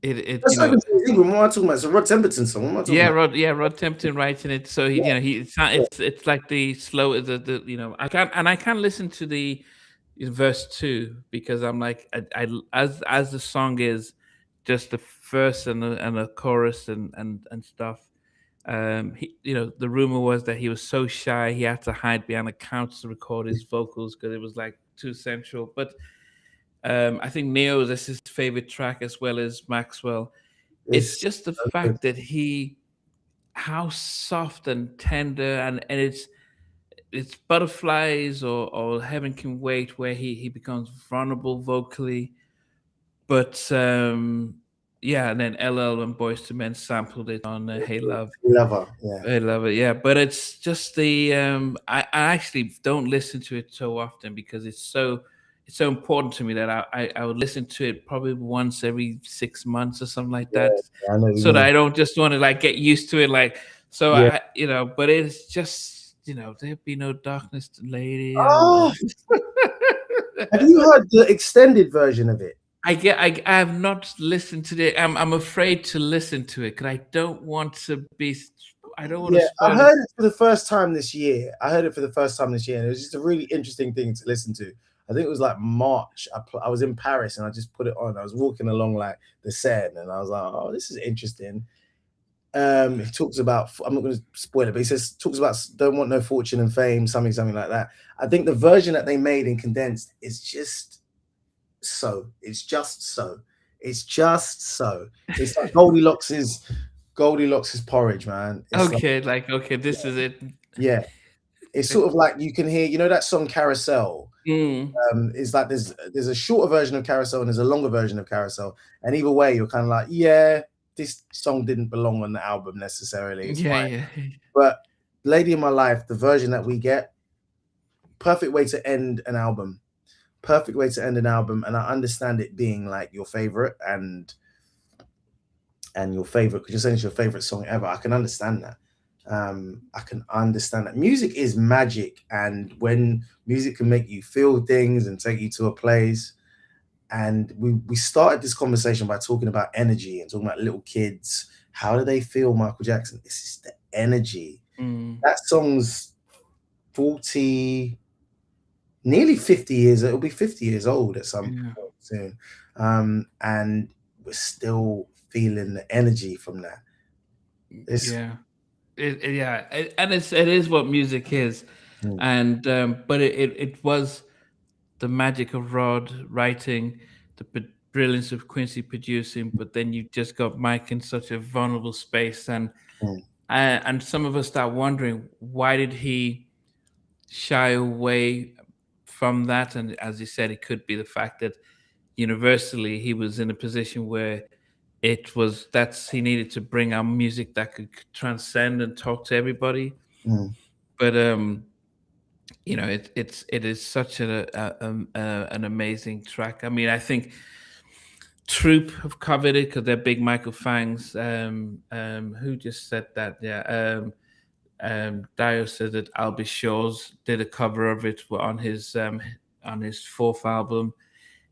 It that's not even James Ingram. What am I talking about? It's a Rod Temperton song. What am I talking about? Rod Tempton writing it. So Yeah, it's not, yeah. it's like the slow I can't listen to the verse two because I'm like as the song is just the verse and the chorus and stuff. The rumor was that he was so shy he had to hide behind a couch to record his vocals because it was like too sensual. But I think Neo is his favorite track as well as Maxwell. It's It's just the so good. fact that how soft and tender, and it's butterflies or heaven can wait where he becomes vulnerable vocally. But yeah, and then LL and Boys to Men sampled it on Hey Love. Lover. Yeah. I love it, yeah. But it's just I actually don't listen to it so often because it's so important to me that I would listen to it probably once every 6 months or something like Yeah, that, I know what you so that mean. I don't just want to like get used to it. Like, so Yeah. but it's just, there be no darkness to lady. Oh, have you heard the extended version of it? I have not listened to it. I'm afraid to listen to it because I don't want to be. I don't want to Yeah, I spoil it. heard it for the first time this year. I heard it for the first time this year, and it was just a really interesting thing to listen to. I think it was like March. I was in Paris and I just put it on. I was walking along like the Seine, and I was like, "Oh, this is interesting." He talks about. I'm not going to spoil it, but he says talks about don't want no fortune and fame, something like that. I think the version that they made in condensed is just so. It's just so. It's just so. It's like Goldilocks's porridge, man. It's like, Okay, like, okay, this is it. yeah. It's sort of like you can hear, that song Carousel. Mm. Is like there's a shorter version of Carousel and there's a longer version of Carousel, and either way, you're kind of like, yeah, this song didn't belong on the album necessarily. It's Yeah, fine, yeah. but Lady in My Life, the version that we get, perfect way to end an album. Perfect way to end an album, and I understand it being like your favorite and your favorite because you're saying it's your favorite song ever. I can understand that. I can understand that music is magic, and when music can make you feel things and take you to a place. And we started this conversation by talking about energy and talking about little kids. How do they feel Michael Jackson? This is the energy. Mm. That song's 40, nearly 50 years. It'll be 50 years old at some point soon. And we're still feeling the energy from that. Yeah. And it is what music is. Mm. And but it was the magic of Rod writing, the brilliance of Quincy producing, but then you just got Mike in such a vulnerable space, Mm. and some of us start wondering, why did he shy away from that? And as you said, it could be the fact that universally he was in a position where he needed to bring out music that could transcend and talk to everybody. Mm. But it is such an amazing track. I mean, I think Troop have covered it because they're big Michael fans. Who just said that? Yeah. Dio said that Albie Shaw's did a cover of it on his fourth album.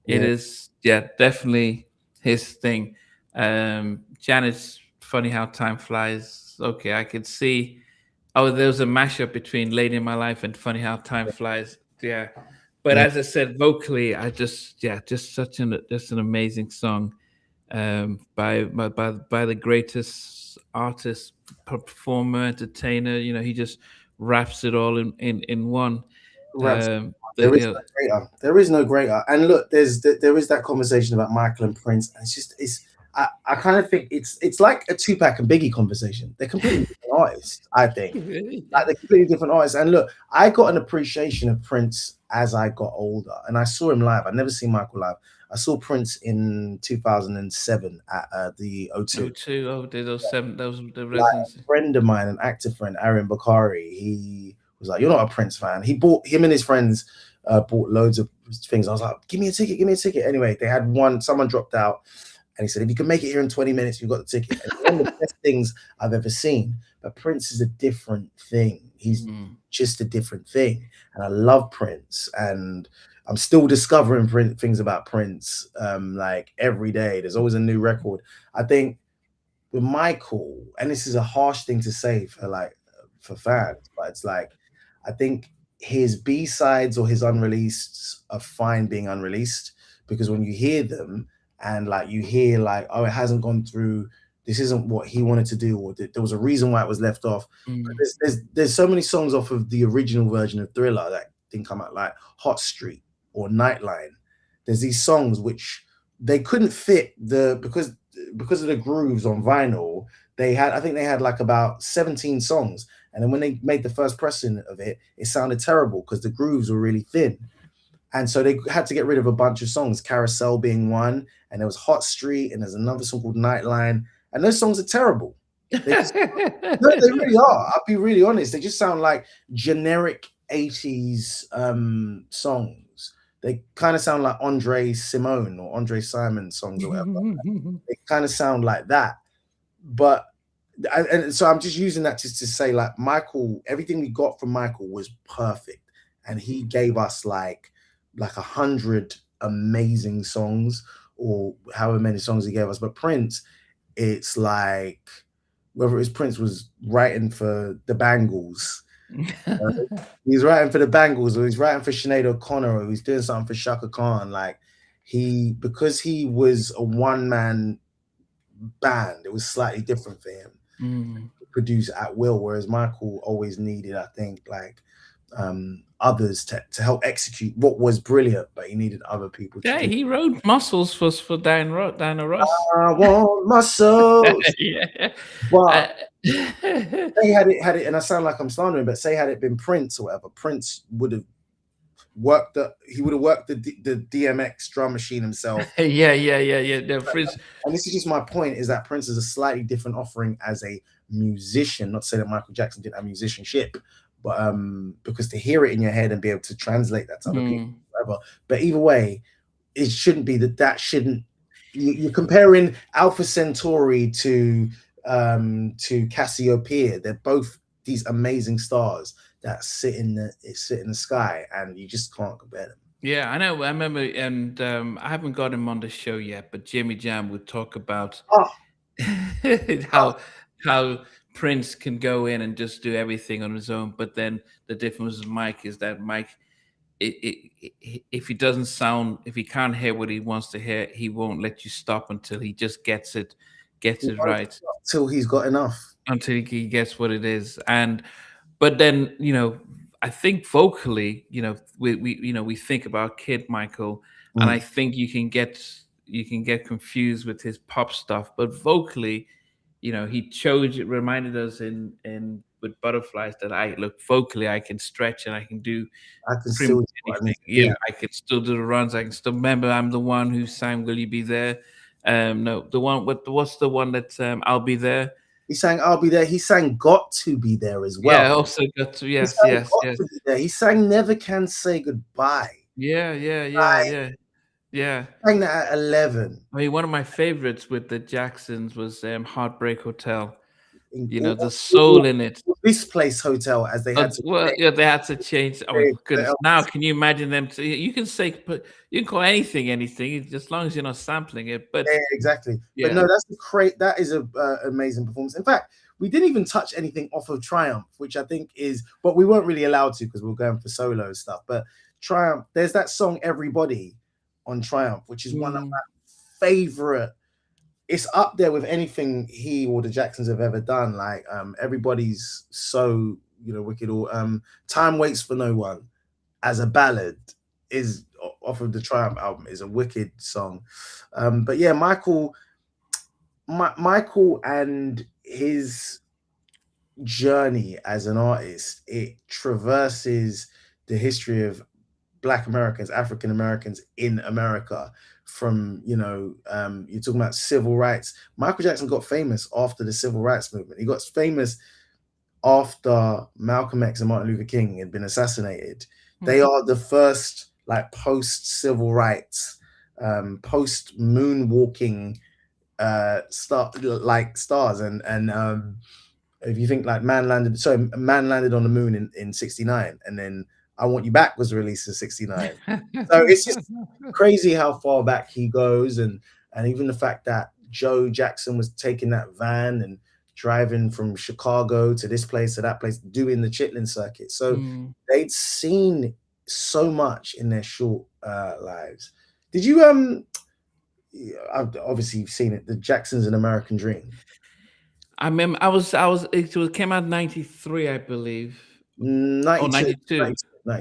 It Yeah. is, yeah, definitely his thing. Janet's Funny How Time Flies. Okay, I could see. Oh, there was a mashup between Lady in My Life and Funny How Time Flies. Yeah. But Yeah. as I said, vocally, just just an amazing song by the greatest artist, performer, entertainer. He just wraps it all in one. Raps. There is no greater. There is no greater. And look, there is that conversation about Michael and Prince, and I kind of think it's like a Tupac and Biggie conversation. They're completely different artists, I think. Like they're completely different artists. And look, I got an appreciation of Prince as I got older, and I saw him live. I'd never seen Michael live. I saw Prince in 2007 at the O2. O2. Oh, those the Like residents. a friend of mine, an actor friend, Aaron Bakari, he was like, "You're not a Prince fan." Him and his friends bought loads of things. I was like, give me a ticket. Anyway, they had one, someone dropped out, and he said, if you can make it here in 20 minutes, you've got the ticket. And it's one of the best things I've ever seen. But Prince is a different thing. He's just a different thing. And I love Prince. And I'm still discovering things about Prince like every day. There's always a new record. I think with Michael, and this is a harsh thing to say for fans, but it's like, I think his B-sides or his unreleased are fine being unreleased, because when you hear them and like you hear like, oh, it hasn't gone through, this isn't what he wanted to do, or there was a reason why it was left off. There's so many songs off of the original version of Thriller that didn't come out, like Hot Street or Nightline. There's these songs which they couldn't fit because of the grooves on vinyl. I think they had like about 17 songs. And then when they made the first pressing of it, it sounded terrible because the grooves were really thin. And so they had to get rid of a bunch of songs, Carousel being one, and there was Hot Street, and there's another song called Nightline. And those songs are terrible. No, they really are. I'll be really honest. They just sound like generic 80s songs. they kind of sound like Andre Simone or Andre Simon songs or whatever. They kind of sound like that. But and so I'm just using that just to say, like, Michael, everything we got from Michael was perfect, and he gave us like 100 amazing songs, or however many songs he gave us. But Prince, it's like whether it was Prince was writing for the Bangles, he's writing for the Bangles, or he's writing for Sinead O'Connor, or he's doing something for Shaka Khan. Like, because he was a one-man band, it was slightly different for him to produce at will, whereas Michael always needed, I think, like others to help execute what was brilliant, but he needed other people to Yeah, do. he wrote Muscles for Diana Ross. I want muscles. Yeah. But say had it, and I sound like I'm slandering, but say had it been Prince or whatever, Prince would have worked the DMX drum machine himself. Yeah. Prince. And this is just my point, is that Prince is a slightly different offering as a musician. Not to say that Michael Jackson didn't have musicianship, but because to hear it in your head and be able to translate that to other people, whatever. But either way, it shouldn't be that shouldn't. You're comparing Alpha Centauri to Cassiopeia. They're both these amazing stars that sit in the sky, and you just can't compare them. Yeah, I know. I remember, and I haven't got him on the show yet, but Jimmy Jam would talk about how Prince can go in and just do everything on his own. But then the difference with Mike is that Mike, if he doesn't sound, if he can't hear what he wants to hear, he won't let you stop until he just gets it right. Until he's got enough. Until he gets what it is. But then, I think vocally, we think about Kid Michael, and I think you can get confused with his pop stuff. But vocally, he reminded us in with Butterflies that vocally I can stretch and I can do pretty much anything. Yeah, I can still do the runs. I can still remember I'm the one who sang "Will You Be There." No, the one what's the one that "I'll Be There." He sang "I'll Be There." He sang "Got to Be There" as well. Yeah, also got to. Yes. To Be There. He sang "Never Can Say Goodbye." Yeah. He sang that at 11. I mean, one of my favorites with the Jacksons was "Heartbreak Hotel." The soul in it. This place hotel, as they had to. Well, yeah, they had to change. Oh goodness! Now, can you imagine them? You can say, you can call anything, as long as you're not sampling it. But yeah, exactly. Yeah. But no, that is a amazing performance. In fact, we didn't even touch anything off of Triumph, which I think is, but we weren't really allowed to because we were going for solo stuff. But Triumph, there's that song "Everybody" on Triumph, which is one of my favorite. It's up there with anything he or the Jacksons have ever done. Like Everybody's so wicked. Or Time Waits for No One as a ballad is off of the Triumph album, is a wicked song. But yeah, Michael and his journey as an artist, it traverses the history of Black Americans, African Americans in America. From you're talking about civil rights. Michael Jackson got famous after the civil rights movement. He got famous after Malcolm X and Martin Luther King had been assassinated. They are the first post civil rights, post moonwalking stars. And if you think Man landed on the moon in 69, and then I Want You Back was released in 69. So it's just crazy how far back he goes, and even the fact that Joe Jackson was taking that van and driving from Chicago to this place to that place, doing the Chitlin circuit. So they'd seen so much in their short lives. Did you obviously you've seen it, the Jacksons: An American Dream? I remember it came out in 93, I believe. 92.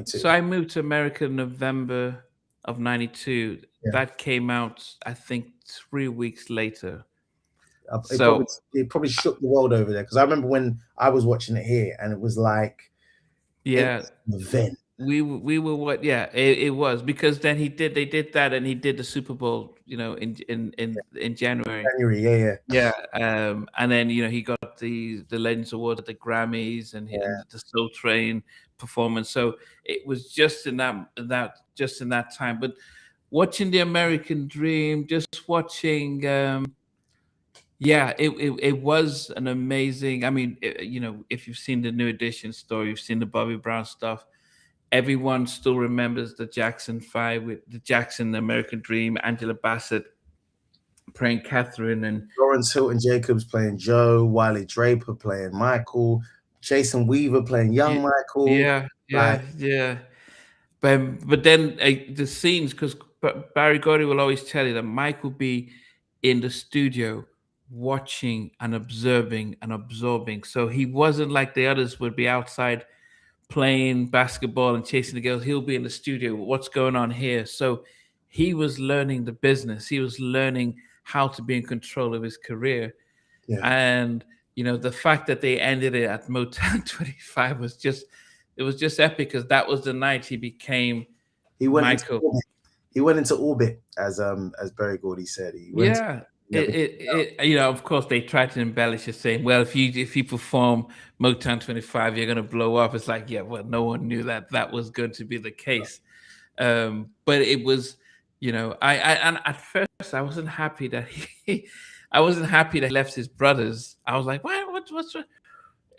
So I moved to America in November of 92. Yeah. That came out, I think, 3 weeks later. It probably shook the world over there, because I remember when I was watching it here, and it was like, yeah, it was an event. We were what? Yeah, it was, because then they did that, and he did the Super Bowl, in January. Yeah. And then he got the Legends Award at the Grammys, and the Soul Train performance. So it was just in that just in that time. But watching the American Dream, just watching, yeah, it was an amazing. I mean, you know, if you've seen the New Edition story, you've seen the Bobby Brown stuff. Everyone still remembers the Jackson Five with the Jackson, the American Dream, Angela Bassett playing Catherine, and Lawrence Hilton Jacobs playing Joe, Wiley Draper playing Michael, Jason Weaver playing young Michael. yeah, Like, yeah. But then the scenes, because Barry Gordy will always tell you that Mike will be in the studio watching and observing and absorbing. So he wasn't like the others would be outside playing basketball and chasing the girls. He'll be in the studio. What's going on here? So he was learning the business. He was learning how to be in control of his career. yeah. And you know, the fact that they ended it at Motown 25 was just, it was just epic, because that was the night he became Michael. He went into orbit, as Barry Gordy said. You know, of course they tried to embellish it, saying, well, if you perform Motown 25, you're gonna blow up. It's like, yeah, well, no one knew that was going to be the case. But it was, you know, and at first I wasn't happy that he left his brothers. I was like, what's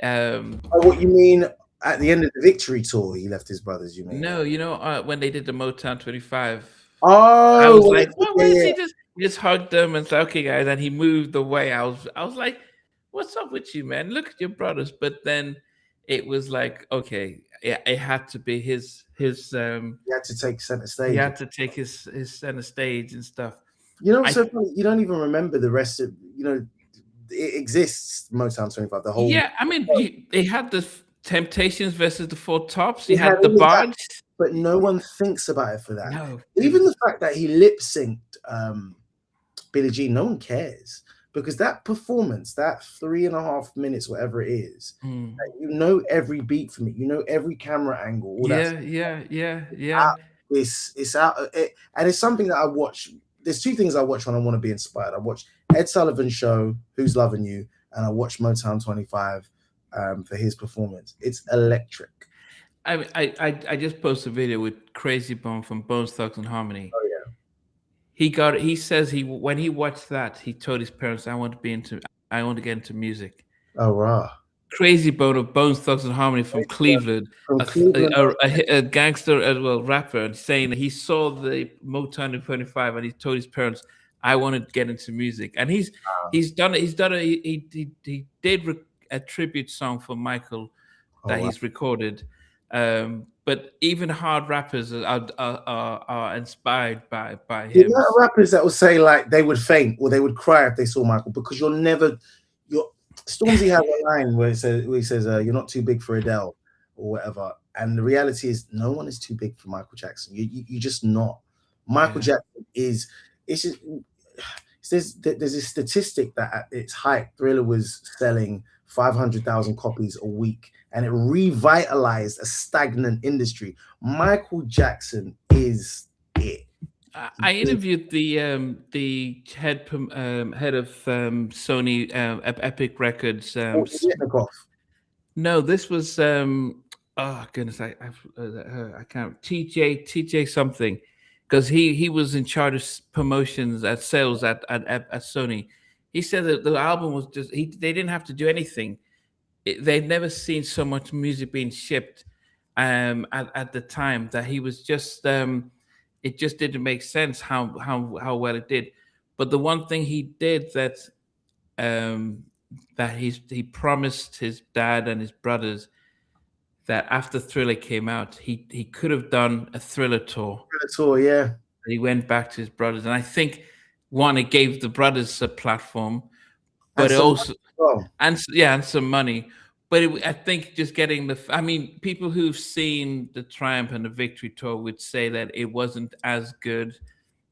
what you mean? At the end of the Victory tour, he left his brothers, you mean? No, you know, when they did the Motown 25. Oh, I was like, what is he just hugged them and said, okay, guys, and he moved away. I was like, what's up with you, man? Look at your brothers. But then it was like, okay, yeah, it had to be his he had to take center stage. He had to take his center stage and stuff. You know, so funny, you don't even remember the rest of, you know, it exists, Motown 25, the whole. Yeah, I mean, they had the Temptations versus the Four Tops. He had the Barge. But no one thinks about it for that. No. Even the fact that he lip synced Billie Jean, no one cares, because that performance, that 3.5 minutes, whatever it is, you know every beat from it, you know every camera angle. All Yeah. It's out, and it's something that I watch. There's two things I watch when I want to be inspired. I watch Ed Sullivan's show, Who's Loving You, and I watch Motown 25 for his performance. It's electric. I just posted a video with Crazy Bone from Bones Thugs and Harmony. Oh yeah. He says when he watched that, he told his parents, I want to get into music. Oh wow. Crazy Bone of Bones Thugs and Harmony from Cleveland, a gangster as well, rapper, and saying that he saw the Motown 25 and he told his parents, I want to get into music. And he did a tribute song for Michael that he's recorded. But even hard rappers are inspired by him. You know, rappers that will say like they would faint or they would cry if they saw Michael, because Stormzy has a line where he says you're not too big for Adele or whatever, and the reality is no one is too big for Michael Jackson. You just not. Michael Jackson is. It's just, there's a statistic that at its height, Thriller was selling 500,000 copies a week, and it revitalized a stagnant industry. Michael Jackson is it. I interviewed the head of Sony Epic Records. No, this was oh goodness, I can't, TJ something, because he was in charge of promotions at sales at Sony. He said that the album was just they didn't have to do anything. They'd never seen so much music being shipped at the time, that he was just it just didn't make sense how well it did. But the one thing he did that he promised his dad and his brothers, that after Thriller came out, he could have done a Thriller tour. Yeah. He went back to his brothers, and I think it gave the brothers a platform, but it also and some money. But I think just getting people who've seen the Triumph and the Victory tour would say that it wasn't as good,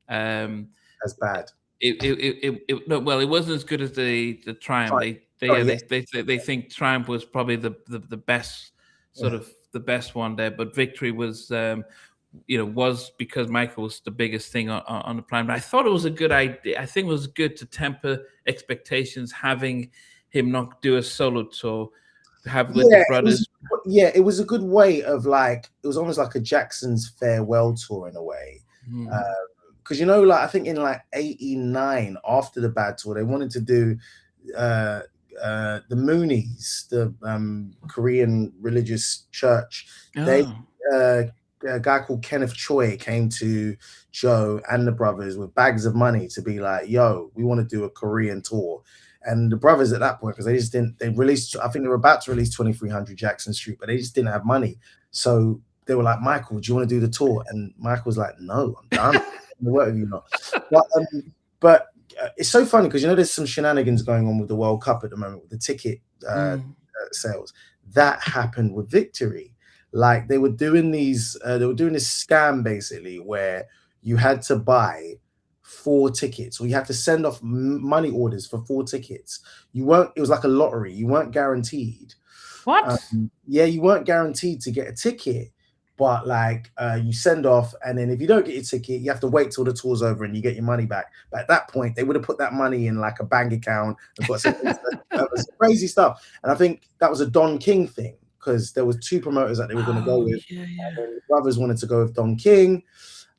as bad. It wasn't as good as the Triumph. They think Triumph was probably the best, sort of the best one there, but Victory was was because Michael was the biggest thing on the planet. But I thought it was a good idea. I think it was good to temper expectations, having him not do a solo tour, have with the brothers. yeah, it was a good way of like, it was almost like a Jackson's farewell tour in a way. Because like I think in like 89 after the Bad Tour, they wanted to do the Moonies, the Korean religious church. They a guy called Kenneth Choi came to Joe and the brothers with bags of money to be like, yo, we want to do a Korean tour. And the brothers at that point, because they just didn't, they released, I think they were about to release 2300 Jackson Street, but they just didn't have money. So they were like, Michael, do you want to do the tour? And Michael was like, no, I'm done. What have you not? But it's so funny because there's some shenanigans going on with the World Cup at the moment with the ticket sales. That happened with Victory. Like they were doing these, they were doing this scam basically where you had to buy 4 tickets, or you had to send off money orders for 4 tickets. You weren't. It was like a lottery. You weren't guaranteed. What? Yeah, you weren't guaranteed to get a ticket. But like you send off, and then if you don't get your ticket, you have to wait till the tour's over and you get your money back. But at that point, they would have put that money in like a bank account and got some crazy stuff. And I think that was a Don King thing because there was 2 promoters that they were going to go with. Yeah. And then the brothers wanted to go with Don King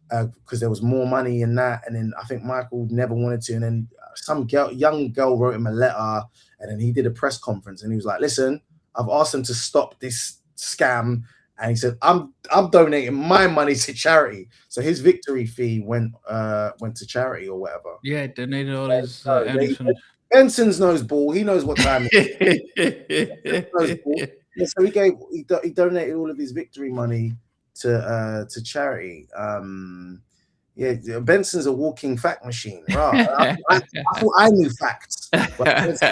because there was more money in that. And then I think Michael never wanted to. And then some young girl wrote him a letter, and then he did a press conference and he was like, "Listen, I've asked them to stop this scam." And he said, I'm donating my money to charity. So his Victory fee went to charity or whatever. Yeah, donated all his earnings from... Benson's knows ball. He knows what time it is. Yeah, so he donated all of his Victory money to charity. Yeah, Benson's a walking fact machine. Right? I thought I knew facts. But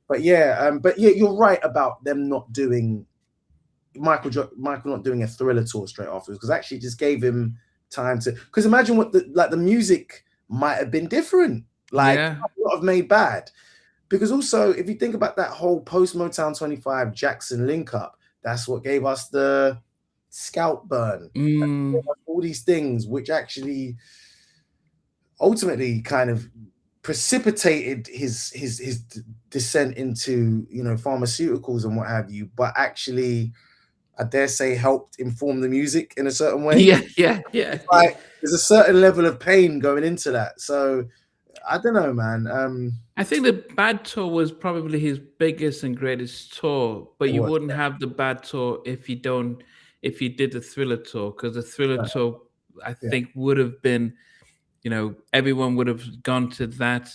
But yeah, you're right about them not doing Michael not doing a Thriller tour straight afterwards, because actually it just gave him time to. Because imagine what the music might have been different. Like a lot of Made Bad, because also if you think about that whole post Motown 25 Jackson link up, that's what gave us the Scalp Burn, all these things, which actually ultimately kind of precipitated his descent into pharmaceuticals and what have you, but actually I dare say helped inform the music in a certain way. Yeah. Like there's a certain level of pain going into that. So I don't know, man. I think the Bad Tour was probably his biggest and greatest tour, but you wouldn't have the Bad Tour if you did the Thriller tour, because the Thriller tour I think would have been, everyone would have gone to that.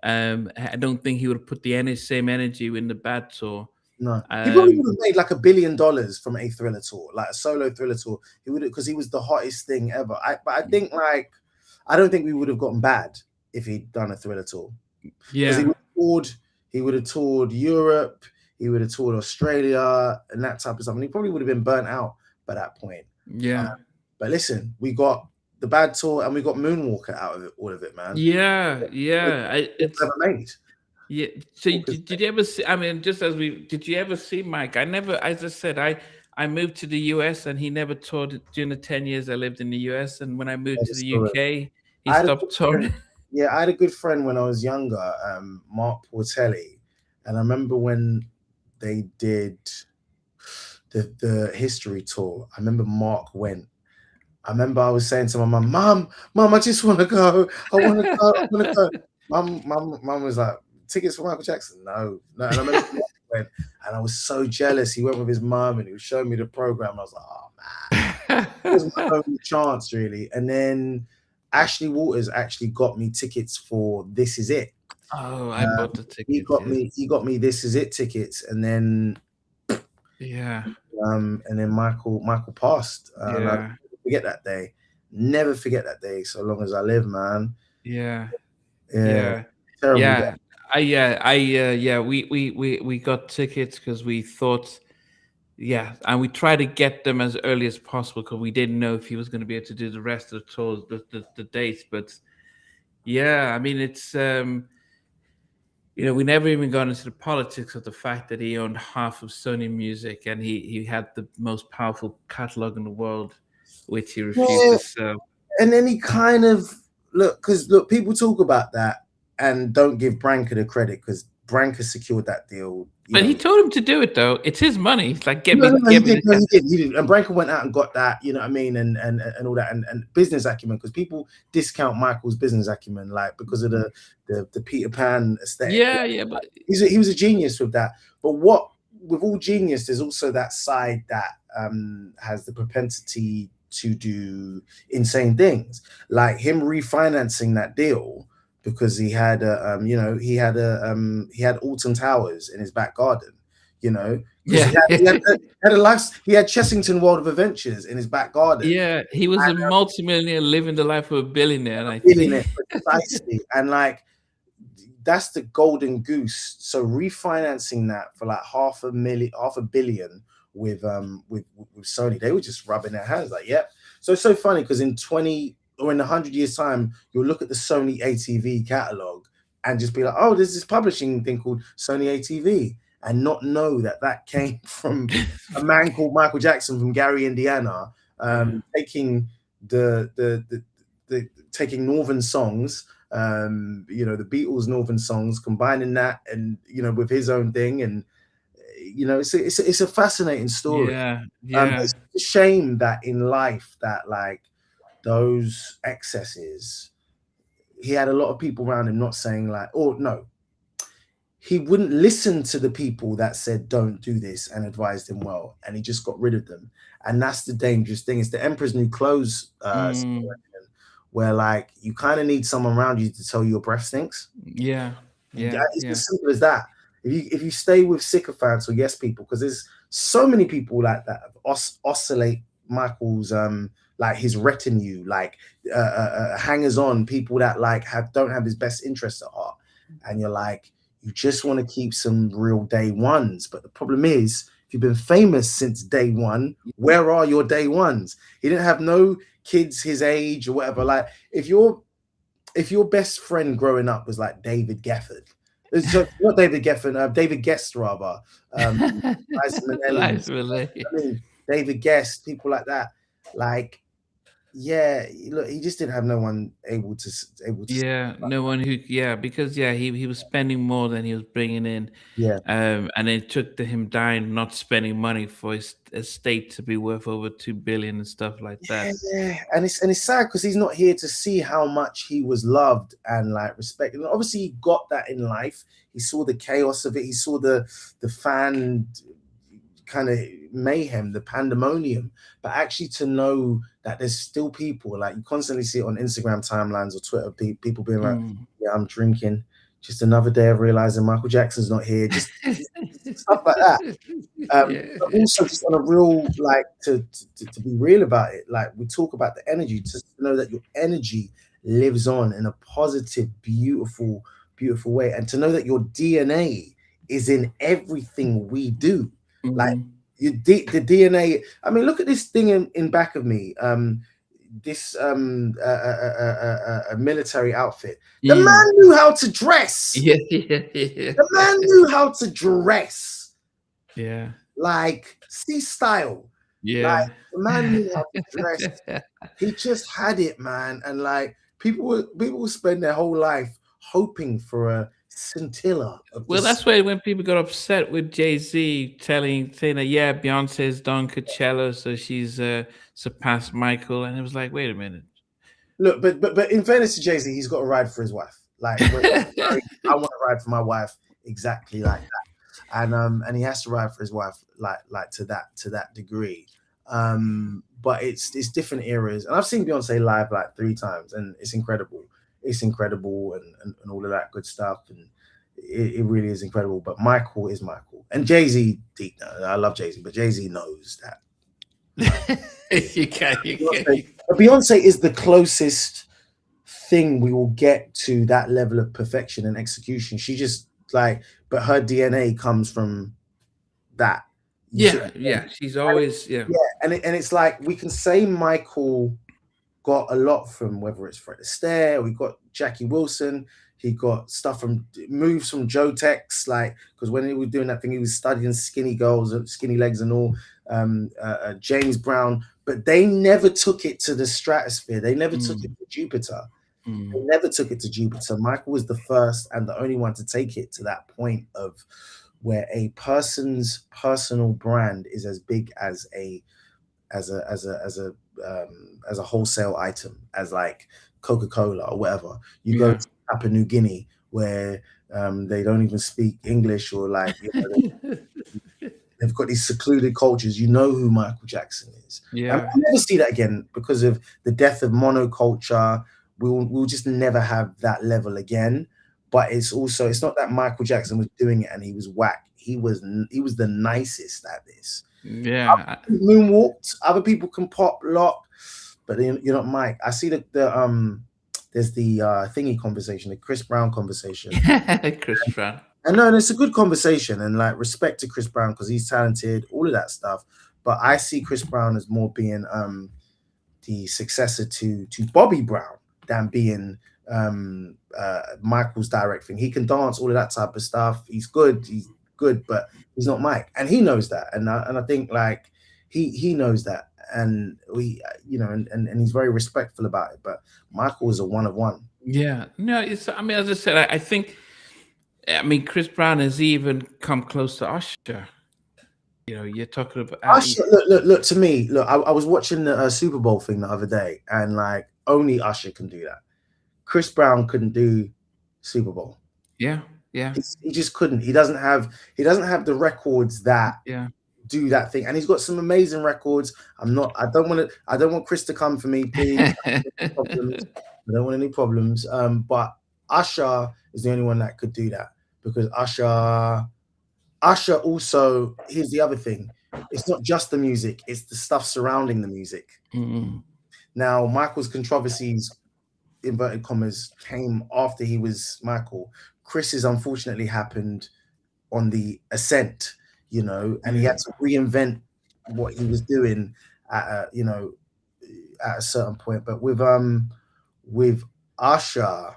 I don't think he would have put the same energy in the Bad Tour. No, he probably would have made like $1 billion from a Thriller tour, like a solo Thriller tour. He would have, because he was the hottest thing ever. But I think I don't think we would have gotten Bad if he'd done a Thriller tour. Yeah, he would have toured Europe, he would have toured Australia and that type of stuff, and he probably would have been burnt out by that point. Yeah, but listen, we got the Bad Tour and we got Moonwalker out of it, all of it, man. Yeah. It's never made. Yeah. So did you ever see? I mean, did you ever see Mike? I never. As I said, I moved to the US and he never toured during the 10 years I lived in the US. And when I moved to the UK, he stopped touring. Yeah, I had a good friend when I was younger, Mark Portelli, and I remember when they did the history tour. I remember Mark went. I remember I was saying to my mum, I just want to go. I want to go. Mum was like, tickets for Michael Jackson? No. And I remember Mark went, and I was so jealous. He went with his mum and he was showing me the program. I was like, oh man, it was my only chance really. And then Ashley Waters actually got me tickets for This Is It. Oh, I bought the tickets. He got me This Is It tickets, and then and then Michael passed. I forget that day. Never forget that day so long as I live, man. Yeah. Terrible day. We got tickets because we thought, and we tried to get them as early as possible because we didn't know if he was going to be able to do the rest of the tours, the dates. But I mean, it's we never even got into the politics of the fact that he owned half of Sony Music and he had the most powerful catalog in the world, which he refused to sell. And then he kind of people talk about that and don't give Branca the credit, because Branca secured that deal But he told him to do it though. It's his money. It's like No, get me he did. And Branko went out and got that, you know what I mean, and all that, and business acumen, because people discount Michael's business acumen, like because of the Peter Pan aesthetic. Yeah, but he was a genius with that. But what with all genius, there's also that side that has the propensity to do insane things, like him refinancing that deal because he had he had Alton Towers in his back garden, you know. Yeah, he had Chessington World of Adventures in his back garden. yeah. He was a multimillionaire living the life of a billionaire, and I Billionaire, think precisely, and like that's the golden goose. So refinancing that for like half a billion with Sony, they were just rubbing their hands like, yep. So it's so funny because in 20 or in 100 years time, you'll look at the Sony ATV catalog and just be like, oh, there's this publishing thing called Sony ATV, and not know that came from a man called Michael Jackson from Gary, Indiana, taking taking Northern songs, the Beatles' Northern songs, combining that and with his own thing, and it's a fascinating story. Yeah. It's a shame that in life that like those excesses, he had a lot of people around him not saying like, oh no, he wouldn't listen to the people that said don't do this and advised him well, and he just got rid of them. And that's the dangerous thing. It's the Emperor's New Clothes situation, where like you kind of need someone around you to tell you your breath stinks. It's as simple as that. If you stay with sycophants or yes people, because there's so many people like that oscillate Michael's like his retinue, like hangers on, people that like don't have his best interests at heart, and you're like, you just want to keep some real day ones. But the problem is, if you've been famous since day one, where are your day ones? He didn't have no kids his age or whatever. Like if your best friend growing up was like David Geffen, so not David Geffen, David Guest rather. David Guest, people like that. Like, yeah, look, he just didn't have no one able to. No one who, because he was spending more than he was bringing in. And it took to him dying, not spending money for his estate to be worth over 2 billion and stuff like that. Yeah, and it's sad because he's not here to see how much he was loved and like respected. And obviously, he got that in life. He saw the chaos of it. He saw the fan kind of mayhem, the pandemonium. But actually, to know that there's still people, like you constantly see it on Instagram timelines or Twitter, people being like, yeah, I'm drinking. Just another day of realizing Michael Jackson's not here. Just stuff like that. But also just on a real, like, to be real about it, like we talk about the energy, just to know that your energy lives on in a positive, beautiful, beautiful way. And to know that your DNA is in everything we do. Like the DNA. I mean, look at this thing in back of me. This a military outfit. The man knew how to dress. The man knew how to dress. Like C style. Like the man knew how to dress. He just had it, man. And like people will spend their whole life hoping for a scintilla. Well, that's why when people got upset with Jay-Z saying that Beyonce's done Coachella, so she's surpassed Michael, and it was like, wait a minute. Look, but in fairness to Jay-Z, he's got to ride for his wife. Like I want to ride for my wife exactly like that, and he has to ride for his wife like to that degree. But it's different eras, and I've seen Beyonce live like 3 times, and it's incredible. It's incredible and all of that good stuff, and it really is incredible. But Michael is Michael, and Jay-Z. I love Jay-Z, but Jay-Z knows that. Beyonce is the closest thing we will get to that level of perfection and execution. She just like, but her DNA comes from that. She's always and it's like we can say Michael got a lot from whether it's Fred Astaire, we got Jackie Wilson, he got stuff from moves from Joe Tex, like because when he was doing that thing, he was studying skinny girls, skinny legs and all. James Brown, but they never took it to the stratosphere. They never took it to Jupiter. They never took it to Jupiter. Michael was the first and the only one to take it to that point of where a person's personal brand is as big as a wholesale item, as like Coca-Cola or whatever. You go Yeah. to Papua New Guinea where they don't even speak English, or like, they've got these secluded cultures. You know who Michael Jackson is. And Yeah. we'll never see that again because of the death of monoculture. We'll just never have that level again. But it's also, it's not that Michael Jackson was doing it and he was whack. He was the nicest at this. Yeah. Moonwalked. Other people can pop lock, but you're not Mike. I see there's the thingy conversation, the Chris Brown conversation. Chris Brown. And no, and it's a good conversation, and like respect to Chris Brown because he's talented, all of that stuff. But I see Chris Brown as more being the successor to Bobby Brown than being Michael's direct thing. He can dance, all of that type of stuff. He's good, but he's not Mike, and he knows that. And I think like he knows that, and we and he's very respectful about it. But Michael is a one of one. Yeah. No, it's, I mean, as I said, I think, I mean, Chris Brown has even come close to Usher. You're talking about Usher, look. To me, look. I was watching the Super Bowl thing the other day, and like only Usher can do that. Chris Brown couldn't do Super Bowl. yeah, yeah, He just couldn't. He doesn't have the records that yeah. do that thing, and he's got some amazing records. I don't want to. I don't want Chris to come for me, please. Problems. I don't want any problems. But Usher is the only one that could do that because Usher also, here's the other thing. It's not just the music, it's the stuff surrounding the music. Mm. Now, Michael's controversies, inverted commas, came after he was Michael. Chris's unfortunately happened on the ascent, and he had to reinvent what he was doing at a certain point. But with Usher,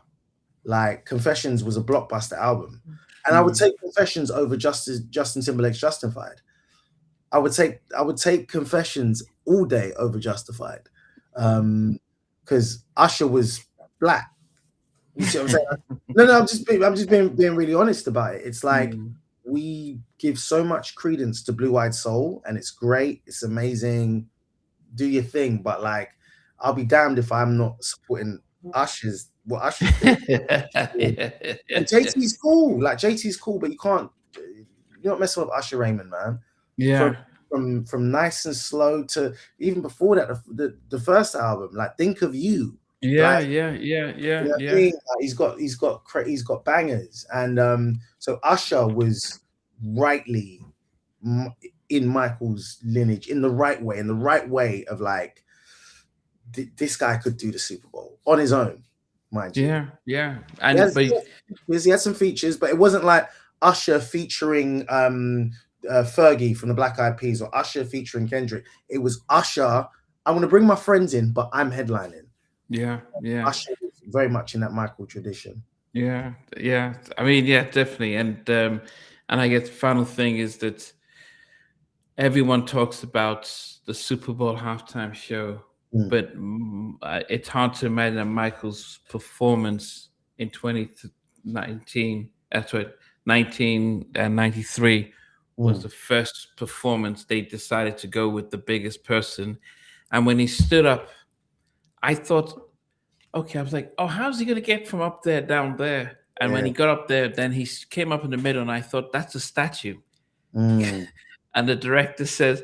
like Confessions was a blockbuster album. And I would take Confessions over Justin Timberlake's Justified. I would take Confessions all day over Justified. Because Usher was black. You see what I'm saying? No, I'm just being really honest about it. It's like we give so much credence to Blue Eyed Soul, and it's great, it's amazing. Do your thing, but like I'll be damned if I'm not supporting Usher's doing. And JT's cool. Like JT's cool, but you're not messing with Usher Raymond, man. Yeah. From Nice and Slow to even before that, the first album, like Think of You. Yeah, Like, yeah. you know what I mean? Like, he's got bangers, and so Usher was rightly in Michael's lineage in the right way of like this guy could do the Super Bowl on his own, mind you. Yeah. He had some features, but it wasn't like Usher featuring Fergie from the Black Eyed Peas or Usher featuring Kendrick. It was Usher. I want to bring my friends in, but I'm headlining. Yeah. Usher was very much in that Michael tradition. Yeah. I mean, yeah, definitely. And I guess the final thing is that everyone talks about the Super Bowl halftime show, but it's hard to imagine Michael's performance in 2019. That's what 1993 was the first performance they decided to go with the biggest person, and when he stood up, I thought, okay, I was like, oh, how's he gonna get from up there down there? And when he got up there, then he came up in the middle, and I thought that's a statue. And the director says,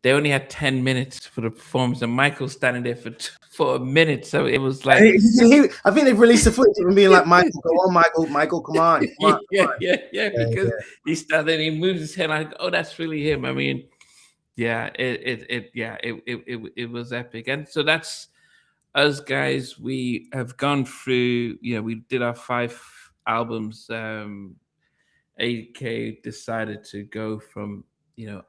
they only had 10 minutes for the performance, and Michael's standing there for a minute. So it was like, I think they've released the footage of him being like, Michael, go on, Michael, come on. Because he's standing, he moves his head, like, oh, that's really him. I mean, it was epic. And so that's us guys. We have gone through, we did our 5 albums. AK decided to go from,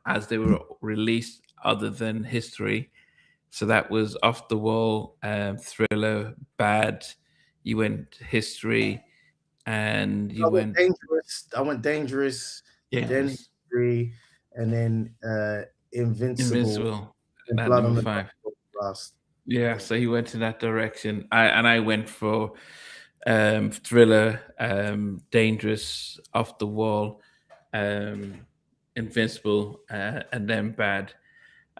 as they were released, other than History. So that was Off the Wall, Thriller, Bad. You went History, and you went Dangerous. I went Dangerous, then History, and then Invincible. And Blood on number the 5. Last. Yeah, so he went in that direction. I went for Thriller, Dangerous, Off the Wall, Invincible, and then Bad.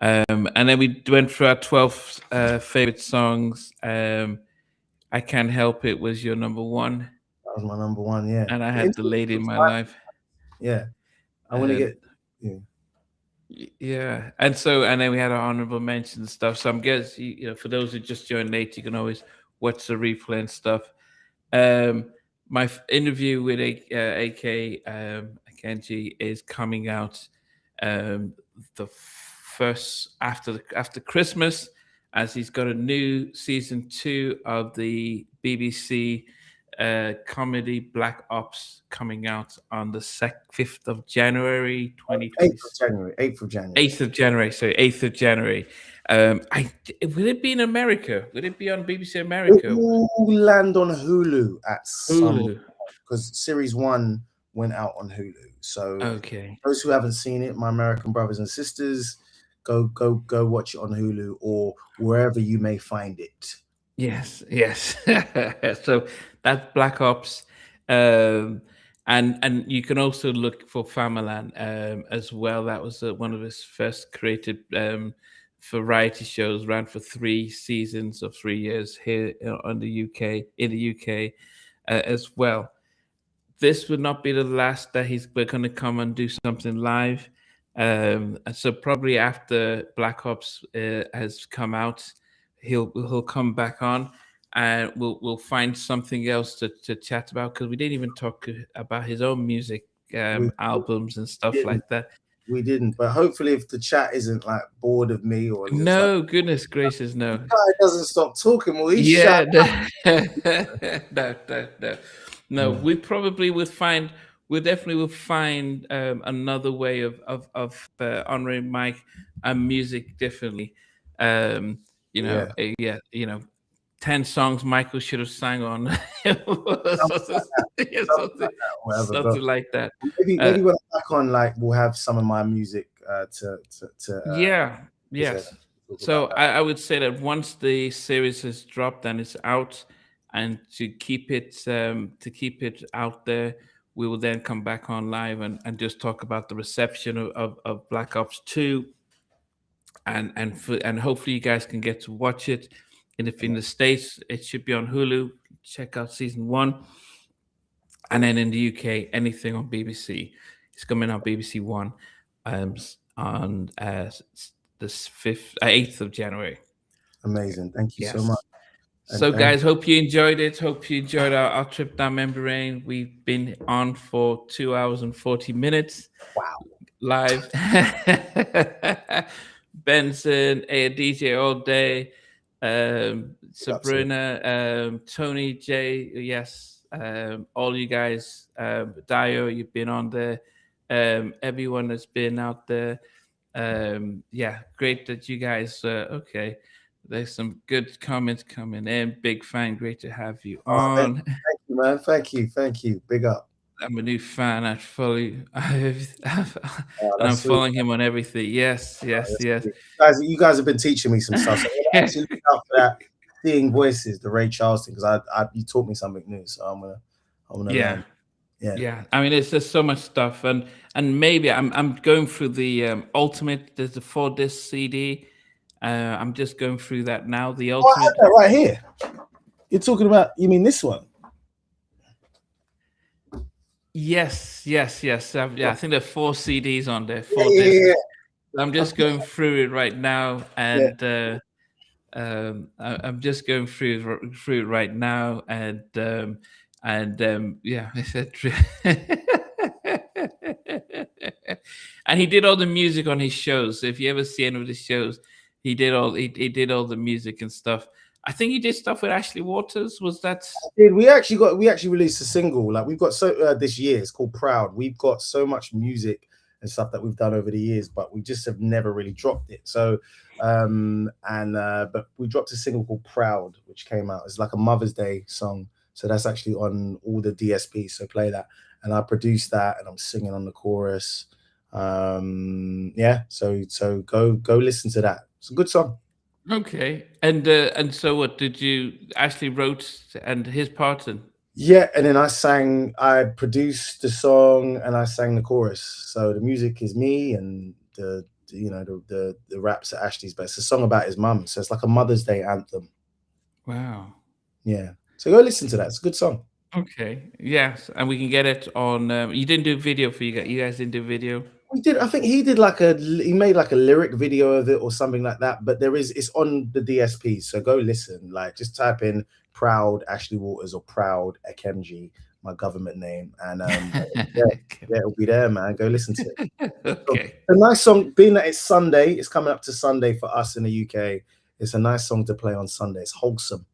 And then we went through our 12 favorite songs. I Can't Help It was your number one. That was my number one. Yeah, And I had The Lady in My Life. Yeah, I want to get. Yeah. Yeah, and then we had our honorable mention and stuff. So I'm guess for those who just joined late, you can always watch the replay and stuff. My interview with AK Akemnji is coming out the first after Christmas, as he's got a new season 2 of the BBC comedy Black Ops coming out on the 5th of January 2020. 8th of January. 8th of January. So 8th of January. Will it be in America? Will it be on BBC America? It will land on Hulu at Hulu, because series 1 went out on Hulu. So okay, those who haven't seen it, my American brothers and sisters, go watch it on Hulu or wherever you may find it. Yes. So that's Black Ops, and you can also look for Famalam as well. That was one of his first created variety shows. Ran for 3 seasons of 3 years here in the UK as well. This would not be the last that we're going to come and do something live. So probably after Black Ops has come out, he'll come back on, and we'll find something else to chat about, because we didn't even talk about his own music, albums and stuff like that. We didn't, but hopefully, if the chat isn't like bored of me or no, like, goodness gracious, no, the guy doesn't stop talking. Well, he's No, we probably would find. We definitely will find another way of honoring Mike and music differently. 10 songs Michael should have sang on. something like that. Maybe when I'm back on, like, we'll have some of my music yes. So I would say that once the series has dropped and it's out, and to keep it out there, we will then come back on live and just talk about the reception of Black Ops 2, and hopefully you guys can get to watch it. And if in the States, it should be on Hulu. Check out season 1. And then in the UK, anything on BBC. It's coming on BBC One on the 8th of January. Amazing. Thank you so much. So, guys, hope you enjoyed it. Hope you enjoyed our trip down memory lane. We've been on for 2 hours and 40 minutes. Wow. Live. Benson, a DJ all day. Sabrina, Tony, Jay, yes. All you guys, Dio, you've been on there. Everyone that's been out there. Great that you guys, okay. There's some good comments coming in. Big fan. Great to have you on. Thank you, man. Thank you. Big up. I'm a new fan. I follow you. I'm following him on everything. Yes. Guys, you guys have been teaching me some stuff. So I'm actually looking out for that Seeing Voices, the Ray Charleston, because you taught me something new. So I'm gonna learn. Yeah. I mean, it's just so much stuff, and maybe I'm going through the ultimate. There's a 4-disc CD. I'm just going through that now. The ultimate. I have that right here. You're talking about? You mean this one? Yes. I think there are 4 CDs on there. 4 discs. Yeah. I'm just going through it right now, and I'm just going through it right now, and and he did all the music on his shows. So if you ever see any of his shows, he did all the music and stuff. I think he did stuff with Ashley Waters. Was that? We actually released a single. Like, we've got this year. It's called Proud. We've got so much music and stuff that we've done over the years, but we just have never really dropped it. So, but we dropped a single called Proud, which came out. It's like a Mother's Day song. So that's actually on all the DSPs. So play that, and I produced that, and I'm singing on the chorus. So go listen to that. It's a good song. Okay, and so what did you actually wrote and his part in? Yeah, and then I produced the song and I sang the chorus. So the music is me, and the raps are Ashley's, but it's a song about his mum. So it's like a Mother's Day anthem. Wow. Yeah. So go listen to that. It's a good song. Okay. Yes, and we can get it on. You didn't do video for you guys. You guys didn't do video. We did. I think he made like a lyric video of it or something like that. But it's on the DSP. So go listen. Like just type in "Proud Ashley Waters" or "Proud Akemnji," my government name, and yeah, it'll be there, man. Go listen to it. Okay. So, a nice song. Being that it's Sunday, it's coming up to Sunday for us in the UK. It's a nice song to play on Sunday. It's wholesome.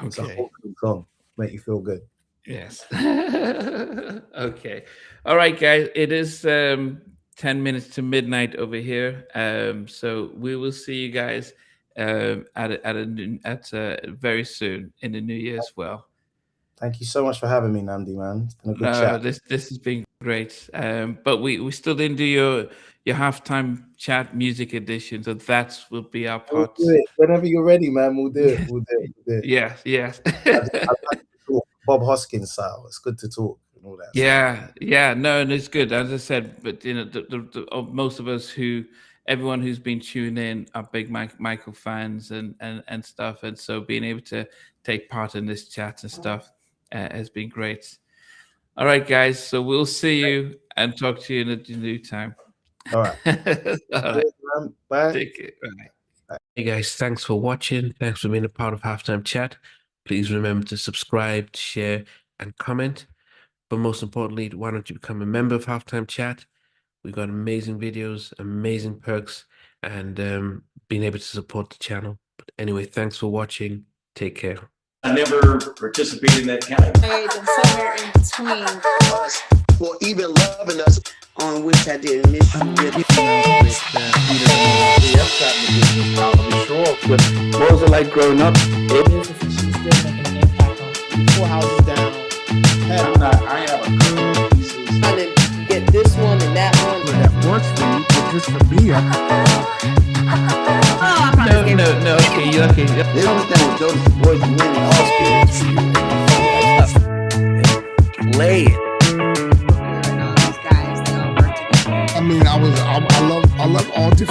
Okay. It's a wholesome song. Make you feel good. Yes. Okay. All right, guys. It is 10 minutes to midnight over here. So we will see you guys very soon in the new year as well. Thank you so much for having me, Namdi, man. It's been a good chat. This has been great. But we still didn't do your halftime chat music edition, so that will be our part. We'll do it whenever you're ready, man. We'll do it. We'll do it. Yes. I like to talk Bob Hoskins style. It's good to talk and all that. Yeah. No, and it's good, as I said. But most of us everyone who's been tuned in are big Michael fans and stuff, and so being able to take part in this chat and stuff has been great. All right, guys. So we'll see you and talk to you in a new time. All right. All right. Bye. Take it. Bye. Hey guys, thanks for watching. Thanks for being a part of Halftime Chat. Please remember to subscribe, share, and comment. But most importantly, why don't you become a member of Halftime Chat? We've got amazing videos, amazing perks, and being able to support the channel. But anyway, thanks for watching. Take care. I never participated in that kind. And somewhere in between us, or even loving us, on which I didn't miss you with. What was it like growing up? She's still making an impact on 4 houses down. I have a couple pieces. Trying to get this one and that one. That works for you, but just for me, No. Okay, you're okay. They don't understand what Jonas Boys winning all spirits.